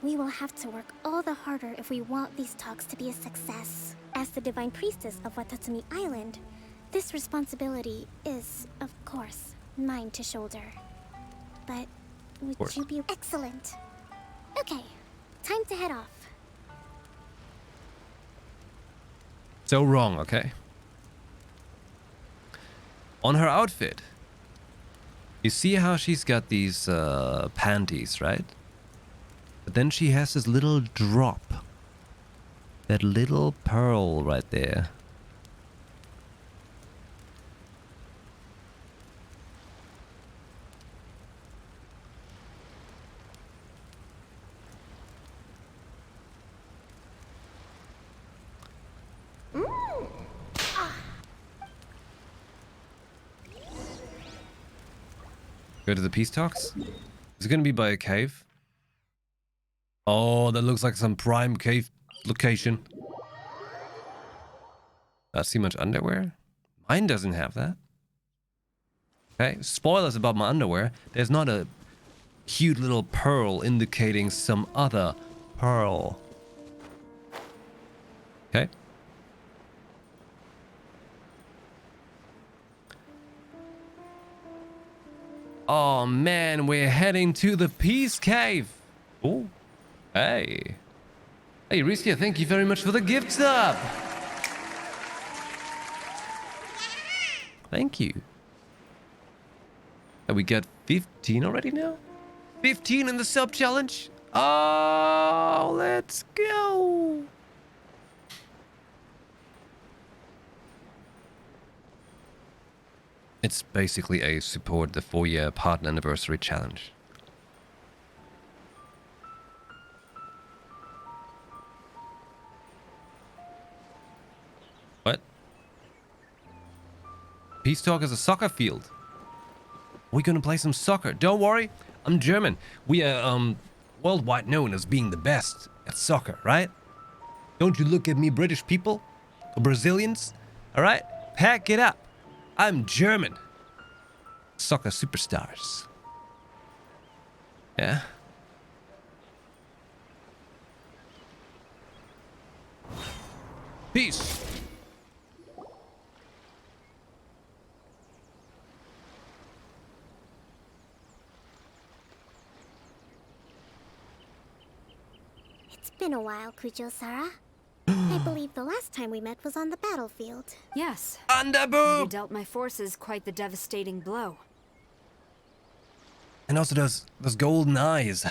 We will have to work all the harder if we want these talks to be a success. As the Divine Priestess of Watatsumi Island, this responsibility is, of course, mine to shoulder. But would you be excellent? Okay, time to head off. So wrong, okay? On her outfit, you see how she's got these panties, right? But then she has this little drop. That little pearl right there. Go to the peace talks? Is it gonna be by a cave? Oh, that looks like some prime cave location. Not see much underwear? Mine doesn't have that. Okay, spoilers about my underwear. There's not a cute little pearl indicating some other pearl. Okay. Oh man, we're heading to the Peace Cave. Oh, hey. Hey, Riskia, thank you very much for the gift sub. Thank you. And we got 15 already now? 15 in the sub challenge? Oh, let's go. It's basically a support the 4-year partner anniversary challenge. What? Peace Talk is a soccer field. We're gonna play some soccer. Don't worry, I'm German. We are worldwide known as being the best at soccer, right? Don't you look at me, British people or Brazilians. All right, pack it up. I'm German. Soccer superstars. Yeah. Peace. It's been a while, Kujo-Sara. I believe the last time we met was on the battlefield. Yes. Underboob! You dealt my forces quite the devastating blow. And also those golden eyes.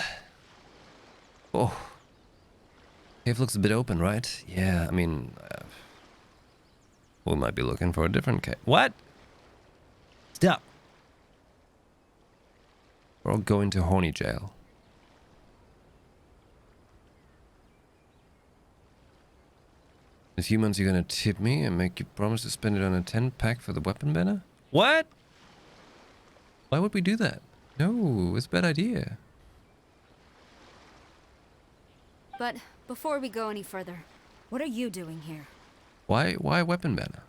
Oh. Cave looks a bit open, right? Yeah, I mean, we might be looking for a different cave. What? Stop. We're all going to horny jail. As humans, you're gonna tip me and make you promise to spend it on a 10-pack for the weapon banner? What? Why would we do that? No, it's a bad idea. But before we go any further, what are you doing here? Why weapon banner?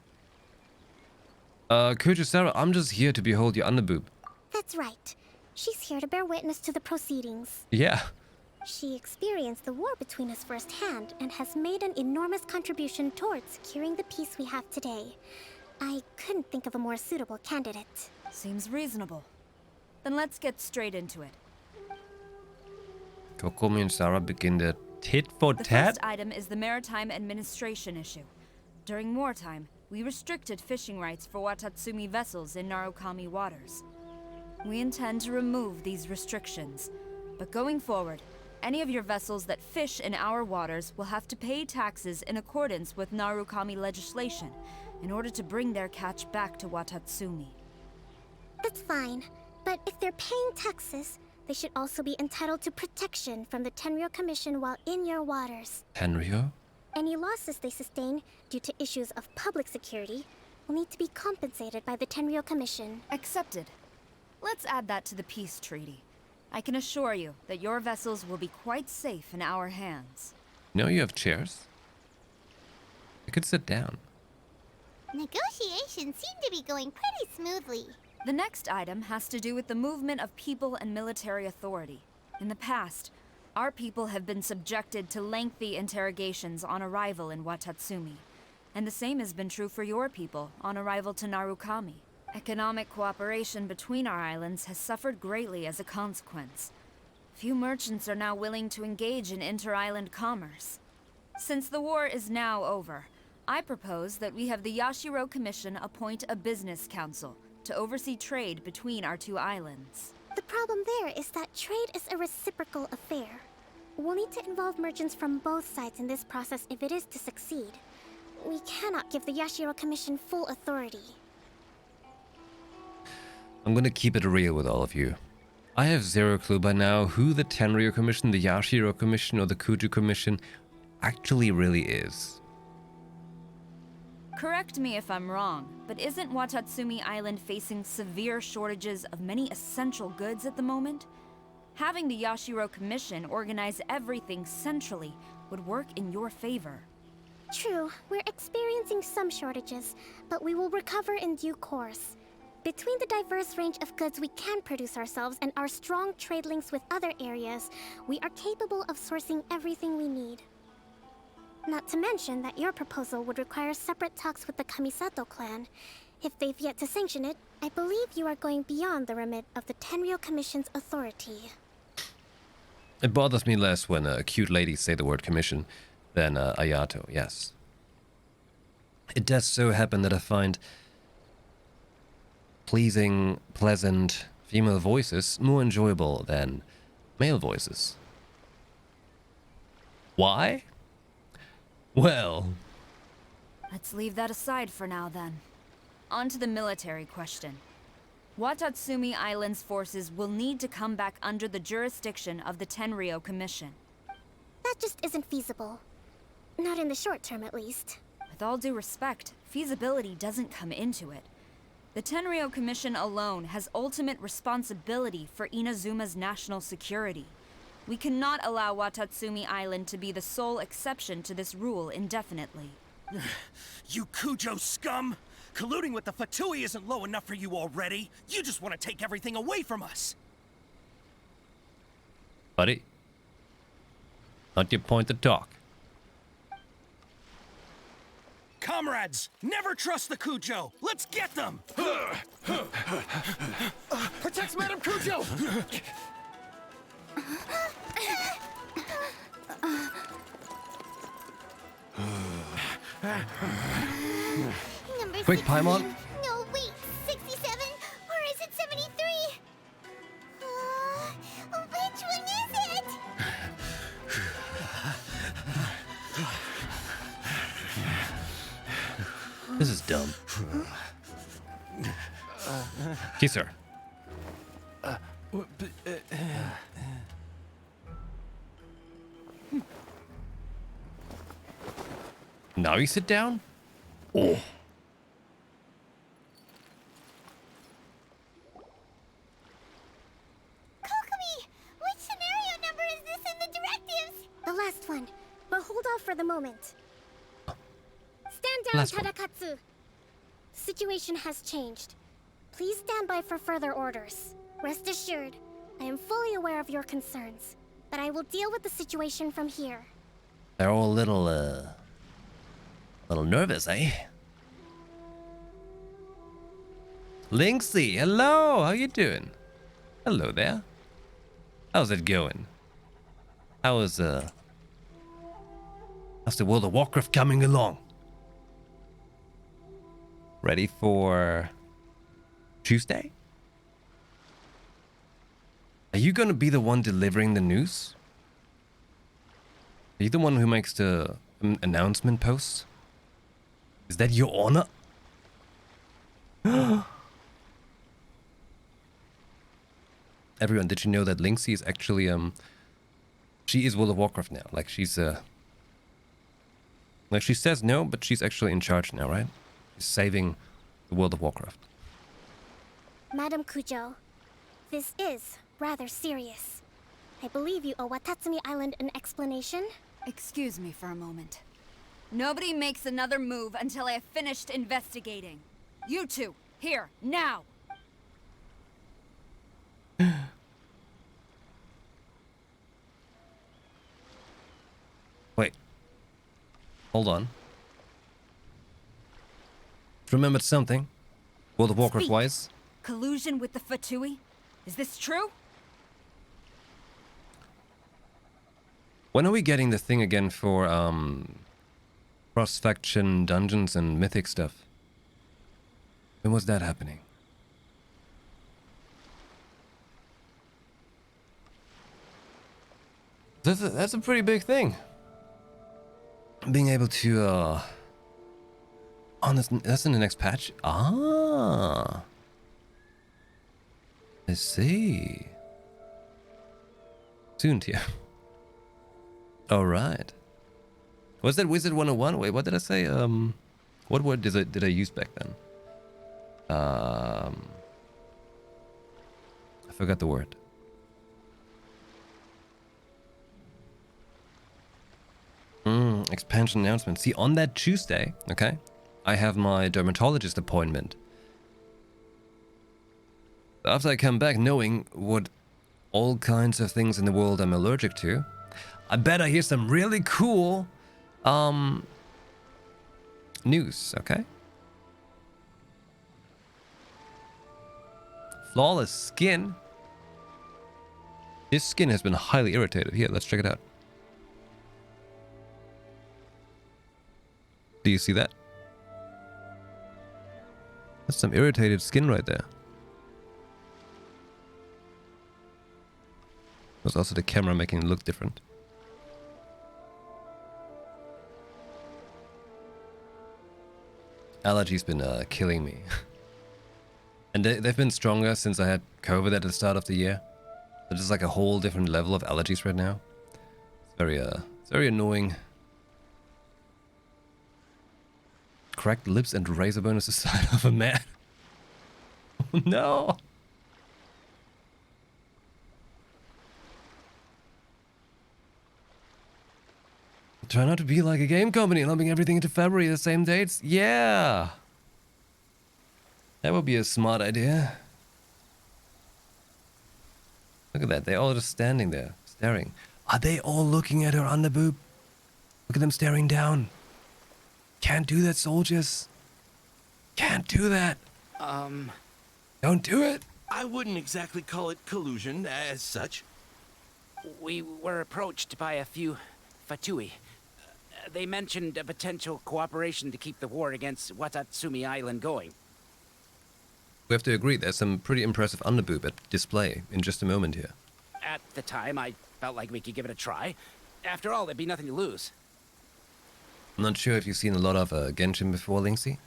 Kujo-Sara, I'm just here to behold your underboob. That's right. She's here to bear witness to the proceedings. Yeah. She experienced the war between us firsthand and has made an enormous contribution towards securing the peace we have today. I couldn't think of a more suitable candidate. Seems reasonable. Then let's get straight into it. Kokomi and Sarah begin their tit-for-tat? The first item is the Maritime Administration issue. During wartime, we restricted fishing rights for Watatsumi vessels in Narukami waters. We intend to remove these restrictions, but going forward, any of your vessels that fish in our waters will have to pay taxes in accordance with Narukami legislation in order to bring their catch back to Watatsumi. That's fine, but if they're paying taxes, they should also be entitled to protection from the Tenryou Commission while in your waters. Tenryou? Any losses they sustain due to issues of public security will need to be compensated by the Tenryou Commission. Accepted. Let's add that to the peace treaty. I can assure you that your vessels will be quite safe in our hands. No, you have chairs. I could sit down. Negotiations seem to be going pretty smoothly. The next item has to do with the movement of people and military authority. In the past, our people have been subjected to lengthy interrogations on arrival in Watatsumi. And the same has been true for your people on arrival to Narukami. Economic cooperation between our islands has suffered greatly as a consequence. Few merchants are now willing to engage in inter-island commerce. Since the war is now over, I propose that we have the Yashiro Commission appoint a business council to oversee trade between our two islands. The problem there is that trade is a reciprocal affair. We'll need to involve merchants from both sides in this process if it is to succeed. We cannot give the Yashiro Commission full authority. I'm gonna keep it real with all of you. I have zero clue by now who the Tenryo Commission, the Yashiro Commission, or the Kuju Commission actually really is. Correct me if I'm wrong, but isn't Watatsumi Island facing severe shortages of many essential goods at the moment? Having the Yashiro Commission organize everything centrally would work in your favor. True, we're experiencing some shortages, but we will recover in due course. Between the diverse range of goods we can produce ourselves and our strong trade links with other areas, we are capable of sourcing everything we need. Not to mention that your proposal would require separate talks with the Kamisato clan. If they've yet to sanction it, I believe you are going beyond the remit of the Tenryo Commission's authority. It bothers me less when cute ladies say the word commission than Ayato, yes. It does so happen that I find pleasing, pleasant female voices more enjoyable than male voices. Why? Well, let's leave that aside for now then. On to the military question. Watatsumi Island's forces will need to come back under the jurisdiction of the Tenryo Commission. That just isn't feasible. Not in the short term, at least. With all due respect, feasibility doesn't come into it. The Tenryo Commission alone has ultimate responsibility for Inazuma's national security. We cannot allow Watatsumi Island to be the sole exception to this rule indefinitely. You Kujo scum! Colluding with the Fatui isn't low enough for you already. You just want to take everything away from us. buddy, not your point to talk. Comrades, never trust the Kujo. Let's get them! Protect Madame Kujo! Quick, Paimon. No, wait, 67? Or is it 73? Which one is it? This is dumb. Kiss her. Now you sit down? Oh. Kokomi, which scenario number is this in the directives? The last one, but hold off for the moment. Stand down, Last one. Tadakatsu. Situation has changed. Please stand by for further orders. Rest assured, I am fully aware of your concerns, but I will deal with the situation from here. They're all a little nervous, eh? Lynxie, hello, how you doing? Hello there. How's it going? How's the World of Warcraft coming along? Ready for Tuesday? Are you gonna be the one delivering the news? Are you the one who makes the announcement posts? Is that your honor? Everyone, did you know that Lynxie is actually she is World of Warcraft now? Like she's like she says no, but she's actually in charge now, right? She's saving the World of Warcraft. Madam Kujo, This is rather serious. I believe you owe Watatsumi Island an explanation. Excuse me for a moment. Nobody makes another move until I have finished investigating. You two, here, now! Wait. Hold on. Remembered something? World of Warcraft wise? Collusion with the Fatui? Is this true? When are we getting the thing again for cross-faction dungeons and mythic stuff? When was that happening? That's a pretty big thing. Being able to oh, that's in the next patch? Ah, I see. Soon, yeah. Alright. Was that Wizard 101? Wait, what did I say? What word did I use back then? I forgot the word. Expansion announcement. See, on that Tuesday, okay, I have my dermatologist appointment. After I come back knowing what all kinds of things in the world I'm allergic to, I bet I hear some really cool news, okay? Flawless skin. His skin has been highly irritated. Here, let's check it out. Do you see that? That's some irritated skin right there. There's also the camera making it look different. Allergies been killing me. And they've been stronger since I had COVID at the start of the year. So there's like a whole different level of allergies right now. It's very annoying. Cracked lips and razor burn is the sign of a man. Oh no! Try not to be like a game company, lumping everything into February the same dates. Yeah! That would be a smart idea. Look at that, they're all just standing there, staring. Are they all looking at her underboob? Look at them staring down. Can't do that, soldiers. Can't do that. Don't do it. I wouldn't exactly call it collusion as such. We were approached by a few Fatui. They mentioned a potential cooperation to keep the war against Watatsumi Island going. We have to agree, there's some pretty impressive underboob at display in just a moment here. At the time, I felt like we could give it a try. After all, there'd be nothing to lose. I'm not sure if you've seen a lot of Genshin before, Linksy.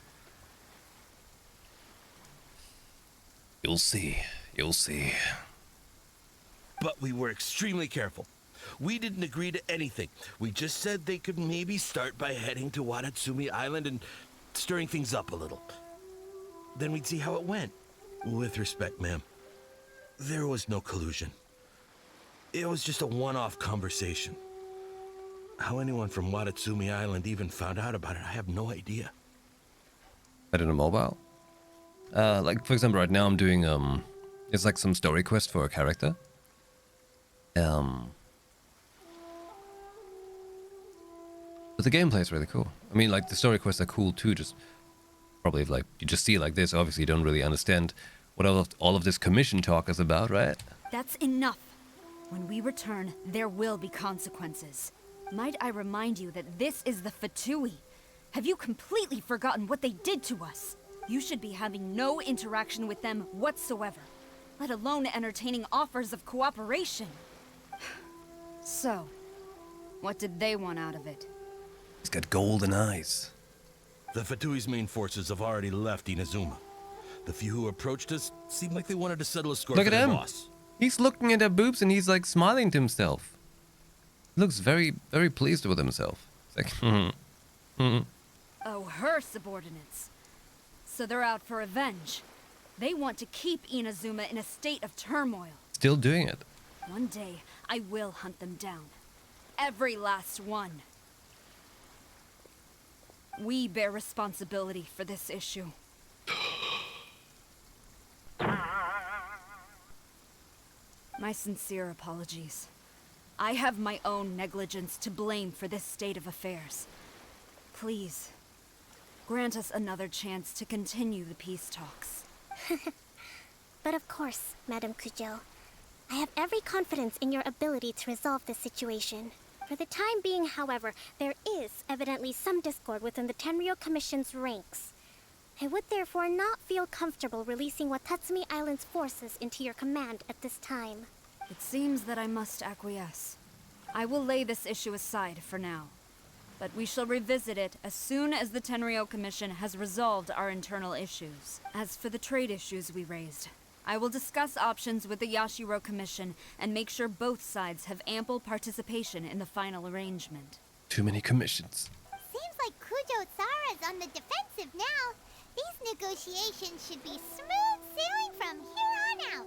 You'll see. You'll see. But we were extremely careful. We didn't agree to anything. We just said they could maybe start by heading to Watatsumi Island and stirring things up a little. Then we'd see how it went. With respect, ma'am, there was no collusion. It was just a one-off conversation. How anyone from Watatsumi Island even found out about it, I have no idea. I don't know, mobile? Like, for example, right now I'm doing, it's like some story quest for a character. But the gameplay is really cool. I mean, like, the story quests are cool too, just probably, like, you just see it like this, obviously you don't really understand what all of this commission talk is about, right? That's enough. When we return, there will be consequences. Might I remind you that this is the Fatui? Have you completely forgotten what they did to us? You should be having no interaction with them whatsoever, let alone entertaining offers of cooperation. So, what did they want out of it? He's got golden eyes. The Fatui's main forces have already left Inazuma. The few who approached us seemed like they wanted to settle a score Look for at their him. boss. He's looking at her boobs and he's like smiling to himself. He looks very, very pleased with himself. It's like, Oh, her subordinates. So they're out for revenge. They want to keep Inazuma in a state of turmoil. Still doing it. One day, I will hunt them down. Every last one. We bear responsibility for this issue. My sincere apologies. I have my own negligence to blame for this state of affairs. Please, grant us another chance to continue the peace talks. But of course, Madame Kujo. I have every confidence in your ability to resolve this situation. For the time being, however, there is evidently some discord within the Tenryou Commission's ranks. I would therefore not feel comfortable releasing Watatsumi Island's forces into your command at this time. It seems that I must acquiesce. I will lay this issue aside for now. But we shall revisit it as soon as the Tenryou Commission has resolved our internal issues. As for the trade issues we raised, I will discuss options with the Yashiro Commission and make sure both sides have ample participation in the final arrangement. Too many commissions. Seems like Kujo-Sara's on the defensive now. These negotiations should be smooth sailing from here on out.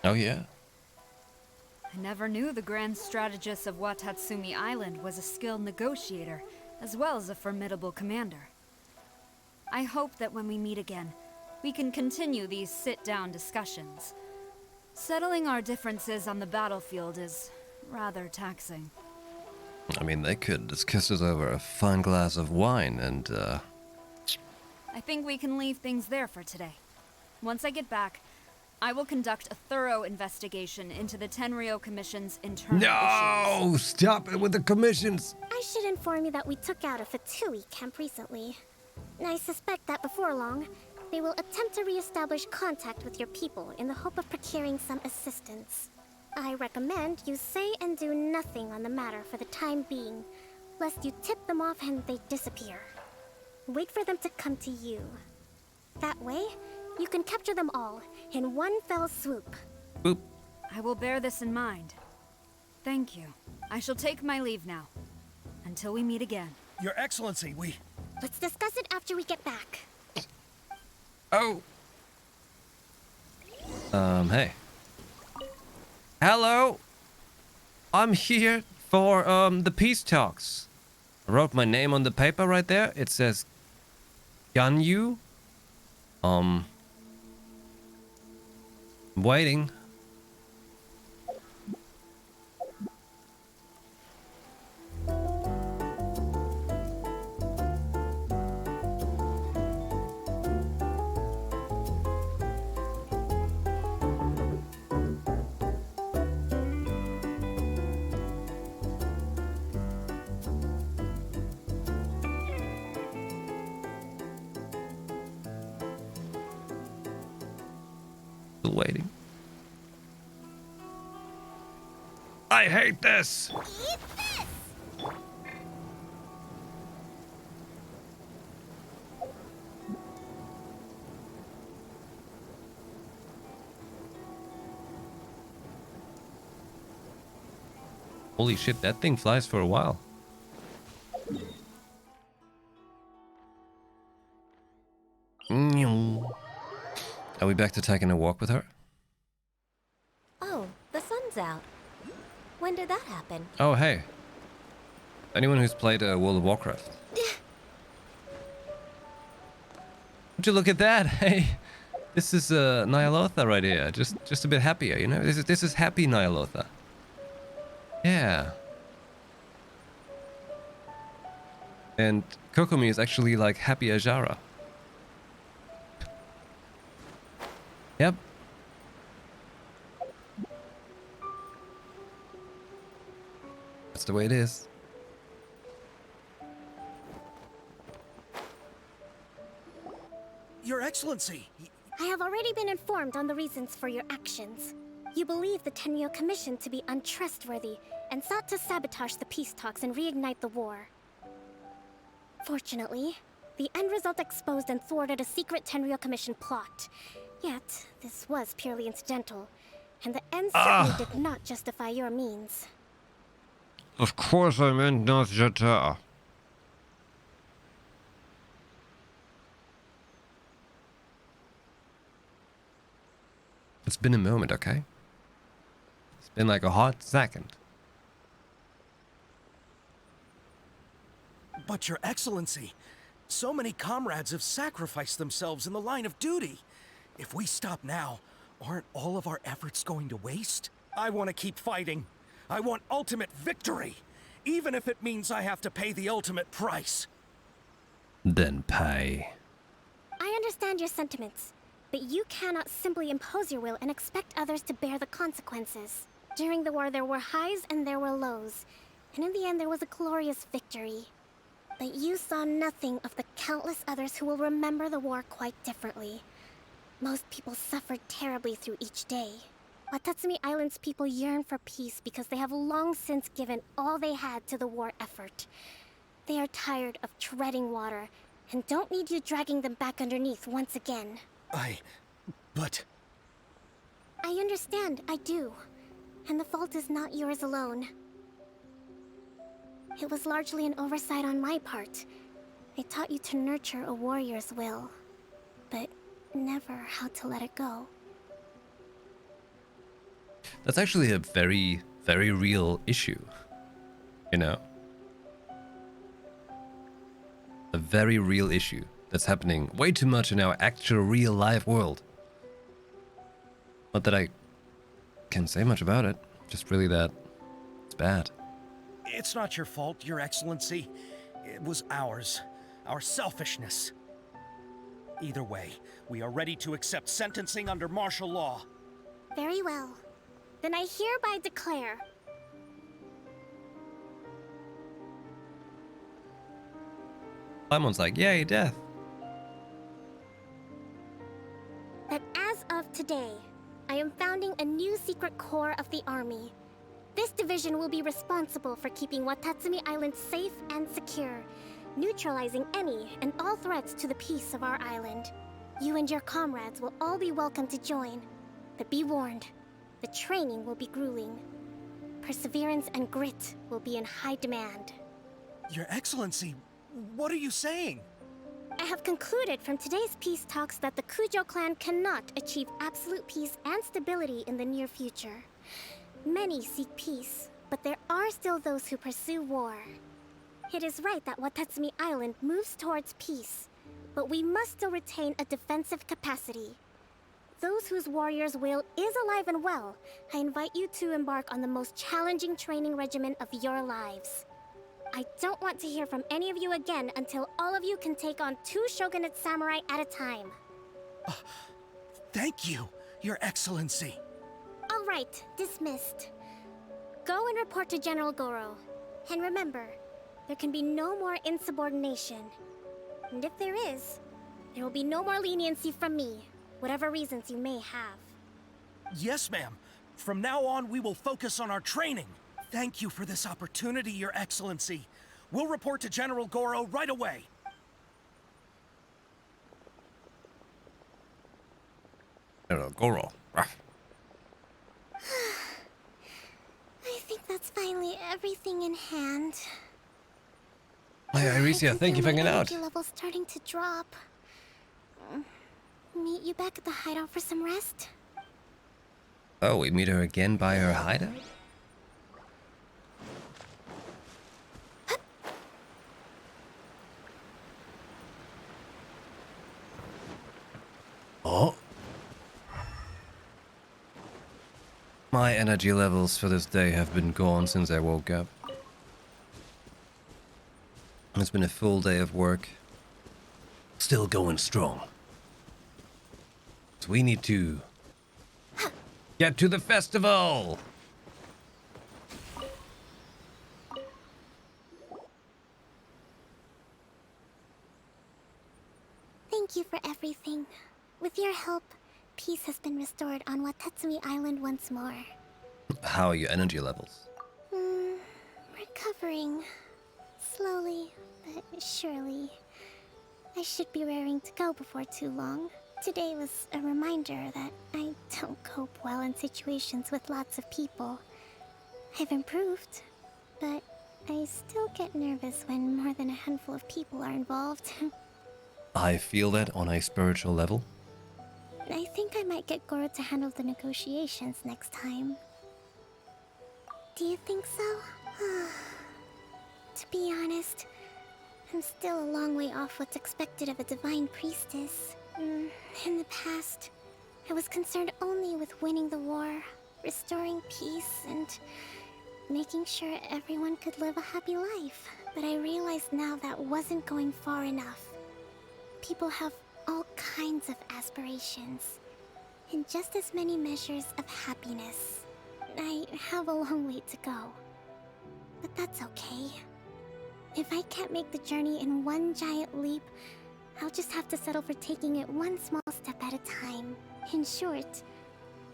Oh yeah? I never knew the grand strategist of Watatsumi Island was a skilled negotiator, as well as a formidable commander. I hope that when we meet again, we can continue these sit-down discussions. Settling our differences on the battlefield is rather taxing. I mean, they could discuss it over a fine glass of wine and, I think we can leave things there for today. Once I get back, I will conduct a thorough investigation into the Tenryou Commission's internal issues. No! Stop it with the commissions! I should inform you that we took out a Fatui camp recently. I suspect that before long, they will attempt to re-establish contact with your people in the hope of procuring some assistance. I recommend you say and do nothing on the matter for the time being, lest you tip them off and they disappear. Wait for them to come to you. That way, you can capture them all in one fell swoop. Boop. I will bear this in mind. Thank you. I shall take my leave now. Until we meet again. Your Excellency, Let's discuss it after we get back. Oh. Hey. Hello. I'm here for, the peace talks. I wrote my name on the paper right there. It says Ganyu. I'm waiting. Still waiting. I hate this. Holy shit, that thing flies for a while. Are we back to taking a walk with her? Oh, the sun's out. When did that happen? Oh, hey. Anyone who's played World of Warcraft. Would you look at that? Hey, this is Nyalotha right here. Just a bit happier, you know? This is happy Nyalotha. Yeah. And Kokomi is actually like happy Ajara. Yep. That's the way it is. Your Excellency! I have already been informed on the reasons for your actions. You believe the Tenryou Commission to be untrustworthy and sought to sabotage the peace talks and reignite the war. Fortunately, the end result exposed and thwarted a secret Tenryou Commission plot. Yet, this was purely incidental, and the end certainly did not justify your means. Of course I meant not Jata. It's been a moment, okay? It's been like a hot second. But Your Excellency, so many comrades have sacrificed themselves in the line of duty. If we stop now, aren't all of our efforts going to waste? I want to keep fighting. I want ultimate victory, even if it means I have to pay the ultimate price. Then pay. I understand your sentiments, but you cannot simply impose your will and expect others to bear the consequences. During the war, there were highs and there were lows, and in the end, there was a glorious victory. But you saw nothing of the countless others who will remember the war quite differently. Most people suffered terribly through each day. Watatsumi Island's people yearn for peace because they have long since given all they had to the war effort. They are tired of treading water and don't need you dragging them back underneath once again. But... I understand, I do. And the fault is not yours alone. It was largely an oversight on my part. I taught you to nurture a warrior's will, but never how to let it go. That's actually a very, very real issue. You know? A very real issue that's happening way too much in our actual real life world. Not that I can say much about it, just really that it's bad. It's not your fault, Your Excellency. It was ours. Our selfishness. Either way, we are ready to accept sentencing under martial law. Very well. Then I hereby declare... Simon's like, yay, death. that as of today, I am founding a new secret corps of the army. This division will be responsible for keeping Watatsumi Island safe and secure, neutralizing any and all threats to the peace of our island. You and your comrades will all be welcome to join, but be warned, the training will be grueling. Perseverance and grit will be in high demand. Your Excellency, what are you saying? I have concluded from today's peace talks that the Kujo clan cannot achieve absolute peace and stability in the near future. Many seek peace, but there are still those who pursue war. It is right that Watatsumi Island moves towards peace, but we must still retain a defensive capacity. Those whose warrior's will is alive and well, I invite you to embark on the most challenging training regimen of your lives. I don't want to hear from any of you again until all of you can take on 2 shogunate samurai at a time. Thank you, Your Excellency. All right, dismissed. Go and report to General Goro. And remember, there can be no more insubordination. And if there is, there will be no more leniency from me, whatever reasons you may have. Yes, ma'am. From now on, we will focus on our training. Thank you for this opportunity, Your Excellency. We'll report to General Goro right away. General Goro. I think that's finally everything in hand. Hi, Irisia, thank you for hanging out. Energy level's starting to drop. Meet you back at the hideout for some rest? Oh, we meet her again by her hideout? Oh. My energy levels for this day have been gone since I woke up. It's been a full day of work. Still going strong. So we need to get to the festival! Thank you for everything. With your help, peace has been restored on Watatsumi Island once more. How are your energy levels? Recovering. Slowly, but surely. I should be raring to go before too long. Today was a reminder that I don't cope well in situations with lots of people. I've improved, but I still get nervous when more than a handful of people are involved. I feel that on a spiritual level. I think I might get Goro to handle the negotiations next time. Do you think so? To be honest, I'm still a long way off what's expected of a divine priestess. In the past, I was concerned only with winning the war, restoring peace, and making sure everyone could live a happy life. But I realize now that wasn't going far enough. People have all kinds of aspirations, and just as many measures of happiness. I have a long way to go, but that's okay. If I can't make the journey in one giant leap, I'll just have to settle for taking it one small step at a time. In short,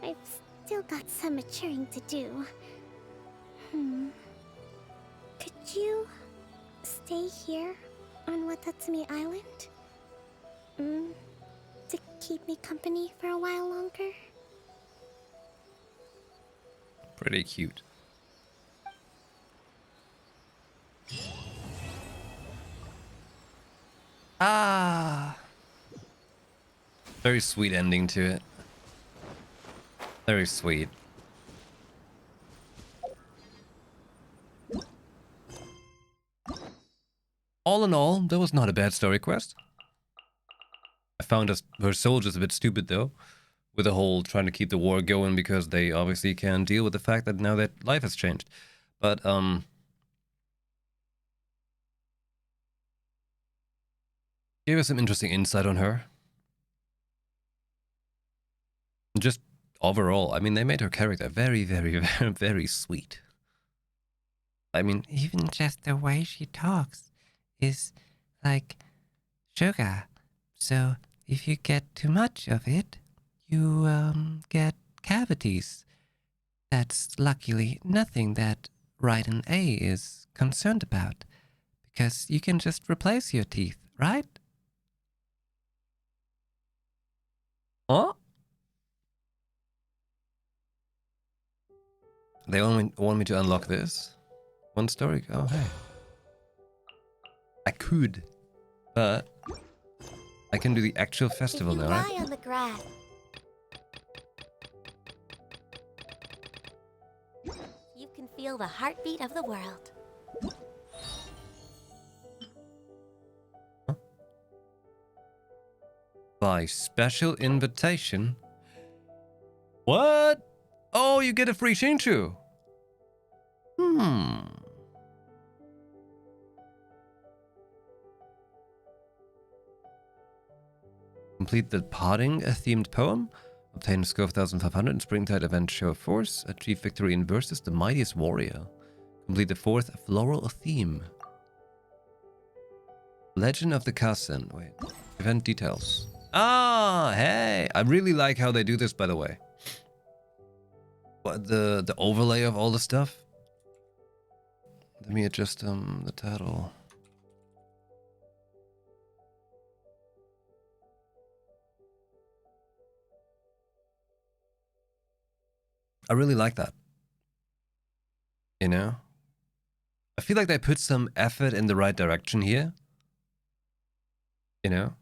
I've still got some maturing to do. Could you stay here on Watatsumi Island? To keep me company for a while longer? Pretty cute. Ah. Very sweet ending to it. Very sweet. All in all, that was not a bad story quest. I found her soldiers a bit stupid though, with the whole trying to keep the war going because they obviously can't deal with the fact that now that life has changed. But gave us some interesting insight on her. Just overall, I mean, they made her character very, very, very, very sweet. I mean, Even just the way she talks is like sugar. So if you get too much of it, you get cavities. That's luckily nothing that Raiden A is concerned about, because you can just replace your teeth, right? huh? They only want me to unlock this one story. Oh, hey. I could, but I can do the actual festival if you now, lie right? on the grass, you can feel the heartbeat of the world. By special invitation. What? Oh, you get a free Shinchu. Complete the Potting, a themed poem. Obtain a score of 1500 in Springtide Event Show of Force. Achieve victory in Versus the Mightiest Warrior. Complete the 4th Floral Theme. Legend of the Kassen. Wait. Event details. Ah, hey. I really like how they do this, by the way. What, the overlay of all the stuff. Let me adjust the title. I really like that. You know? I feel like they put some effort in the right direction here. You know?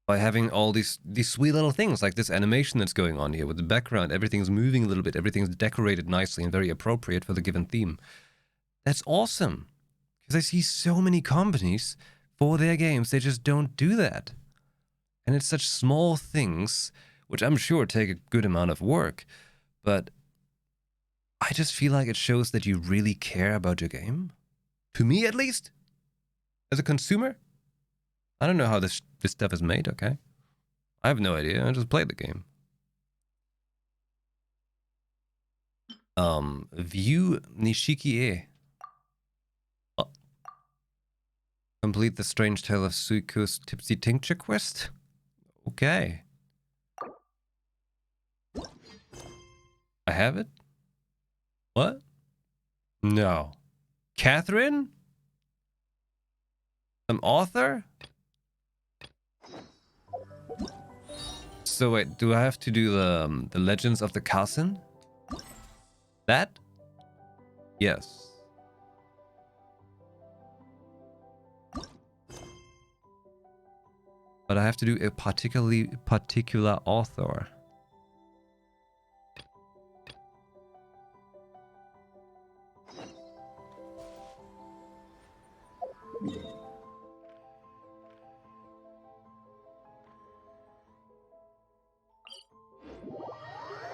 By having all these sweet little things, like this animation that's going on here with the background. Everything's moving a little bit. Everything's decorated nicely and very appropriate for the given theme. That's awesome. Because I see so many companies, for their games, they just don't do that. And it's such small things, which I'm sure take a good amount of work. But I just feel like it shows that you really care about your game. To me, at least. As a consumer. I don't know how this stuff is made, okay? I have no idea. I just played the game. View Nishiki-e. Complete the Strange Tale of Suiko's Tipsy Tincture quest? Okay. I have it? What? No. Catherine? Some author? So wait, do I have to do the Legends of the Kassen? That? Yes. But I have to do a particular author.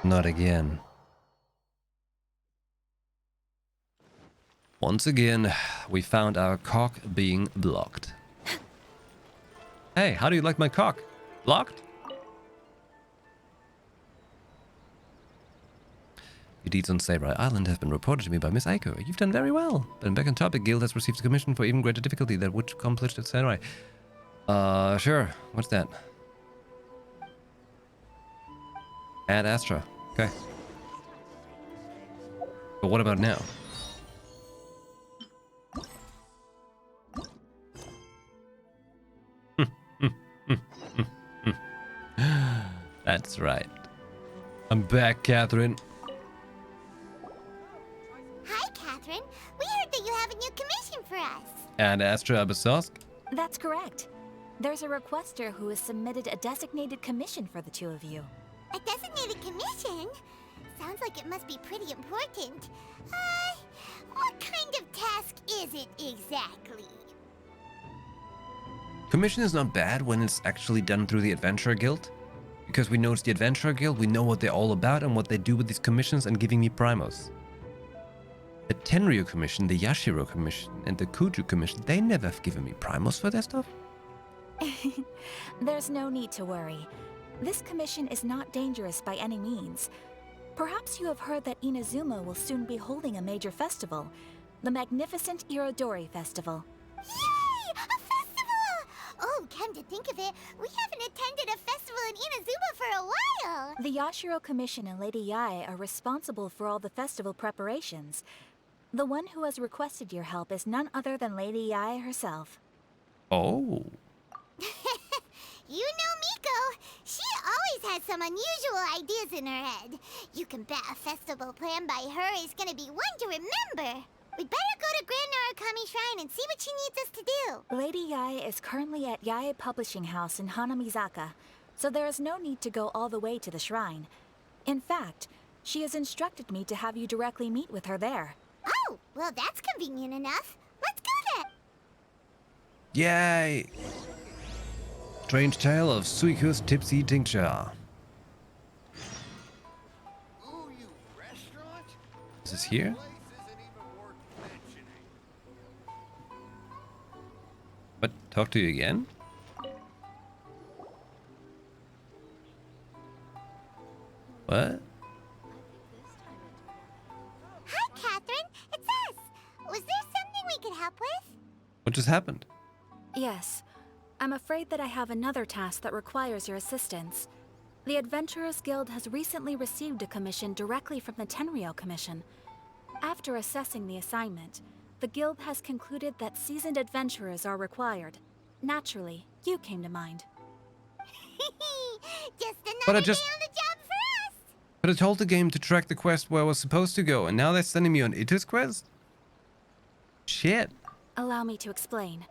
Not again. Once again, we found our cock being blocked. Hey, how do you like my cock? Blocked? Your deeds on Samurai Island have been reported to me by Miss Aiko. You've done very well. But back on topic, Guild has received a commission for even greater difficulty that would accomplish at Samurai. Sure. What's that? Ad Astra. Okay. But what about now? That's right. I'm back, Catherine. Hi, Catherine. We heard that you have a new commission for us. And Astra Abyssosque? That's correct. There's a requester who has submitted a designated commission for the two of you. A designated commission? Sounds like it must be pretty important. What kind of task is it exactly? Commission is not bad when it's actually done through the Adventurer Guild. Because we know it's the Adventurer Guild, we know what they're all about and what they do with these commissions and giving me primos. The Tenryu Commission, the Yashiro Commission, and the Kuju Commission, they never have given me primos for their stuff. There's no need to worry. This commission is not dangerous by any means. Perhaps you have heard that Inazuma will soon be holding a major festival, the magnificent Irodori Festival. Yay! A festival! Oh, come to think of it, we haven't attended a festival in Inazuma for a while! The Yashiro Commission and Lady Yae are responsible for all the festival preparations. The one who has requested your help is none other than Lady Yae herself. Oh. You know Miko. She always has some unusual ideas in her head. You can bet a festival planned by her is gonna be one to remember. We'd better go to Grand Narukami Shrine and see what she needs us to do. Lady Yae is currently at Yae Publishing House in Hanamizaka, so there is no need to go all the way to the shrine. In fact, she has instructed me to have you directly meet with her there. Oh, well that's convenient enough. Let's go then. Yay! Strange tale of Suiku's tipsy tincture. Is this here? What? Talk to you again? What? Hi, Catherine. It's us. Was there something we could help with? What just happened? Yes. I'm afraid that I have another task that requires your assistance. The Adventurers Guild has recently received a commission directly from the Tenryo Commission. After assessing the assignment, the Guild has concluded that seasoned adventurers are required. Naturally, you came to mind. Just another But I day just- on the job for us. But I told the game to track the quest where I was supposed to go, and now they're sending me on Ita's quest? Shit. Allow me to explain.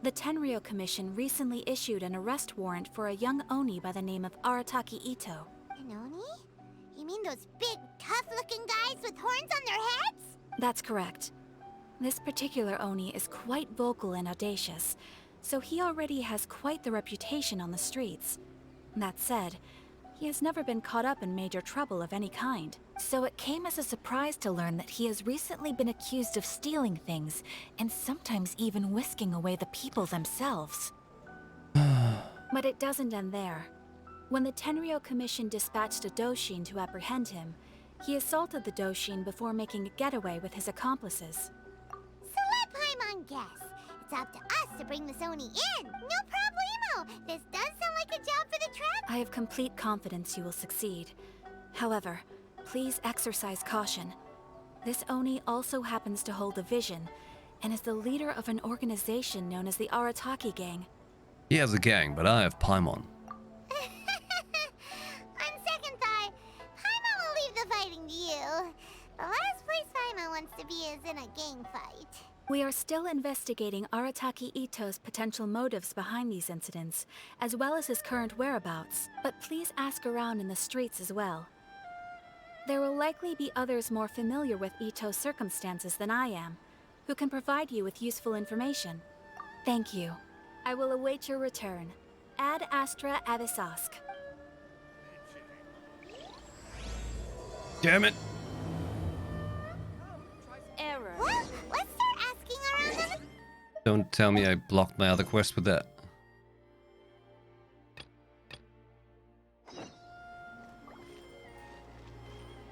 The Tenryo Commission recently issued an arrest warrant for a young Oni by the name of Arataki Ito. An Oni? You mean those big, tough-looking guys with horns on their heads? That's correct. This particular Oni is quite vocal and audacious, so he already has quite the reputation on the streets. That said, he has never been caught up in major trouble of any kind. So it came as a surprise to learn that he has recently been accused of stealing things, and sometimes even whisking away the people themselves. But it doesn't end there. When the Tenryo Commission dispatched a Doshin to apprehend him, he assaulted the Doshin before making a getaway with his accomplices. So let Paimon guess. It's up to us to bring this Oni in. No problemo. This does sound like a job for the trap. I have complete confidence you will succeed. However, please exercise caution. This Oni also happens to hold a vision, and is the leader of an organization known as the Arataki Gang. He has a gang, but I have Paimon. On second thought, Paimon will leave the fighting to you. The last place Paimon wants to be is in a gang fight. We are still investigating Arataki Ito's potential motives behind these incidents, as well as his current whereabouts, but please ask around in the streets as well. There will likely be others more familiar with Ito's circumstances than I am, who can provide you with useful information. Thank you. I will await your return. Ad Astra Avisask. Damn it! Error. Well, let's start asking around them. Don't tell me I blocked my other quest with that.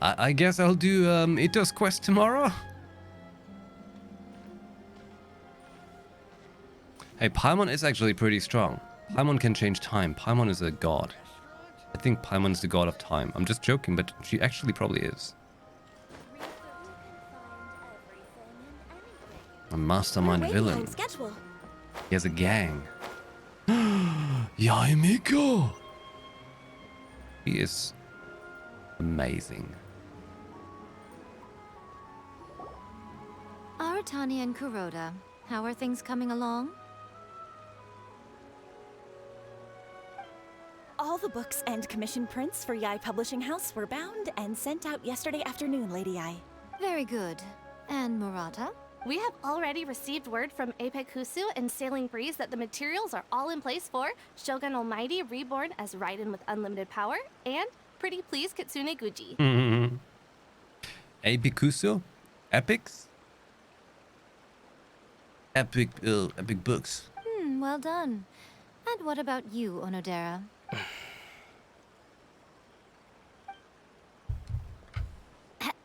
I guess I'll do Ito's quest tomorrow. Hey, Paimon is actually pretty strong. Paimon can change time. Paimon is a god. I think Paimon is the god of time. I'm just joking, but she actually probably is. A mastermind villain. He has a gang. Yaemiko! He is amazing. Aratani and Kuroda, how are things coming along? All the books and commission prints for Yai Publishing House were bound and sent out yesterday afternoon, Lady Yai. Very good. And Murata? We have already received word from Apekusu and Sailing Breeze that the materials are all in place for Shogun Almighty reborn as Raiden with unlimited power and Pretty Please Kitsune Guji. Apekusu? Epics? Epic books. Well done. And what about you, Onodera?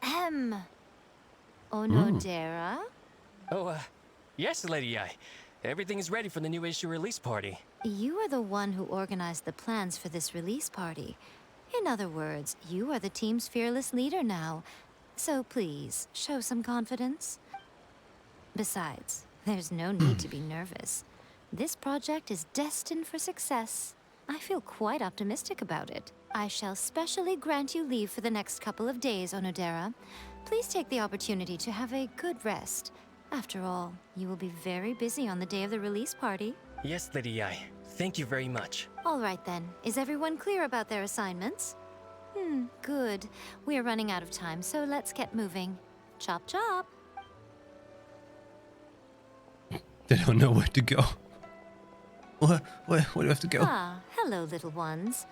Ahem. Onodera? Oh, yes, Lady Yai. Everything is ready for the new issue release party. You are the one who organized the plans for this release party. In other words, you are the team's fearless leader now. So please, show some confidence. Besides, there's no need to be nervous. This project is destined for success. I feel quite optimistic about it. I shall specially grant you leave for the next couple of days, Onodera. Please take the opportunity to have a good rest. After all, you will be very busy on the day of the release party. Yes, Lady Yai. Thank you very much. All right then. Is everyone clear about their assignments? Good. We are running out of time, so let's get moving. Chop chop. They don't know where to go. Where do I have to go? Ah, hello, little ones.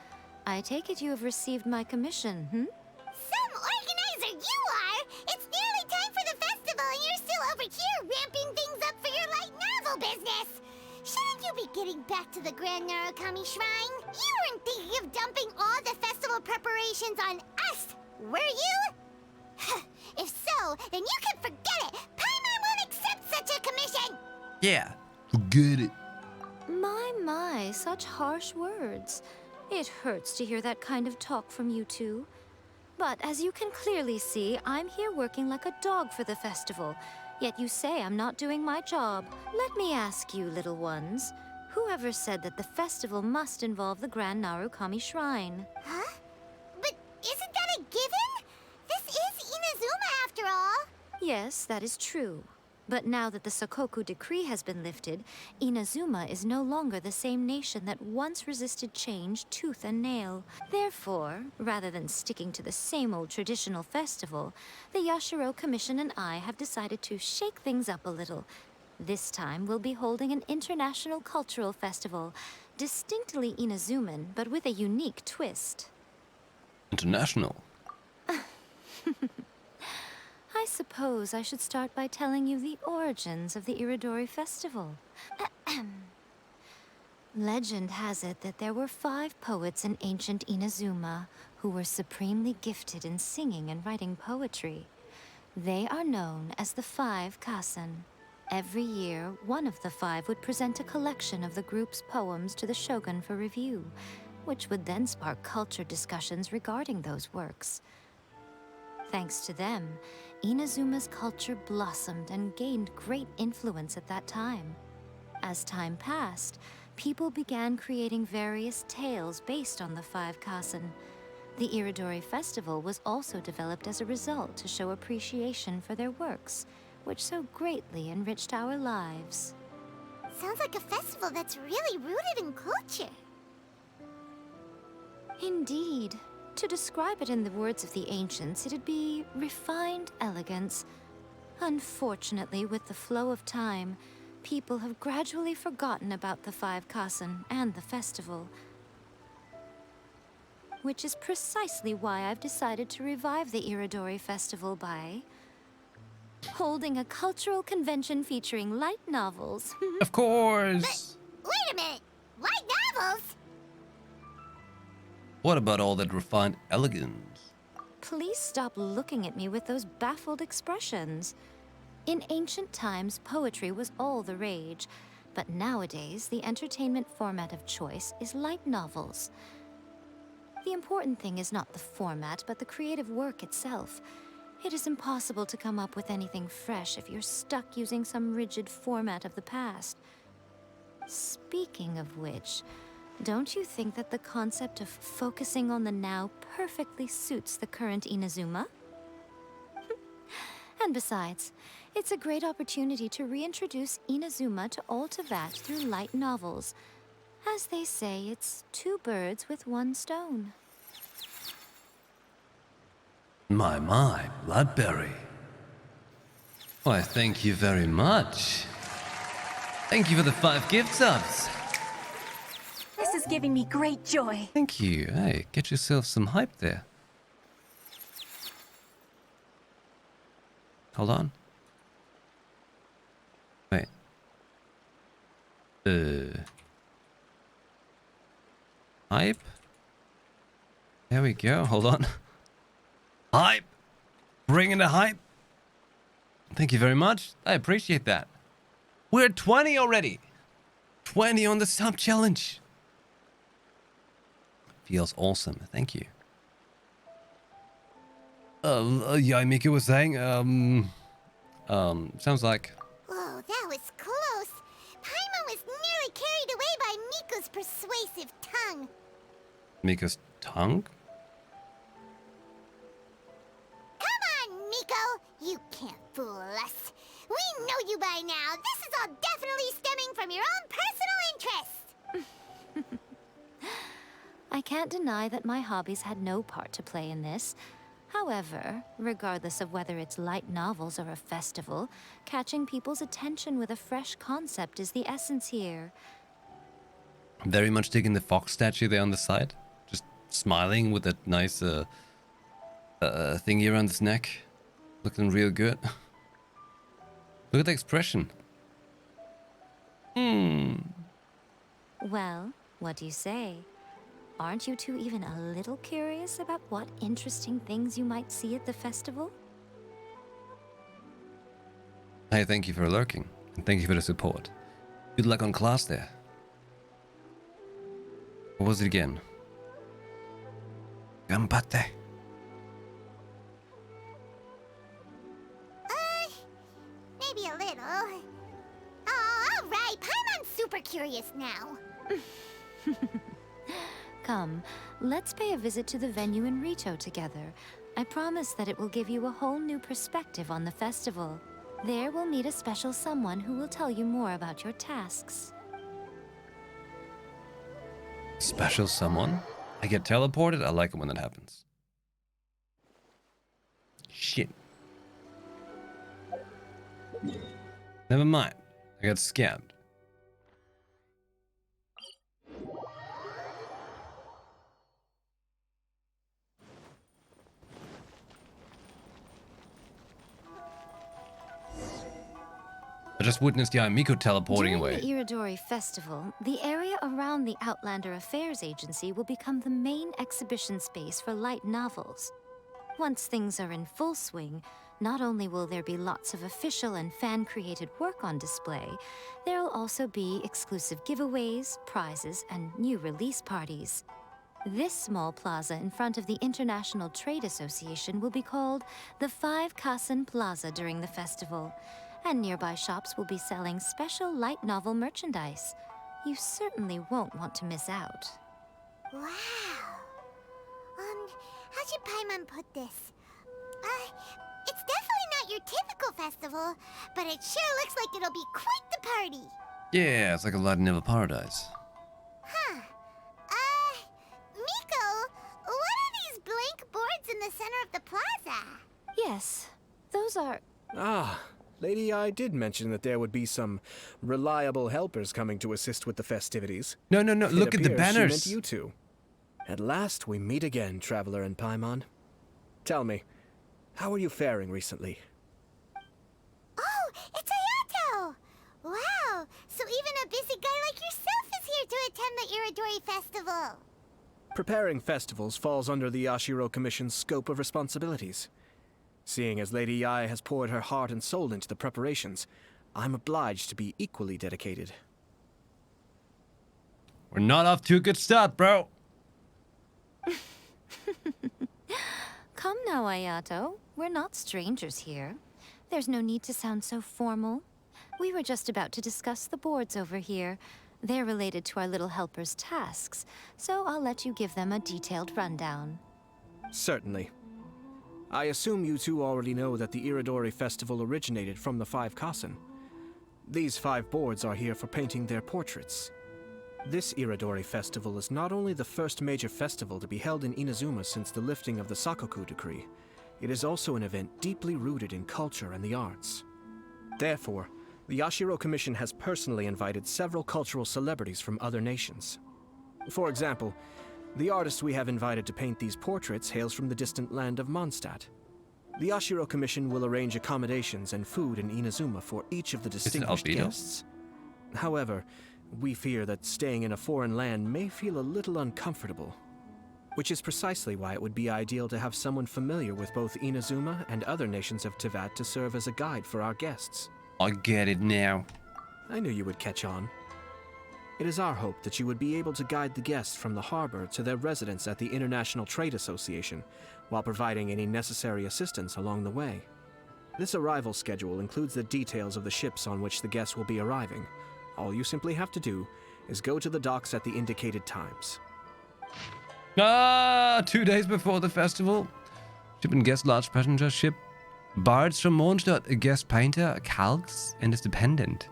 I take it you have received my commission, Some organizer you are! It's nearly time for the festival and you're still over here ramping things up for your light novel business! Shouldn't you be getting back to the Grand Narukami Shrine? You weren't thinking of dumping all the festival preparations on us, were you? If so, then you can forget it! Paimon won't accept such a commission! Yeah, forget it. My, such harsh words. It hurts to hear that kind of talk from you two. But as you can clearly see, I'm here working like a dog for the festival. Yet you say I'm not doing my job. Let me ask you, little ones. Whoever said that the festival must involve the Grand Narukami Shrine? Huh? But isn't that a given? This is Inazuma after all. Yes, that is true. But now that the Sokoku decree has been lifted, Inazuma is no longer the same nation that once resisted change tooth and nail. Therefore, rather than sticking to the same old traditional festival, the Yashiro Commission and I have decided to shake things up a little. This time we'll be holding an international cultural festival, distinctly Inazuman, but with a unique twist. International. I suppose I should start by telling you the origins of the Iridori Festival. Legend has it that there were 5 poets in ancient Inazuma who were supremely gifted in singing and writing poetry. They are known as the 5 Kasen. Every year, one of the 5 would present a collection of the group's poems to the shogun for review, which would then spark culture discussions regarding those works. Thanks to them, Inazuma's culture blossomed and gained great influence at that time. As time passed, people began creating various tales based on the 5 Kasen. The Iridori Festival was also developed as a result to show appreciation for their works, which so greatly enriched our lives. Sounds like a festival that's really rooted in culture. Indeed. To describe it in the words of the ancients, it'd be refined elegance. Unfortunately, with the flow of time, people have gradually forgotten about the Five Kasen and the festival. Which is precisely why I've decided to revive the Iridori Festival by holding a cultural convention featuring light novels. Of course! Wait a minute! Light novels? What about all that refined elegance? Please stop looking at me with those baffled expressions. In ancient times, poetry was all the rage, but nowadays, the entertainment format of choice is light novels. The important thing is not the format, but the creative work itself. It is impossible to come up with anything fresh if you're stuck using some rigid format of the past. Speaking of which, don't you think that the concept of focusing on the now perfectly suits the current Inazuma? And besides, it's a great opportunity to reintroduce Inazuma to Ultivat through light novels. As they say, it's two birds with one stone. My, Bloodberry. Why, thank you very much. Thank you for the 5 gift subs. This is giving me great joy. Thank you. Hey, get yourself some hype there. Hold on. Wait. Hype? There we go. Hold on. Hype! Bringing the hype. Thank you very much. I appreciate that. We're at 20 already. 20 on the sub challenge. Feels awesome. Thank you. Yeah, Mika was saying, sounds like... Whoa, that was close. Paimon was nearly carried away by Miko's persuasive tongue. Mika's tongue? Come on, Miko. You can't fool us. We know you by now. This is all definitely stemming from your own personal interest. I can't deny that my hobbies had no part to play in this. However, regardless of whether it's light novels or a festival, catching people's attention with a fresh concept is the essence here. Very much digging the fox statue there on the side. Just smiling with that nice thingy around his neck. Looking real good. Look at the expression. Well, what do you say? Aren't you two even a little curious about what interesting things you might see at the festival? Hey, thank you for lurking. And thank you for the support. Good luck on class there. What was it again? Ganbatte. Maybe a little. Oh, all right. Paimon's super curious now. Come, let's pay a visit to the venue in Rito together. I promise that it will give you a whole new perspective on the festival. There we'll meet a special someone who will tell you more about your tasks. Special someone? I get teleported? I like it when that happens. Shit. Never mind. I got scammed. I just witnessed Miko teleporting away. During the Iridori Festival, the area around the Outlander Affairs Agency will become the main exhibition space for light novels. Once things are in full swing, not only will there be lots of official and fan-created work on display, there'll also be exclusive giveaways, prizes, and new release parties. This small plaza in front of the International Trade Association will be called the 5 Kasen Plaza during the festival, and nearby shops will be selling special light novel merchandise. You certainly won't want to miss out. Wow. How should Paimon put this? It's definitely not your typical festival, but it sure looks like it'll be quite the party. Yeah, it's like a Latin of paradise. Huh. Miko, what are these blank boards in the center of the plaza? Yes, those are... Ah, Lady I did mention that there would be some reliable helpers coming to assist with the festivities. No, look at the It appears banners. She meant you two. At last we meet again, Traveler and Paimon. Tell me, how are you faring recently? Oh, it's Ayato! Wow, so even a busy guy like yourself is here to attend the Iridori Festival. Preparing festivals falls under the Yashiro Commission's scope of responsibilities. Seeing as Lady Yae has poured her heart and soul into the preparations, I'm obliged to be equally dedicated. We're not off to a good start, bro. Come now, Ayato. We're not strangers here. There's no need to sound so formal. We were just about to discuss the boards over here. They're related to our little helper's tasks, so I'll let you give them a detailed rundown. Certainly. I assume you two already know that the Iridori Festival originated from the 5 Kasen. These 5 boards are here for painting their portraits. This Iridori Festival is not only the first major festival to be held in Inazuma since the lifting of the Sakoku Decree, it is also an event deeply rooted in culture and the arts. Therefore, the Yashiro Commission has personally invited several cultural celebrities from other nations. For example, the artist we have invited to paint these portraits hails from the distant land of Mondstadt. The Yashiro Commission will arrange accommodations and food in Inazuma for each of the distinguished guests. However, we fear that staying in a foreign land may feel a little uncomfortable, which is precisely why it would be ideal to have someone familiar with both Inazuma and other nations of Teyvat to serve as a guide for our guests. I get it now. I knew you would catch on. It is our hope that you would be able to guide the guests from the harbor to their residence at the International Trade Association, while providing any necessary assistance along the way. This arrival schedule includes the details of the ships on which the guests will be arriving. All you simply have to do is go to the docks at the indicated times. 2 days before the festival. Ship and guest large passenger ship. Bards from Mondstadt, a guest painter, calcs, and is dependent.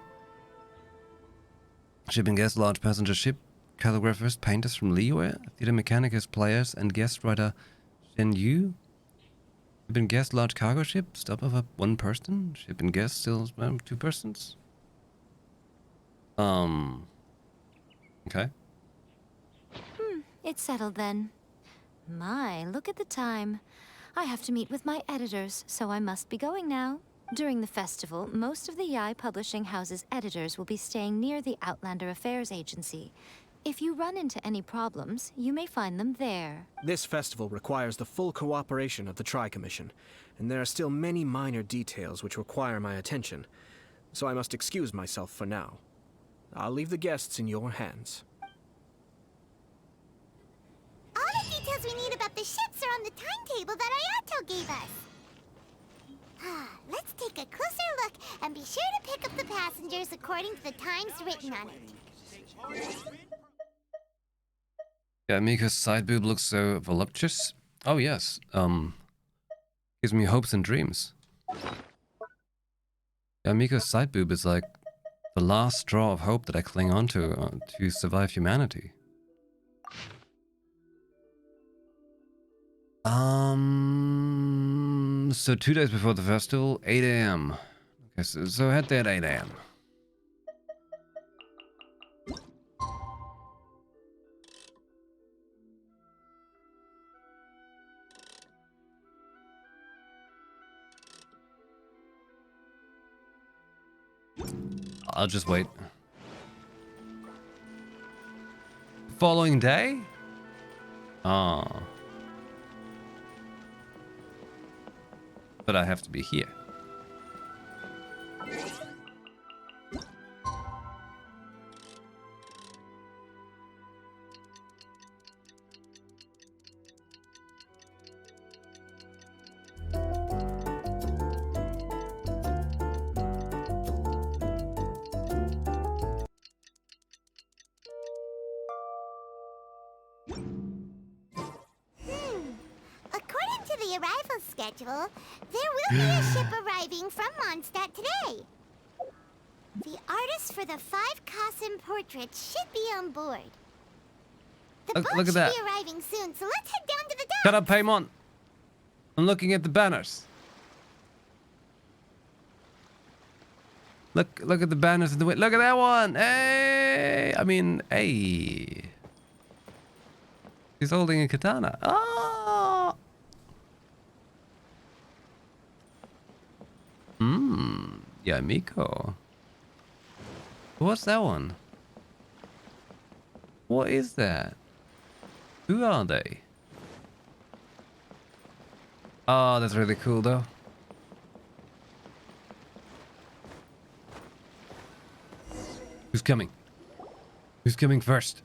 Ship and guest large passenger ship. Calligraphers, painters from Liyue. Theater mechanicus, players, and guest writer Shen Yu. Ship and guest large cargo ship. Stop of 1 person. Ship and guest still 2 persons. Okay. It's settled then. My, look at the time. I have to meet with my editors, so I must be going now. During the festival, most of the Yae Publishing House's editors will be staying near the Outlander Affairs Agency. If you run into any problems, you may find them there. This festival requires the full cooperation of the Tri-Commission, and there are still many minor details which require my attention, so I must excuse myself for now. I'll leave the guests in your hands. All the details we need about the ships are on the timetable that Ayato gave us. Let's take a closer look and be sure to pick up the passengers according to the times written on it. Yeah, Mika's side boob looks so voluptuous. Oh yes, gives me hopes and dreams. Yeah, Mika's side boob is like the last straw of hope that I cling on to survive humanity. So 2 days before the festival, 8 a.m. Okay, so head there at 8 a.m. I'll just wait. Following day? Ah. But I have to be here. According to the the arrival schedule, there will be a ship arriving from Mondstadt today. The artist for the 5 Kassen portraits should be on board. The boat Look at should that. be arriving soon, so let's head down to the dock. Shut up, Paimon. I'm looking at the banners. Look at the banners in the way. Look at that one. Hey, I mean, hey. He's holding a katana. Oh. Yeah, Miko. What's that one? What is that? Who are they? Oh, that's really cool though. Who's coming? Who's coming first?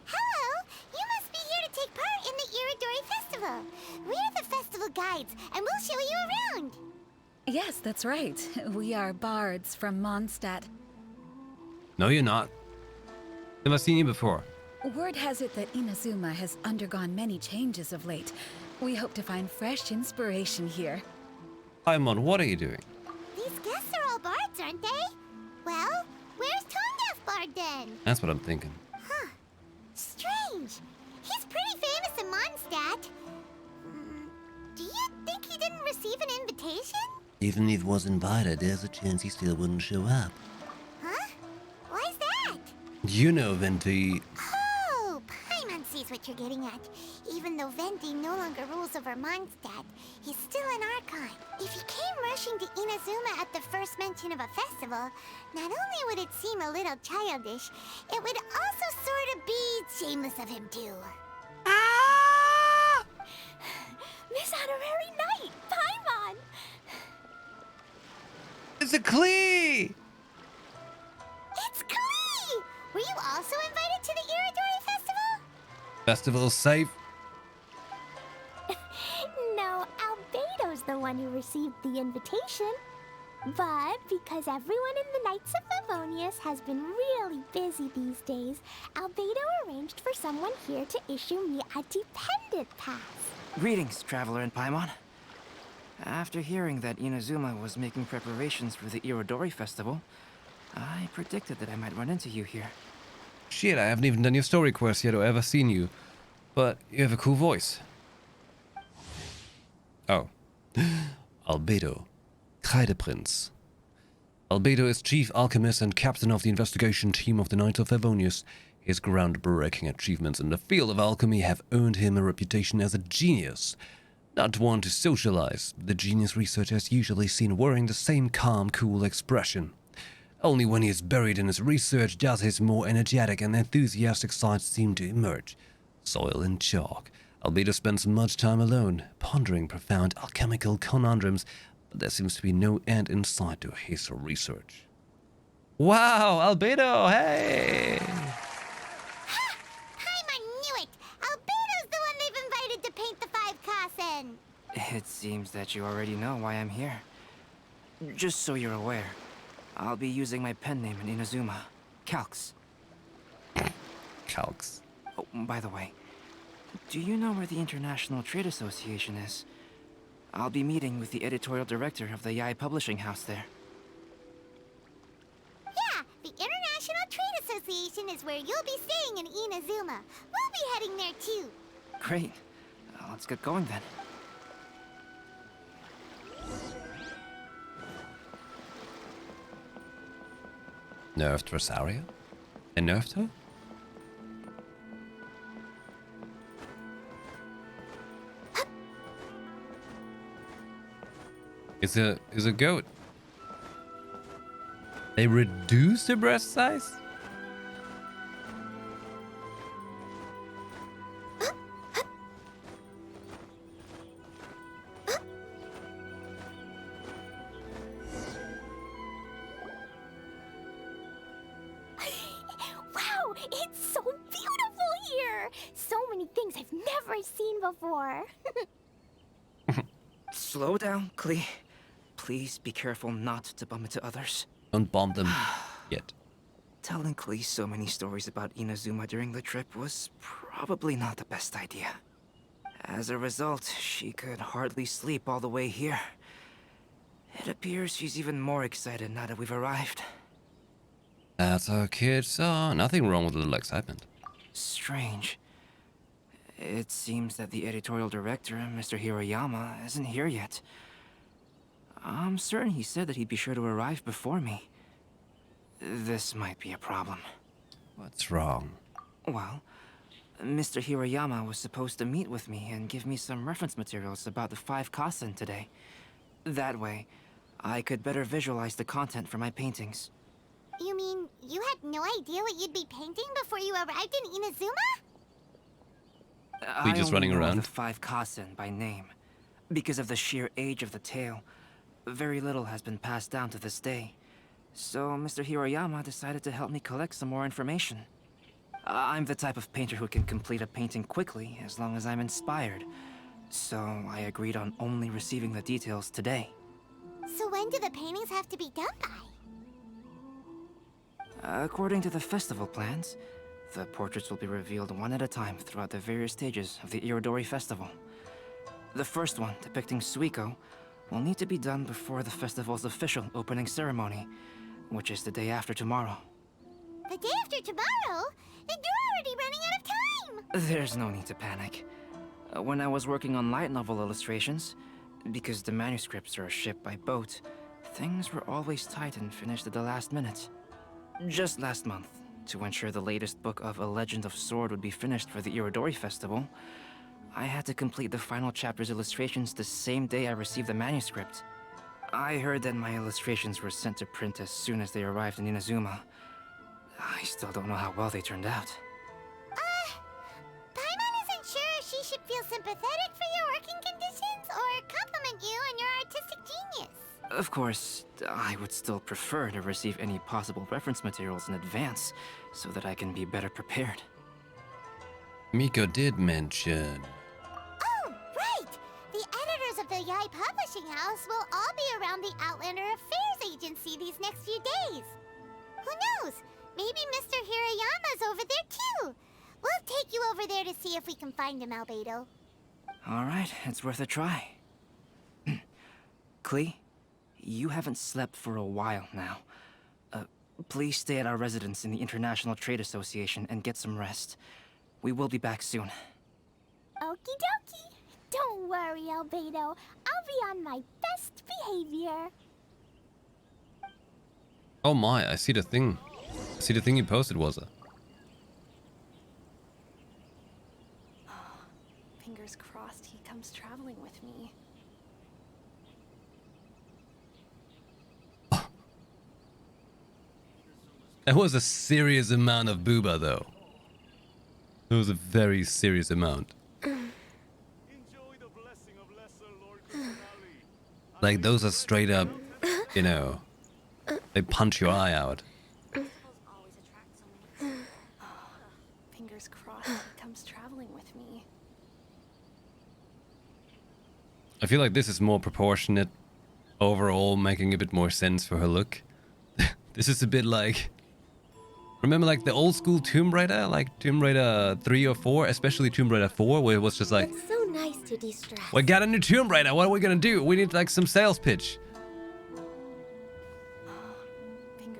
Hello! You must be here to take part in the Iridori Festival. We're the festival guides, and we'll show you around. Yes, that's right. We are bards from Mondstadt. No, you're not. Never seen you before. Word has it that Inazuma has undergone many changes of late. We hope to find fresh inspiration here. Paimon, what are you doing? These guests are all bards, aren't they? Well, where's Tonga's bard then? That's what I'm thinking. Huh. Strange. He's pretty famous in Mondstadt. Do you think he didn't receive an invitation? Even if he was invited, there's a chance he still wouldn't show up. Huh? Why's that? You know, Venti. Oh, Paimon sees what you're getting at. Even though Venti no longer rules over Mondstadt, he's still an Archon. If he came rushing to Inazuma at the first mention of a festival, not only would it seem a little childish, it would also sort of be shameless of him too. Ah! Miss Honorary Knight, Paimon! It's a Klee! It's Klee! Were you also invited to the Iridori Festival? Festival safe. No, Albedo's the one who received the invitation. But because everyone in the Knights of Favonius has been really busy these days, Albedo arranged for someone here to issue me a dependent pass. Greetings, Traveler and Paimon. After hearing that Inazuma was making preparations for the Irodori Festival, I predicted that I might run into you here. Shit, I haven't even done your story quest yet or ever seen you. But you have a cool voice. Oh. Albedo. Kreideprinz. Albedo is chief alchemist and captain of the investigation team of the Knights of Favonius. His groundbreaking achievements in the field of alchemy have earned him a reputation as a genius. Not one to socialize, the genius researcher is usually seen wearing the same calm, cool expression. Only when he is buried in his research does his more energetic and enthusiastic side seem to emerge. Soil and chalk. Albedo spends much time alone, pondering profound alchemical conundrums, but there seems to be no end in sight to his research. Wow, Albedo, hey! Paimon knew it! Albedo's the one they've invited to paint the 5 Kassen! It seems that you already know why I'm here. Just so you're aware, I'll be using my pen name in Inazuma, Calx. Calx. Oh, by the way, do you know where the International Trade Association is? I'll be meeting with the editorial director of the Yai Publishing House there. Yeah, the International Trade Association is where you'll be staying in Inazuma. We'll be heading there too. Great. Let's get going then. Nerfed Rosaria? They nerfed her? Is a goat. They reduced the breast size? Wow, it's so beautiful here! So many things I've never seen before. Slow down, Klee. please be careful not to bump into others? Don't bomb them yet. Telling Klee so many stories about Inazuma during the trip was probably not the best idea. As a result, she could hardly sleep all the way here. It appears she's even more excited now that we've arrived. That's okay, so nothing wrong with a little excitement. Strange. It seems that the editorial director, Mr. Hiroyama, isn't here yet. I'm certain he said that he'd be sure to arrive before me. This might be a problem. What's wrong? Well, Mr. Hiroyama was supposed to meet with me and give me some reference materials about the 5 Kasen today. That way, I could better visualize the content for my paintings. You mean you had no idea what you'd be painting before you arrived in Inazuma? We just running I only know around? the 5 Kasen by name. Because of the sheer age of the tale, very little has been passed down to this day. So Mr. Hiroyama decided to help me collect some more information. I'm the type of painter who can complete a painting quickly as long as I'm inspired. So I agreed on only receiving the details today. So when do the paintings have to be done by? According to the festival plans, the portraits will be revealed one at a time throughout the various stages of the Irodori Festival. The first one, depicting Suiko, will need to be done before the festival's official opening ceremony, which is the day after tomorrow. The day after tomorrow? Then you're already running out of time! There's no need to panic. When I was working on light novel illustrations, because the manuscripts are shipped by boat, things were always tight and finished at the last minute. Just last month, to ensure the latest book of A Legend of Sword would be finished for the Irodori Festival, I had to complete the final chapter's illustrations the same day I received the manuscript. I heard that my illustrations were sent to print as soon as they arrived in Inazuma. I still don't know how well they turned out. Paimon isn't sure if she should feel sympathetic for your working conditions or compliment you on your artistic genius. Of course, I would still prefer to receive any possible reference materials in advance, so that I can be better prepared. Miko did mention... Oh, right! The editors of the Yai Publishing House will all be around the Outlander Affairs Agency these next few days. Who knows? Maybe Mr. Hirayama's over there too. We'll take you over there to see if we can find him, Albedo. Alright, it's worth a try. Klee, you haven't slept for a while now. Please stay at our residence in the International Trade Association and get some rest. We will be back soon. Okie dokie. Don't worry, Albedo. I'll be on my best behavior. Oh my, I see the thing. I see the thing you posted, was it? Fingers crossed he comes traveling with me. That was a serious amount of booba, though. It was a very serious amount. Like, those are straight up, you know, they punch your eye out. Fingers crossed he comes traveling with me. I feel like this is more proportionate overall, making a bit more sense for her look. This is a bit like... Remember like the old school Tomb Raider? Like Tomb Raider 3 or 4? Especially Tomb Raider 4, where it was just like... It's so nice to de-stress. We got a new Tomb Raider, what are we gonna do? We need like some sales pitch.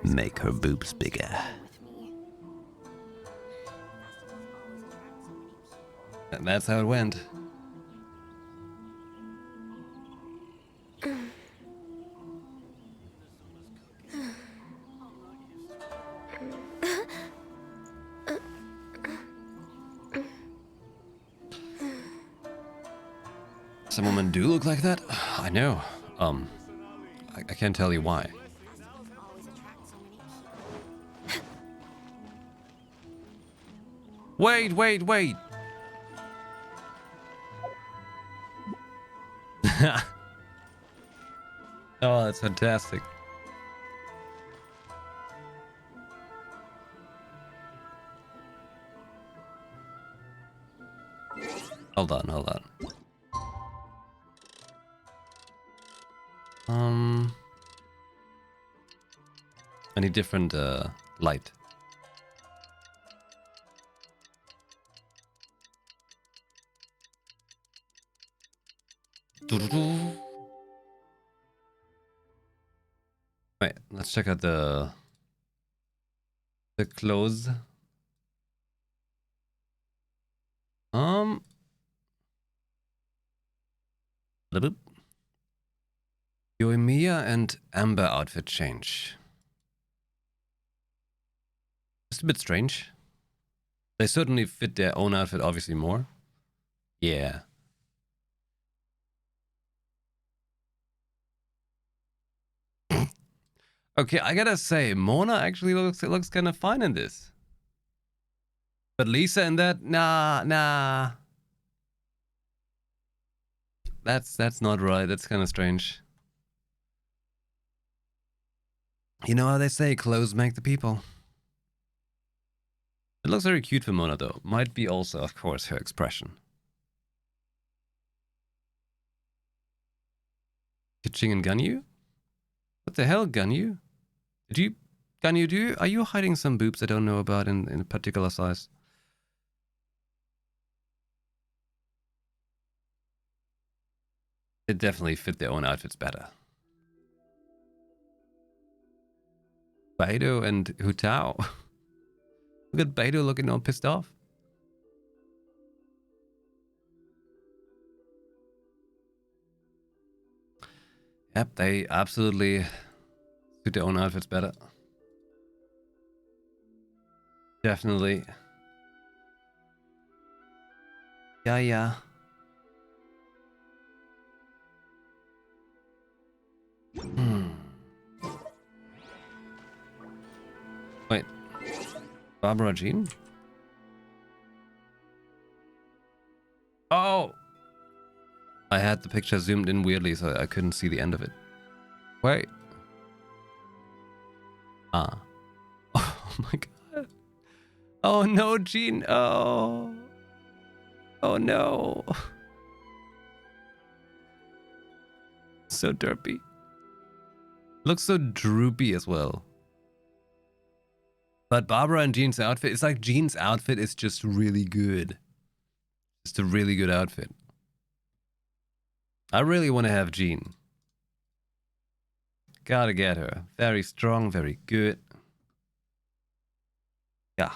Make her boobs bigger. And that's how it went. Some women do look like that? I know. I can't tell you why. Wait. Oh, that's fantastic. Hold on. Any different light. Doo-doo-doo. Wait, let's check out the clothes. Boop. Yoimiya and Amber outfit change. Just a bit strange. They certainly fit their own outfit obviously more. Yeah. Okay, I gotta say, Mona actually looks kind of fine in this. But Lisa in that, nah. That's not right. That's kind of strange. You know how they say, clothes make the people. It looks very cute for Mona though. Might be also, of course, her expression. Kitching and Ganyu? What the hell, Ganyu? Ganyu, are you hiding some boobs I don't know about in a particular size? They definitely fit their own outfits better. Beidou and Hutao. Look at Beidou looking all pissed off. Yep, they absolutely suit their own outfits better. Definitely. Yeah. Wait. Barbara Jean? Oh! I had the picture zoomed in weirdly, so I couldn't see the end of it. Wait. Ah. Oh my god. Oh no, Jean. Oh. Oh no. So derpy. Looks so droopy as well. But Barbara and Jean's outfit, it's like Jean's outfit is just really good. Just a really good outfit. I really want to have Jean. Gotta get her. Very strong, very good. Yeah.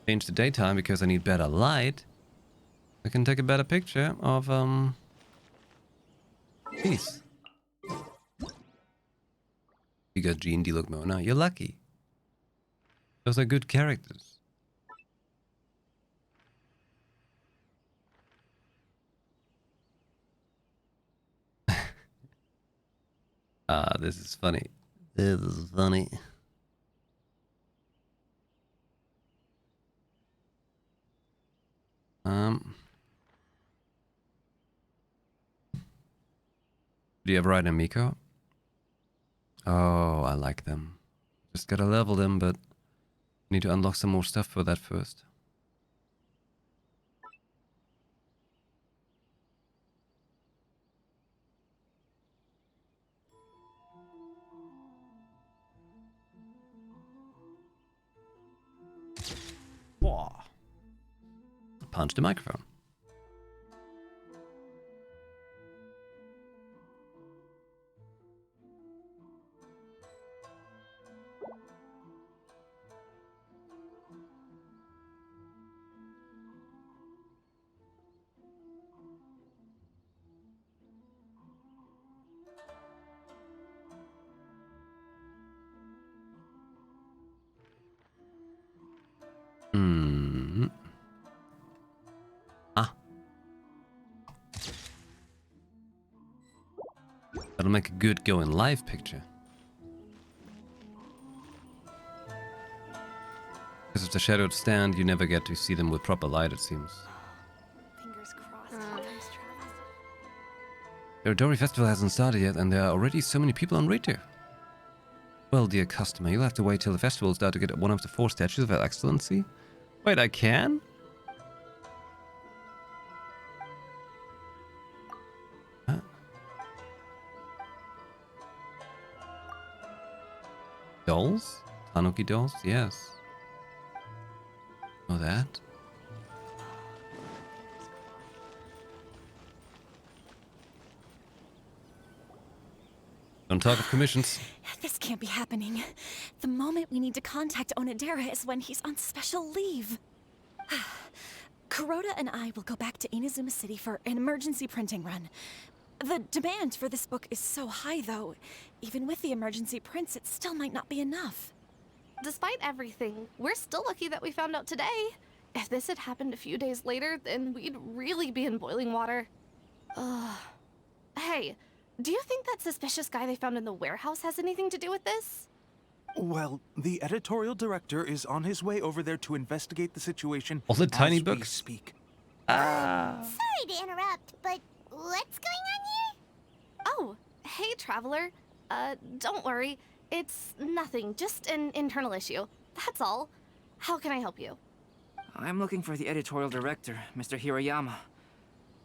Change the daytime because I need better light. I can take a better picture of peace. Because Jean, D-Look, Mona, you're lucky. Those are good characters. This is funny. This is funny. Do you ever ride a Miko? Oh, I like them. Just gotta level them, but need to unlock some more stuff for that first. Whoa. Punch the microphone. That'll make a good going live picture. Because of the shadowed stand, you never get to see them with proper light, it seems. Fingers crossed. The Iridori Festival hasn't started yet, and there are already so many people on Rito. Well, dear customer, you'll have to wait till the festival starts to get one of the 4 statues of Her Excellency. Wait, I can? Huh? Dolls? Tanuki dolls? Yes. Know that. Don't talk of commissions. This can't be happening. The moment we need to contact Onodera is when he's on special leave. Kuroda and I will go back to Inazuma City for an emergency printing run. The demand for this book is so high, though. Even with the emergency prints, it still might not be enough. Despite everything, we're still lucky that we found out today. If this had happened a few days later, then we'd really be in boiling water. Hey, do you think that suspicious guy they found in the warehouse has anything to do with this? Well, the editorial director is on his way over there to investigate the situation. All the tiny as books. we speak. Sorry to interrupt, but what's going on here? Oh, hey, Traveler. Don't worry. It's nothing, just an internal issue. That's all. How can I help you? I'm looking for the editorial director, Mr. Hirayama.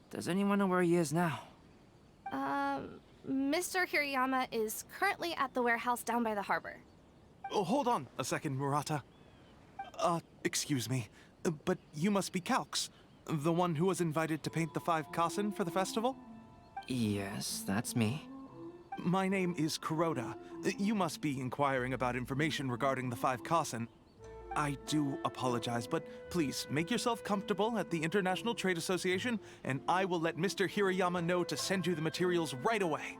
Does anyone know where he is now? Mr. Hirayama is currently at the warehouse down by the harbor. Oh, hold on a second, Murata. Excuse me, but you must be Calx, the one who was invited to paint the 5 Kasen for the festival? Yes, that's me. My name is Kuroda. You must be inquiring about information regarding the 5 Kasen. I do apologize, but please make yourself comfortable at the International Trade Association, and I will let Mr. Hirayama know to send you the materials right away.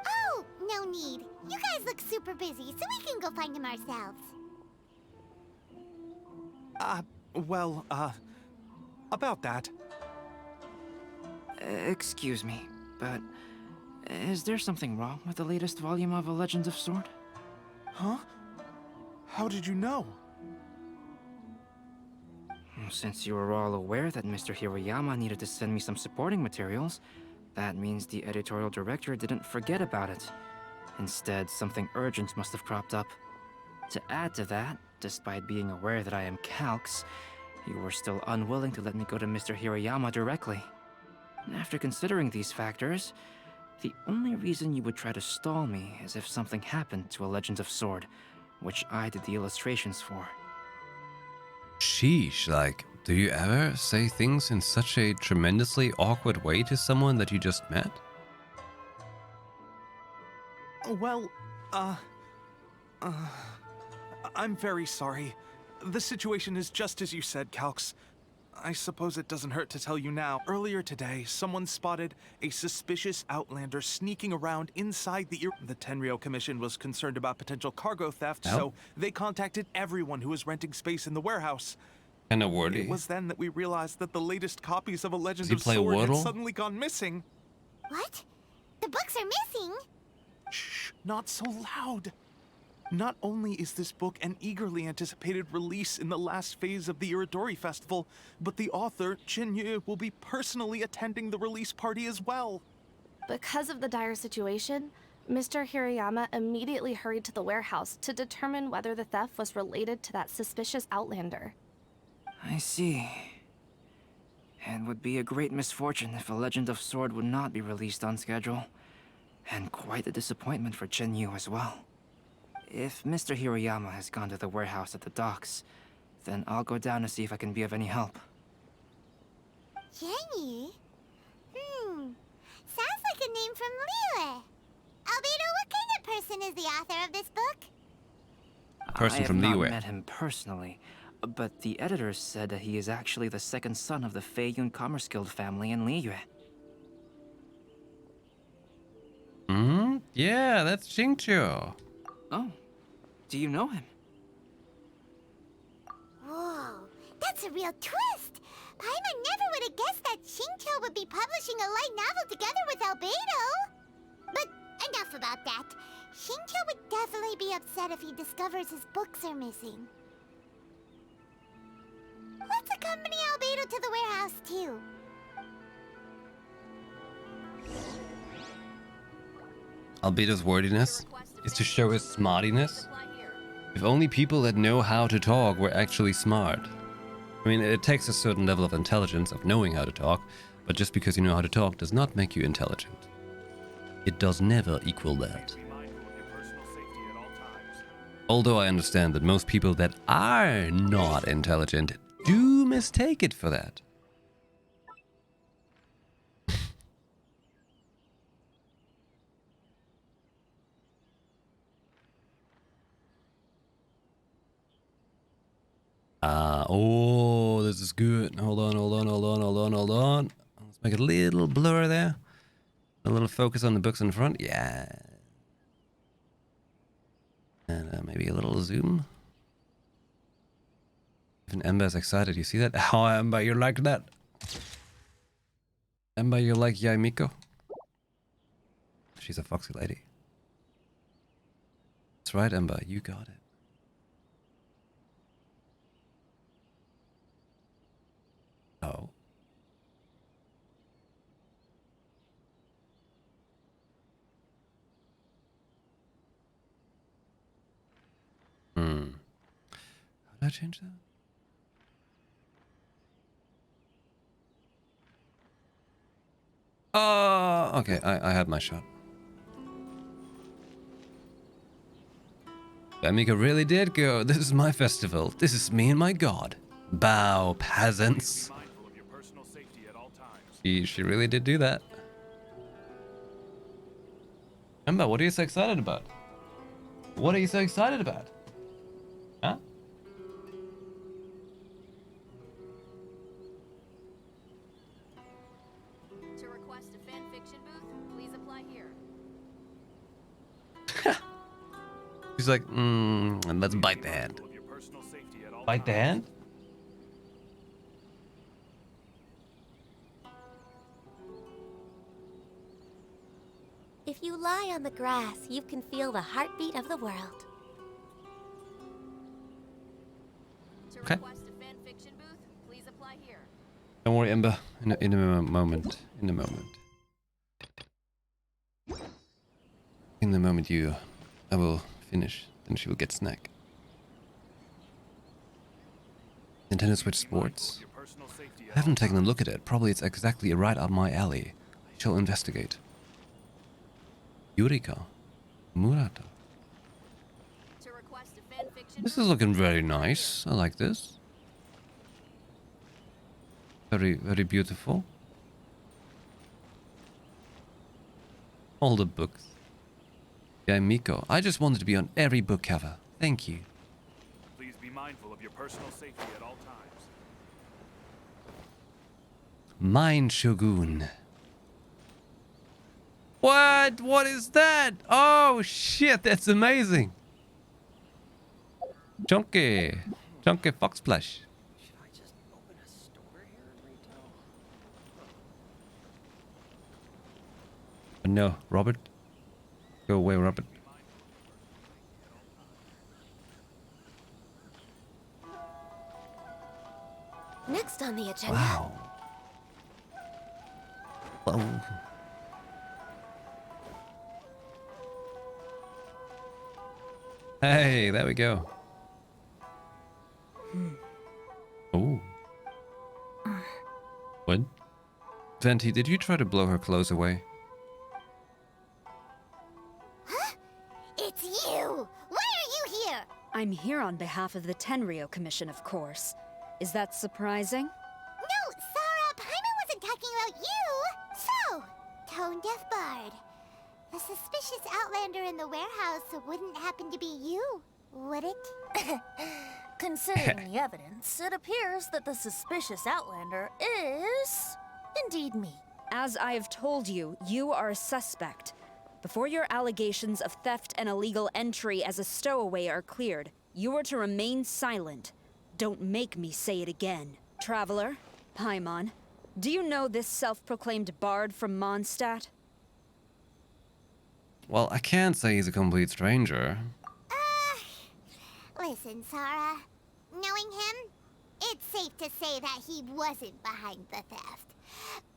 Oh, no need. You guys look super busy, so we can go find him ourselves. About that. Excuse me, but is there something wrong with the latest volume of A Legend of Sword? Huh? How did you know? Since you were all aware that Mr. Hirayama needed to send me some supporting materials, that means the editorial director didn't forget about it. Instead, something urgent must have cropped up. To add to that, despite being aware that I am Calx, you were still unwilling to let me go to Mr. Hirayama directly. After considering these factors, the only reason you would try to stall me is if something happened to A Legend of Sword, which I did the illustrations for. Sheesh, like, do you ever say things in such a tremendously awkward way to someone that you just met? Well, I'm very sorry. The situation is just as you said, Calx. I suppose it doesn't hurt to tell you now. Earlier today, someone spotted a suspicious outlander sneaking around inside the Tenryou Commission was concerned about potential cargo theft, so they contacted everyone who was renting space in the warehouse. Kinda wordy. It was then that we realized that the latest copies of A Legend Does of he play Sword had Wordle? suddenly gone missing. What? The books are missing? Shh, not so loud. Not only is this book an eagerly anticipated release in the last phase of the Iridori Festival, but the author, Jinyu, will be personally attending the release party as well. Because of the dire situation, Mr. Hirayama immediately hurried to the warehouse to determine whether the theft was related to that suspicious outlander. I see. It would be a great misfortune if A Legend of Sword would not be released on schedule. And quite a disappointment for Jinyu as well. If Mr. Hirayama has gone to the warehouse at the docks, then I'll go down to see if I can be of any help. Jenny? Sounds like a name from Liyue. Albedo, what kind of person is the author of this book? Person from I have Liyue. not met him personally, but the editors said that he is actually the second son of the Feiyun Commerce Guild family in Liyue. Yeah, that's Xingqiu. Oh, do you know him? Whoa, that's a real twist! Paimon never would have guessed that Xingqiu would be publishing a light novel together with Albedo! But enough about that. Xingqiu would definitely be upset if he discovers his books are missing. Let's accompany Albedo to the warehouse, too. Albedo's wordiness is to show his smartiness. If only people that know how to talk were actually smart. I mean, it takes a certain level of intelligence of knowing how to talk, but just because you know how to talk does not make you intelligent. It does never equal that. Although I understand that most people that are not intelligent do mistake it for that. Oh, this is good. Hold on. Let's make it a little blur there. A little focus on the books in front. Yeah. And maybe a little zoom. Even Ember's excited. You see that? Oh, Ember, you're like that. Ember, you're like Yaimiko. She's a foxy lady. That's right, Ember. You got it. Oh. How did I change that? Oh, okay. I had my shot. Amika really did go. This is my festival. This is me and my god. Bow, peasants. She really did do that. Emma, what are you so excited about? What are you so excited about? Huh? To request a fan fiction booth, please apply here. She's like, let's bite the hand. Bite the hand? If you lie on the grass, you can feel the heartbeat of the world. To Okay. request a fan fiction booth, please apply here. Don't worry, Ember. In a moment. In a moment. In the moment I will finish, then she will get snack. Nintendo Switch Sports? I haven't taken a look at it. Probably it's exactly right up my alley. I shall investigate. Yurika. Murata. To request a fan fiction This is looking very nice. I like this. Very, very beautiful. All the books. Yeah, Miko. I just wanted to be on every book cover. Thank you. Please be mindful of your personal safety at all times. Mine Shogun. What? What is that? Oh shit, that's amazing. Chunky. Chunky Fox Plush. Oh, no, Robert. Go away, Robert. Next on the agenda. Wow. Oh. Hey, there we go. Oh. What? Venti, did you try to blow her clothes away? It's you! Why are you here? I'm here on behalf of the Tenryo Commission, of course. Is that surprising? No, Sarah, Paimon wasn't talking about you! So, Tone Deaf Bard. The suspicious outlander in the warehouse wouldn't happen to be you, would it? Considering the evidence, it appears that the suspicious outlander is indeed me. As I have told you, you are a suspect. Before your allegations of theft and illegal entry as a stowaway are cleared, you are to remain silent. Don't make me say it again. Traveler, Paimon, do you know this self-proclaimed bard from Mondstadt? Well, I can't say he's a complete stranger. Listen, Sarah. Knowing him, it's safe to say that he wasn't behind the theft.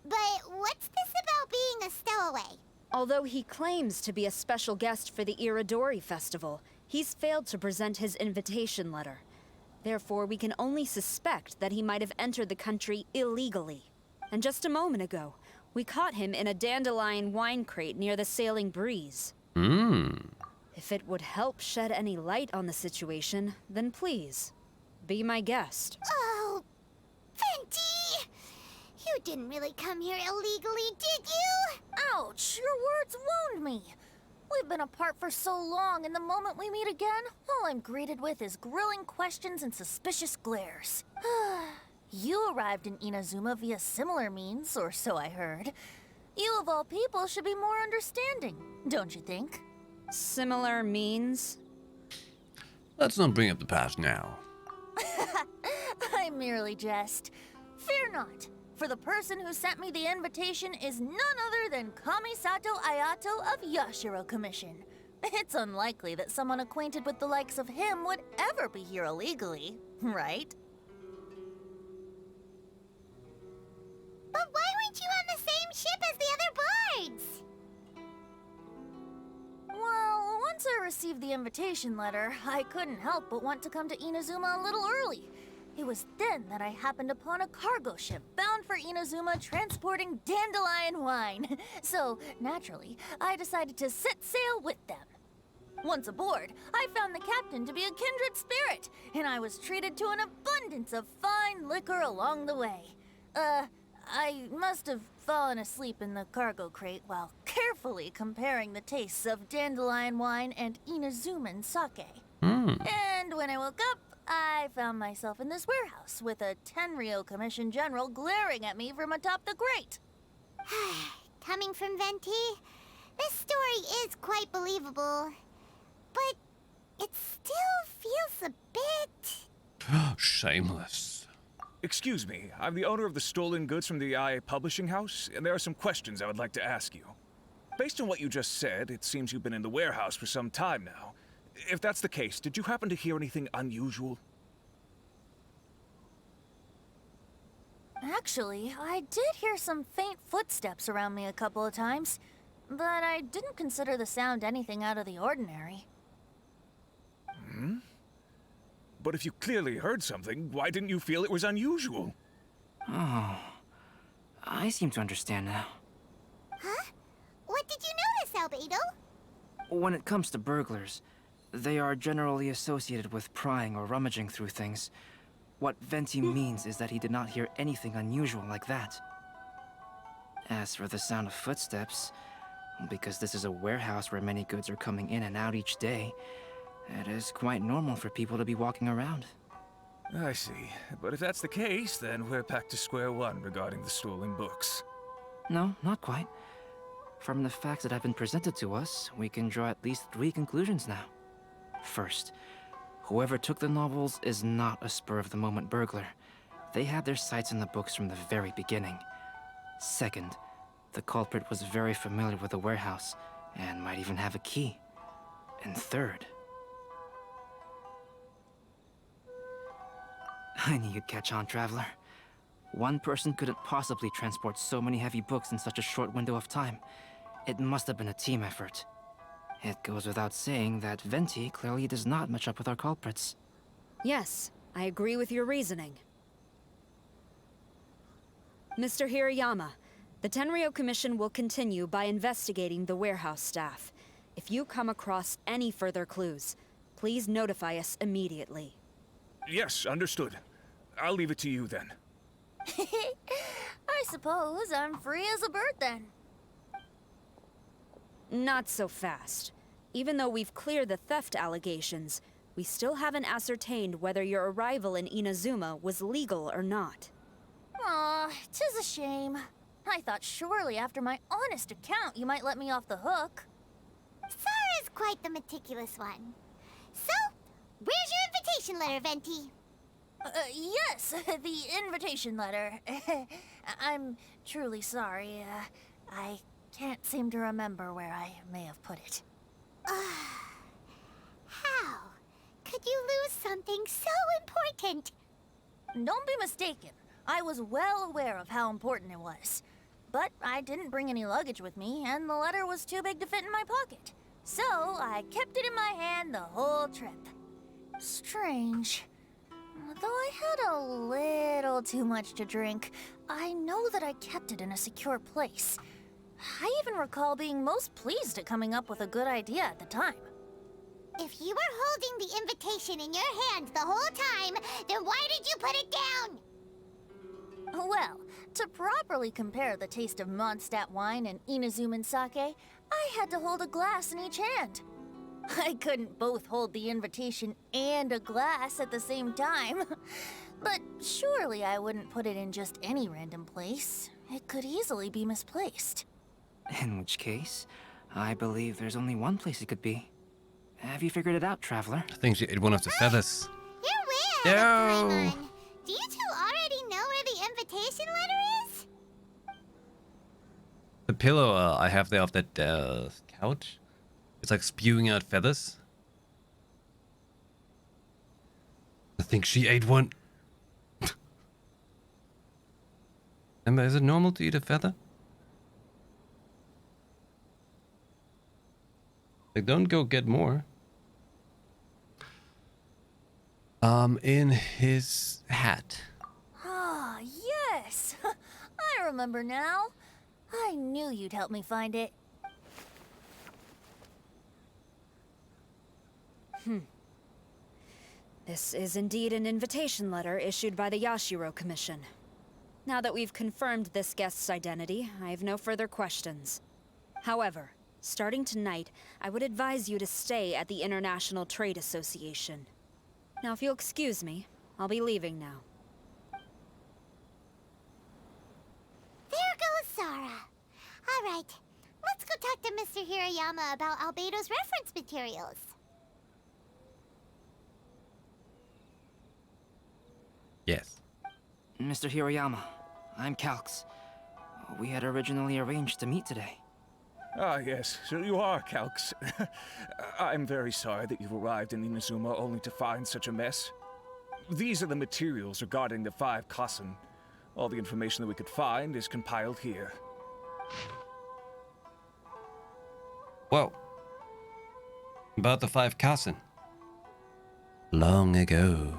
But what's this about being a stowaway? Although he claims to be a special guest for the Iridori Festival, he's failed to present his invitation letter. Therefore, we can only suspect that he might have entered the country illegally. And just a moment ago, we caught him in a dandelion wine crate near the Sailing Breeze. If it would help shed any light on the situation, then please, be my guest. Oh, Venti! You didn't really come here illegally, did you? Ouch! Your words wound me. We've been apart for so long, and the moment we meet again, all I'm greeted with is grilling questions and suspicious glares. You arrived in Inazuma via similar means, or so I heard. You of all people should be more understanding, don't you think? Similar means? Let's not bring up the past now. I merely jest. Fear not, for the person who sent me the invitation is none other than Kamisato Ayato of Yashiro Commission. It's unlikely that someone acquainted with the likes of him would ever be here illegally, right? But why weren't you on the same ship as the other bards? Well, once I received the invitation letter, I couldn't help but want to come to Inazuma a little early. It was then that I happened upon a cargo ship bound for Inazuma transporting dandelion wine. So, naturally, I decided to set sail with them. Once aboard, I found the captain to be a kindred spirit, and I was treated to an abundance of fine liquor along the way. I must have fallen asleep in the cargo crate while carefully comparing the tastes of dandelion wine and Inazuman sake. And when I woke up, I found myself in this warehouse with a Tenryo Commission General glaring at me from atop the grate. Coming from Venti, this story is quite believable. But it still feels a bit... Shameless. Excuse me, I'm the owner of the stolen goods from the IA Publishing House, and there are some questions I would like to ask you. Based on what you just said, it seems you've been in the warehouse for some time now. If that's the case, did you happen to hear anything unusual? Actually, I did hear some faint footsteps around me a couple of times, but I didn't consider the sound anything out of the ordinary. But if you clearly heard something, why didn't you feel it was unusual? Oh, I seem to understand now. Huh? What did you notice, Albedo? When it comes to burglars, they are generally associated with prying or rummaging through things. What Venti means is that he did not hear anything unusual like that. As for the sound of footsteps, because this is a warehouse where many goods are coming in and out each day, it is quite normal for people to be walking around. I see. But if that's the case, then we're back to square one regarding the stolen books. No, not quite. From the facts that have been presented to us, we can draw at least 3 conclusions now. First, whoever took the novels is not a spur-of-the-moment burglar. They had their sights on the books from the very beginning. Second, the culprit was very familiar with the warehouse, and might even have a key. And third... I knew you'd catch on, Traveler. One person couldn't possibly transport so many heavy books in such a short window of time. It must have been a team effort. It goes without saying that Venti clearly does not match up with our culprits. Yes, I agree with your reasoning. Mr. Hirayama, the Tenryo Commission will continue by investigating the warehouse staff. If you come across any further clues, please notify us immediately. Yes, understood. I'll leave it to you then. I suppose I'm free as a bird then. Not so fast. Even though we've cleared the theft allegations, we still haven't ascertained whether your arrival in Inazuma was legal or not. Aw, 'tis a shame. I thought surely after my honest account you might let me off the hook. Sara's quite the meticulous one. So, where's your invitation letter, Venti? Yes, the invitation letter. I'm truly sorry. I can't seem to remember where I may have put it. How could you lose something so important? Don't be mistaken. I was well aware of how important it was. But I didn't bring any luggage with me, and the letter was too big to fit in my pocket. So I kept it in my hand the whole trip. Strange. Though I had a little too much to drink, I know that I kept it in a secure place. I even recall being most pleased at coming up with a good idea at the time. If you were holding the invitation in your hand the whole time, then why did you put it down? Well, to properly compare the taste of Mondstadt wine and Inazuman sake, I had to hold a glass in each hand. I couldn't both hold the invitation and a glass at the same time. But surely I wouldn't put it in just any random place. It could easily be misplaced. In which case, I believe there's only one place it could be. Have you figured it out, Traveler? I think she ate one of the feathers. You're way out of Paimon. Do you two already know where the invitation letter is? The pillow I have there of that couch, it's like spewing out feathers. I think she ate one. Emma, is it normal to eat a feather? Like, don't go get more. In his hat. Ah, yes! I remember now. I knew you'd help me find it. This is indeed an invitation letter issued by the Yashiro Commission. Now that we've confirmed this guest's identity, I have no further questions. However, starting tonight, I would advise you to stay at the International Trade Association. Now, if you'll excuse me, I'll be leaving now. There goes Sara. All right, let's go talk to Mr. Hirayama about Albedo's reference materials. Yes. Mr. Hirayama, I'm Calx. We had originally arranged to meet today. Ah, yes, so you are Calx. I'm very sorry that you've arrived in Inazuma only to find such a mess. These are the materials regarding the 5 Kassen. All the information that we could find is compiled here. Whoa. About the 5 Kassen. Long ago,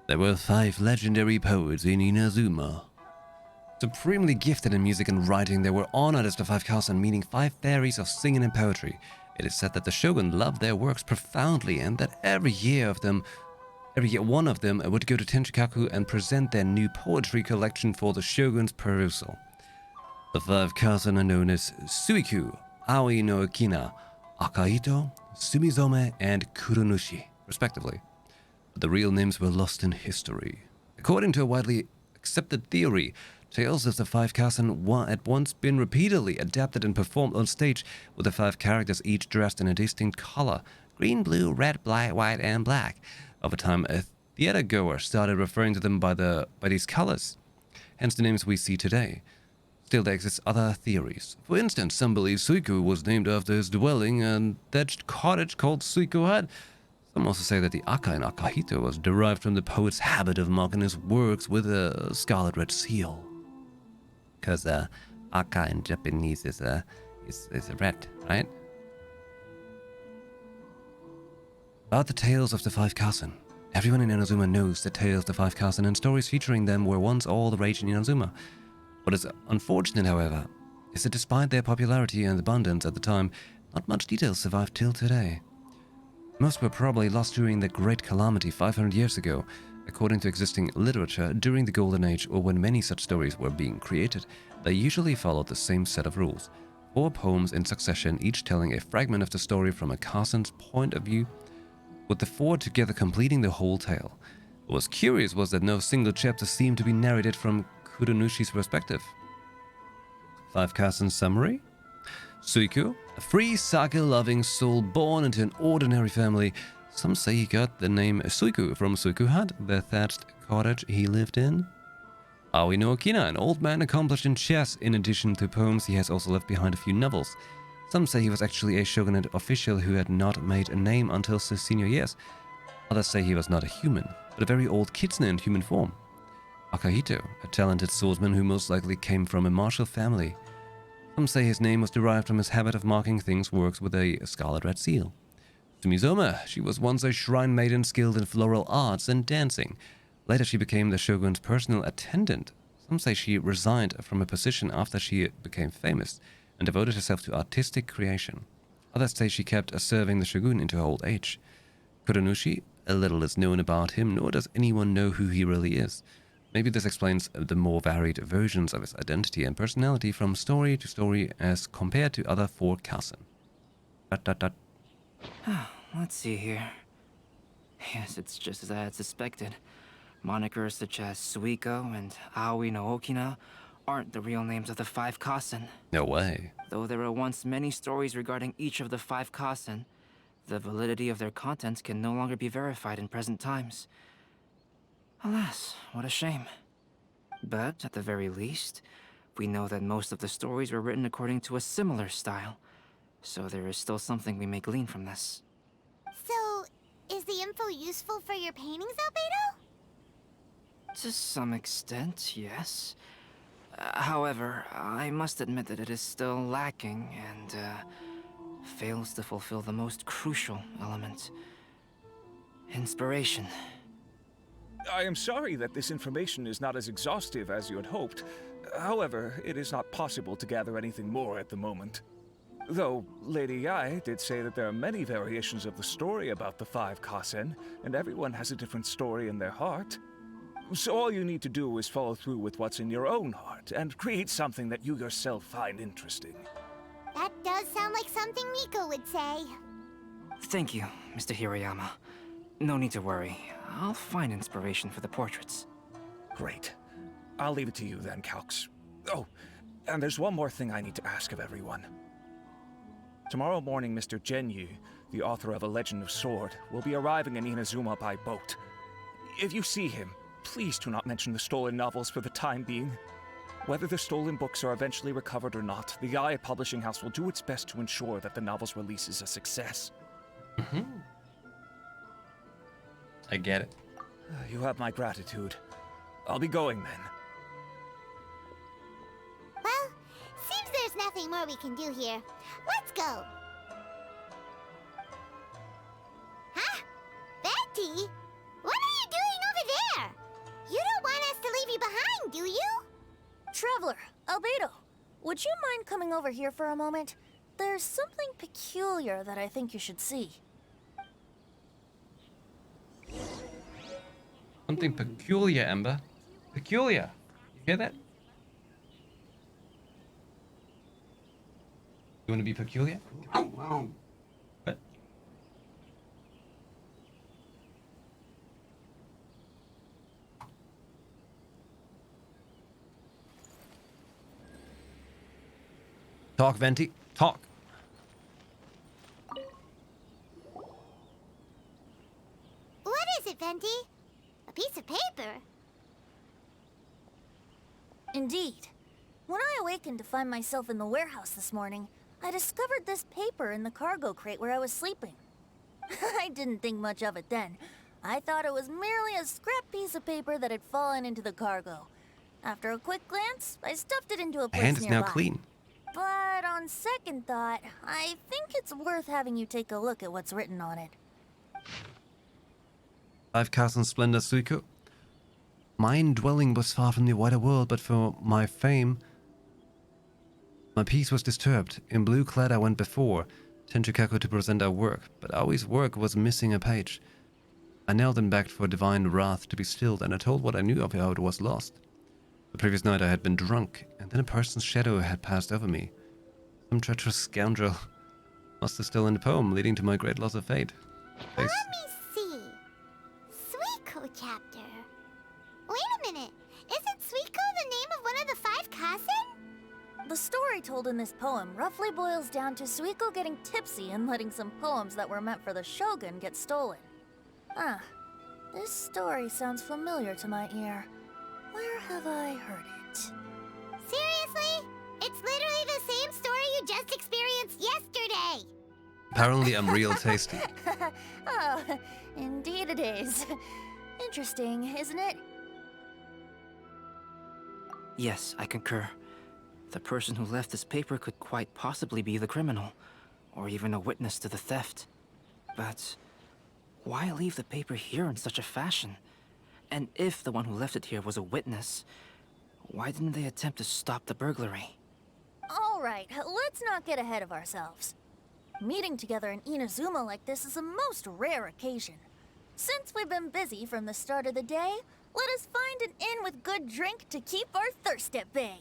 there were 5 legendary poets in Inazuma. Supremely gifted in music and writing, they were honored as the 5 Kassen, meaning 5 fairies of singing and poetry. It is said that the shogun loved their works profoundly and that every year one of them would go to Tenchikaku and present their new poetry collection for the shogun's perusal. The 5 Kassen are known as Suiku, Aoi no Okina, Akahito, Sumizome, and Kurunushi, respectively. But the real names were lost in history. According to a widely accepted theory, tales of the 5 Kassen had once been repeatedly adapted and performed on stage, with the 5 characters each dressed in a distinct color: green, blue, red, black, white, and black. Over time, a theatergoer started referring to them by these colors, hence the names we see today. Still, there exist other theories. For instance, some believe Suiku was named after his dwelling and thatched cottage called Suiku Hut. Some also say that the Aka in Akahito was derived from the poet's habit of marking his works with a scarlet red seal. Because Aka in Japanese is red, right? About the tales of the 5 Kassen. Everyone in Inazuma knows the tales of the 5 Kassen, and stories featuring them were once all the rage in Inazuma. What is unfortunate, however, is that despite their popularity and abundance at the time, not much detail survived till today. Most were probably lost during the Great Calamity 500 years ago. According to existing literature, during the Golden Age, or when many such stories were being created, they usually followed the same set of rules. 4 poems in succession, each telling a fragment of the story from a Kassen's point of view, with the 4 together completing the whole tale. What was curious was that no single chapter seemed to be narrated from Kuronushi's perspective. 5 Kassen summary? Suiku, a free sake-loving soul born into an ordinary family. Some say he got the name Suiku from Suiku Hut, the thatched cottage he lived in. Aoi no Okina, an old man accomplished in chess. In addition to poems, he has also left behind a few novels. Some say he was actually a shogunate official who had not made a name until his senior years. Others say he was not a human, but a very old kitsune in human form. Akahito, a talented swordsman who most likely came from a martial family. Some say his name was derived from his habit of marking things works with a scarlet red seal. Sumizome, she was once a shrine maiden skilled in floral arts and dancing. Later she became the shogun's personal attendant. Some say she resigned from her position after she became famous and devoted herself to artistic creation. Others say she kept serving the shogun into her old age. Kuronushi, a little is known about him, nor does anyone know who he really is. Maybe this explains the more varied versions of his identity and personality from story to story as compared to other four Kasen. ... Let's see here. Yes, it's just as I had suspected. Monikers such as Suiko and Aoi no Okina aren't the real names of the 5 Kasen. No way. Though there were once many stories regarding each of the 5 Kasen, the validity of their contents can no longer be verified in present times. Alas, what a shame. But, at the very least, we know that most of the stories were written according to a similar style, so there is still something we may glean from this. So, is the info useful for your paintings, Albedo? To some extent, yes. However, I must admit that it is still lacking and fails to fulfill the most crucial element. Inspiration. I am sorry that this information is not as exhaustive as you had hoped. However, it is not possible to gather anything more at the moment. Though, Lady Yae did say that there are many variations of the story about the 5 Kasen, and everyone has a different story in their heart. So all you need to do is follow through with what's in your own heart, and create something that you yourself find interesting. That does sound like something Miko would say. Thank you, Mr. Hirayama. No need to worry. I'll find inspiration for the portraits. Great. I'll leave it to you then, Calx. Oh, and there's one more thing I need to ask of everyone. Tomorrow morning, Mr. Genyu, the author of A Legend of Sword, will be arriving in Inazuma by boat. If you see him, please do not mention the stolen novels for the time being. Whether the stolen books are eventually recovered or not, the Yae Publishing House will do its best to ensure that the novel's release is a success. I get it. You have my gratitude. I'll be going then. Well, seems there's nothing more we can do here. Let's go. Huh? Betty? What are you doing over there? You don't want us to leave you behind, do you? Traveler, Albedo, would you mind coming over here for a moment? There's something peculiar that I think you should see. Something peculiar, Ember. Peculiar. You hear that? You want to be peculiar? What? Talk, Venti. Talk. What is it, Venti? A piece of paper? Indeed. When I awakened to find myself in the warehouse this morning, I discovered this paper in the cargo crate where I was sleeping. I didn't think much of it then. I thought it was merely a scrap piece of paper that had fallen into the cargo. After a quick glance, I stuffed it into a place And it's now nearby. clean. But on second thought, I think it's worth having you take a look at what's written on it. 5 Kasen Splendor Suiko. My indwelling was far from the wider world, but for my fame, my peace was disturbed. In blue clad I went before Tenchukaku to present our work, but Aoi's work was missing a page. I knelt and begged for divine wrath to be stilled, and I told what I knew of how it was lost. The previous night I had been drunk, and then a person's shadow had passed over me. Some treacherous scoundrel must have stolen the poem, leading to my great loss of fate. Let me see. Suiko chapter. Wait a minute. Isn't Suiko the name of one of the 5 Kasen? The story told in this poem roughly boils down to Suiko getting tipsy and letting some poems that were meant for the shogun get stolen. Ah, this story sounds familiar to my ear. Where have I heard it? Seriously? It's literally the same story you just experienced yesterday. Apparently I'm real tasty. Oh, indeed it is. Interesting, isn't it? Yes, I concur. The person who left this paper could quite possibly be the criminal, or even a witness to the theft. But why leave the paper here in such a fashion? And if the one who left it here was a witness, why didn't they attempt to stop the burglary? All right, let's not get ahead of ourselves. Meeting together in Inazuma like this is a most rare occasion. Since we've been busy from the start of the day, let us find an inn with good drink to keep our thirst at bay.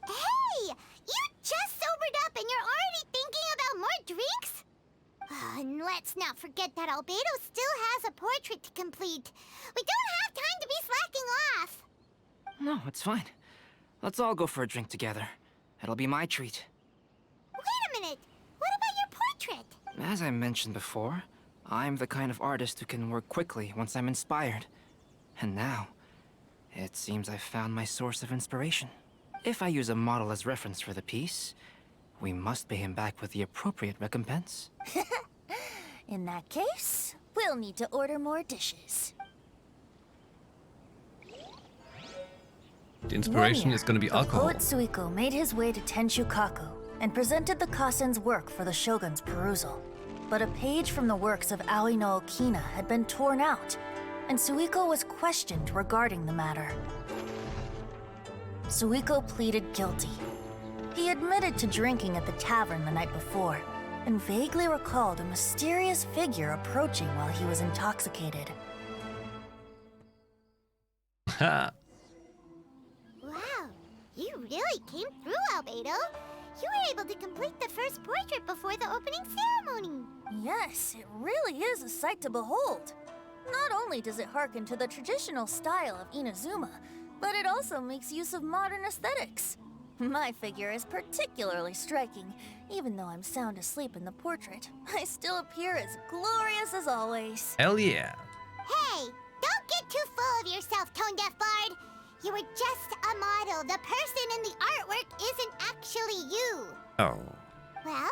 Hey! You just sobered up and you're already thinking about more drinks? And let's not forget that Albedo still has a portrait to complete. We don't have time to be slacking off. No, it's fine. Let's all go for a drink together. It'll be my treat. Wait a minute. What about your portrait? As I mentioned before, I'm the kind of artist who can work quickly once I'm inspired. And now, it seems I've found my source of inspiration. If I use a model as reference for the piece, we must pay him back with the appropriate recompense. In that case, we'll need to order more dishes. The inspiration is going to be alcohol. Poet Suiko made his way to Tenshukaku and presented the Kasen's work for the shogun's perusal. But a page from the works of Aoi no Okina had been torn out, and Suiko was questioned regarding the matter. Suiko pleaded guilty. He admitted to drinking at the tavern the night before, and vaguely recalled a mysterious figure approaching while he was intoxicated. Ha! Wow, you really came through, Albedo. You were able to complete the first portrait before the opening ceremony. Yes, it really is a sight to behold. Not only does it harken to the traditional style of Inazuma, but it also makes use of modern aesthetics. My figure is particularly striking. Even though I'm sound asleep in the portrait, I still appear as glorious as always. Hell yeah. Hey, don't get too full of yourself, Tone Deaf Bard. You were just a model. The person in the artwork isn't actually you. Oh. Well,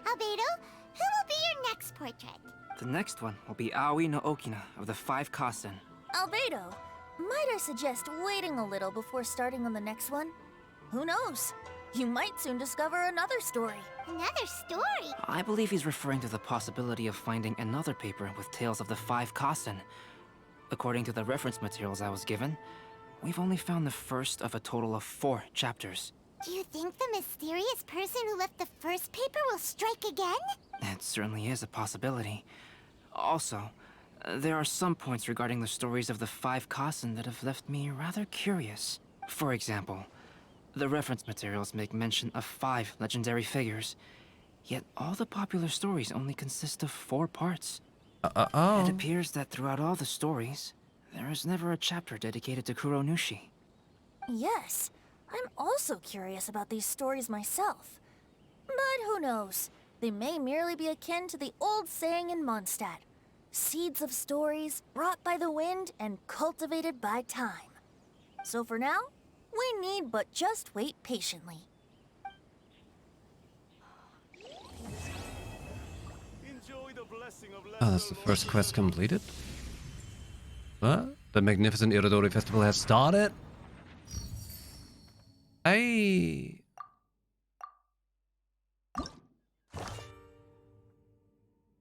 Albedo, who will be your next portrait? The next one will be Aoi no Okina of the 5 Kasen. Albedo, might I suggest waiting a little before starting on the next one? Who knows? You might soon discover another story. Another story? I believe he's referring to the possibility of finding another paper with tales of the 5 Kasen. According to the reference materials I was given, we've only found the first of a total of 4 chapters. Do you think the mysterious person who left the first paper will strike again? It certainly is a possibility. Also, there are some points regarding the stories of the 5 Kasen that have left me rather curious. For example, the reference materials make mention of 5 legendary figures, yet all the popular stories only consist of 4 parts. Oh. It appears that throughout all the stories, there is never a chapter dedicated to Kuronushi. Yes, I'm also curious about these stories myself. But who knows? They may merely be akin to the old saying in Mondstadt. Seeds of stories brought by the wind and cultivated by time. So for now, we need but just wait patiently. Oh, that's the first quest completed? What? The magnificent Irodori Festival has started? Hey!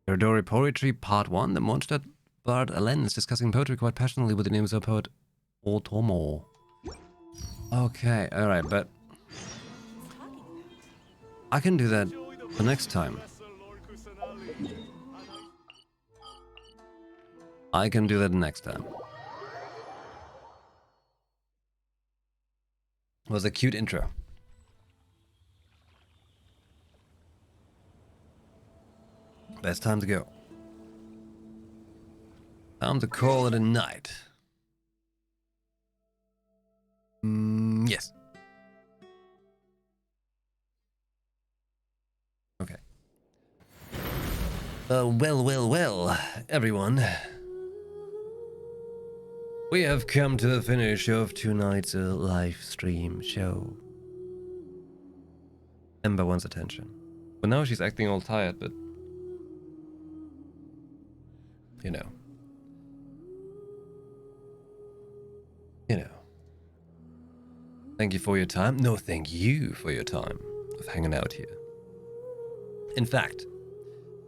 Irodori Poetry Part 1. The Mondstadt Bard Alen is discussing poetry quite passionately with the names of poet Otomo. Okay, alright, but I can do that the next time. I can do that next time. It was a cute intro. Best time to go. Time to call it a night. Yes. Okay. Well, everyone. We have come to the finish of tonight's live stream show. Ember wants attention. But now she's acting all tired, but... You know. Thank you for your time. No, thank you for your time of hanging out here. In fact,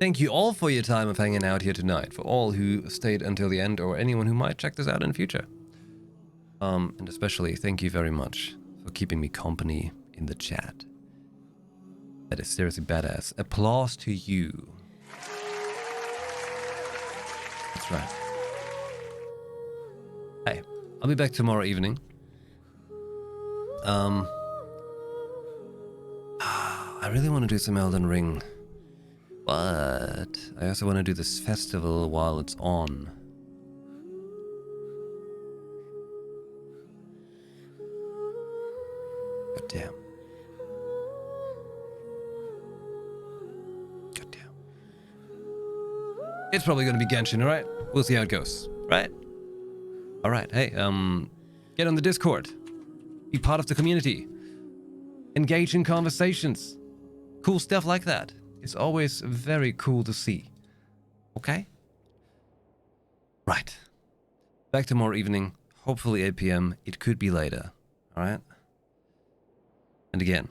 thank you all for your time of hanging out here tonight, for all who stayed until the end or anyone who might check this out in the future. And especially thank you very much for keeping me company in the chat. That is seriously badass. Applause to you. That's right. Hey, I'll be back tomorrow evening. I really want to do some Elden Ring, but I also want to do this festival while it's on. God damn. God damn. It's probably going to be Genshin, alright? We'll see how it goes, right? Alright, hey, get on the Discord. Be part of the community. Engage in conversations. Cool stuff like that. It's always very cool to see. Okay? Right. Back tomorrow evening. Hopefully 8 p.m. It could be later. Alright? And again,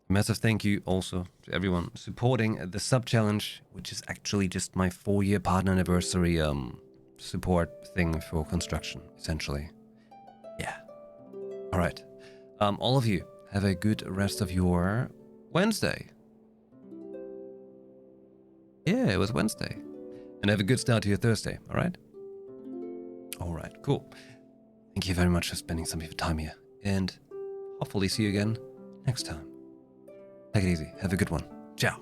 massive thank you also to everyone supporting the sub challenge, which is actually just my 4-year partner anniversary support thing for construction, essentially. Yeah. Alright. All of you, have a good rest of your Wednesday. Yeah, it was Wednesday. And have a good start to your Thursday, alright? Alright, cool. Thank you very much for spending some of your time here. And hopefully see you again next time. Take it easy. Have a good one. Ciao.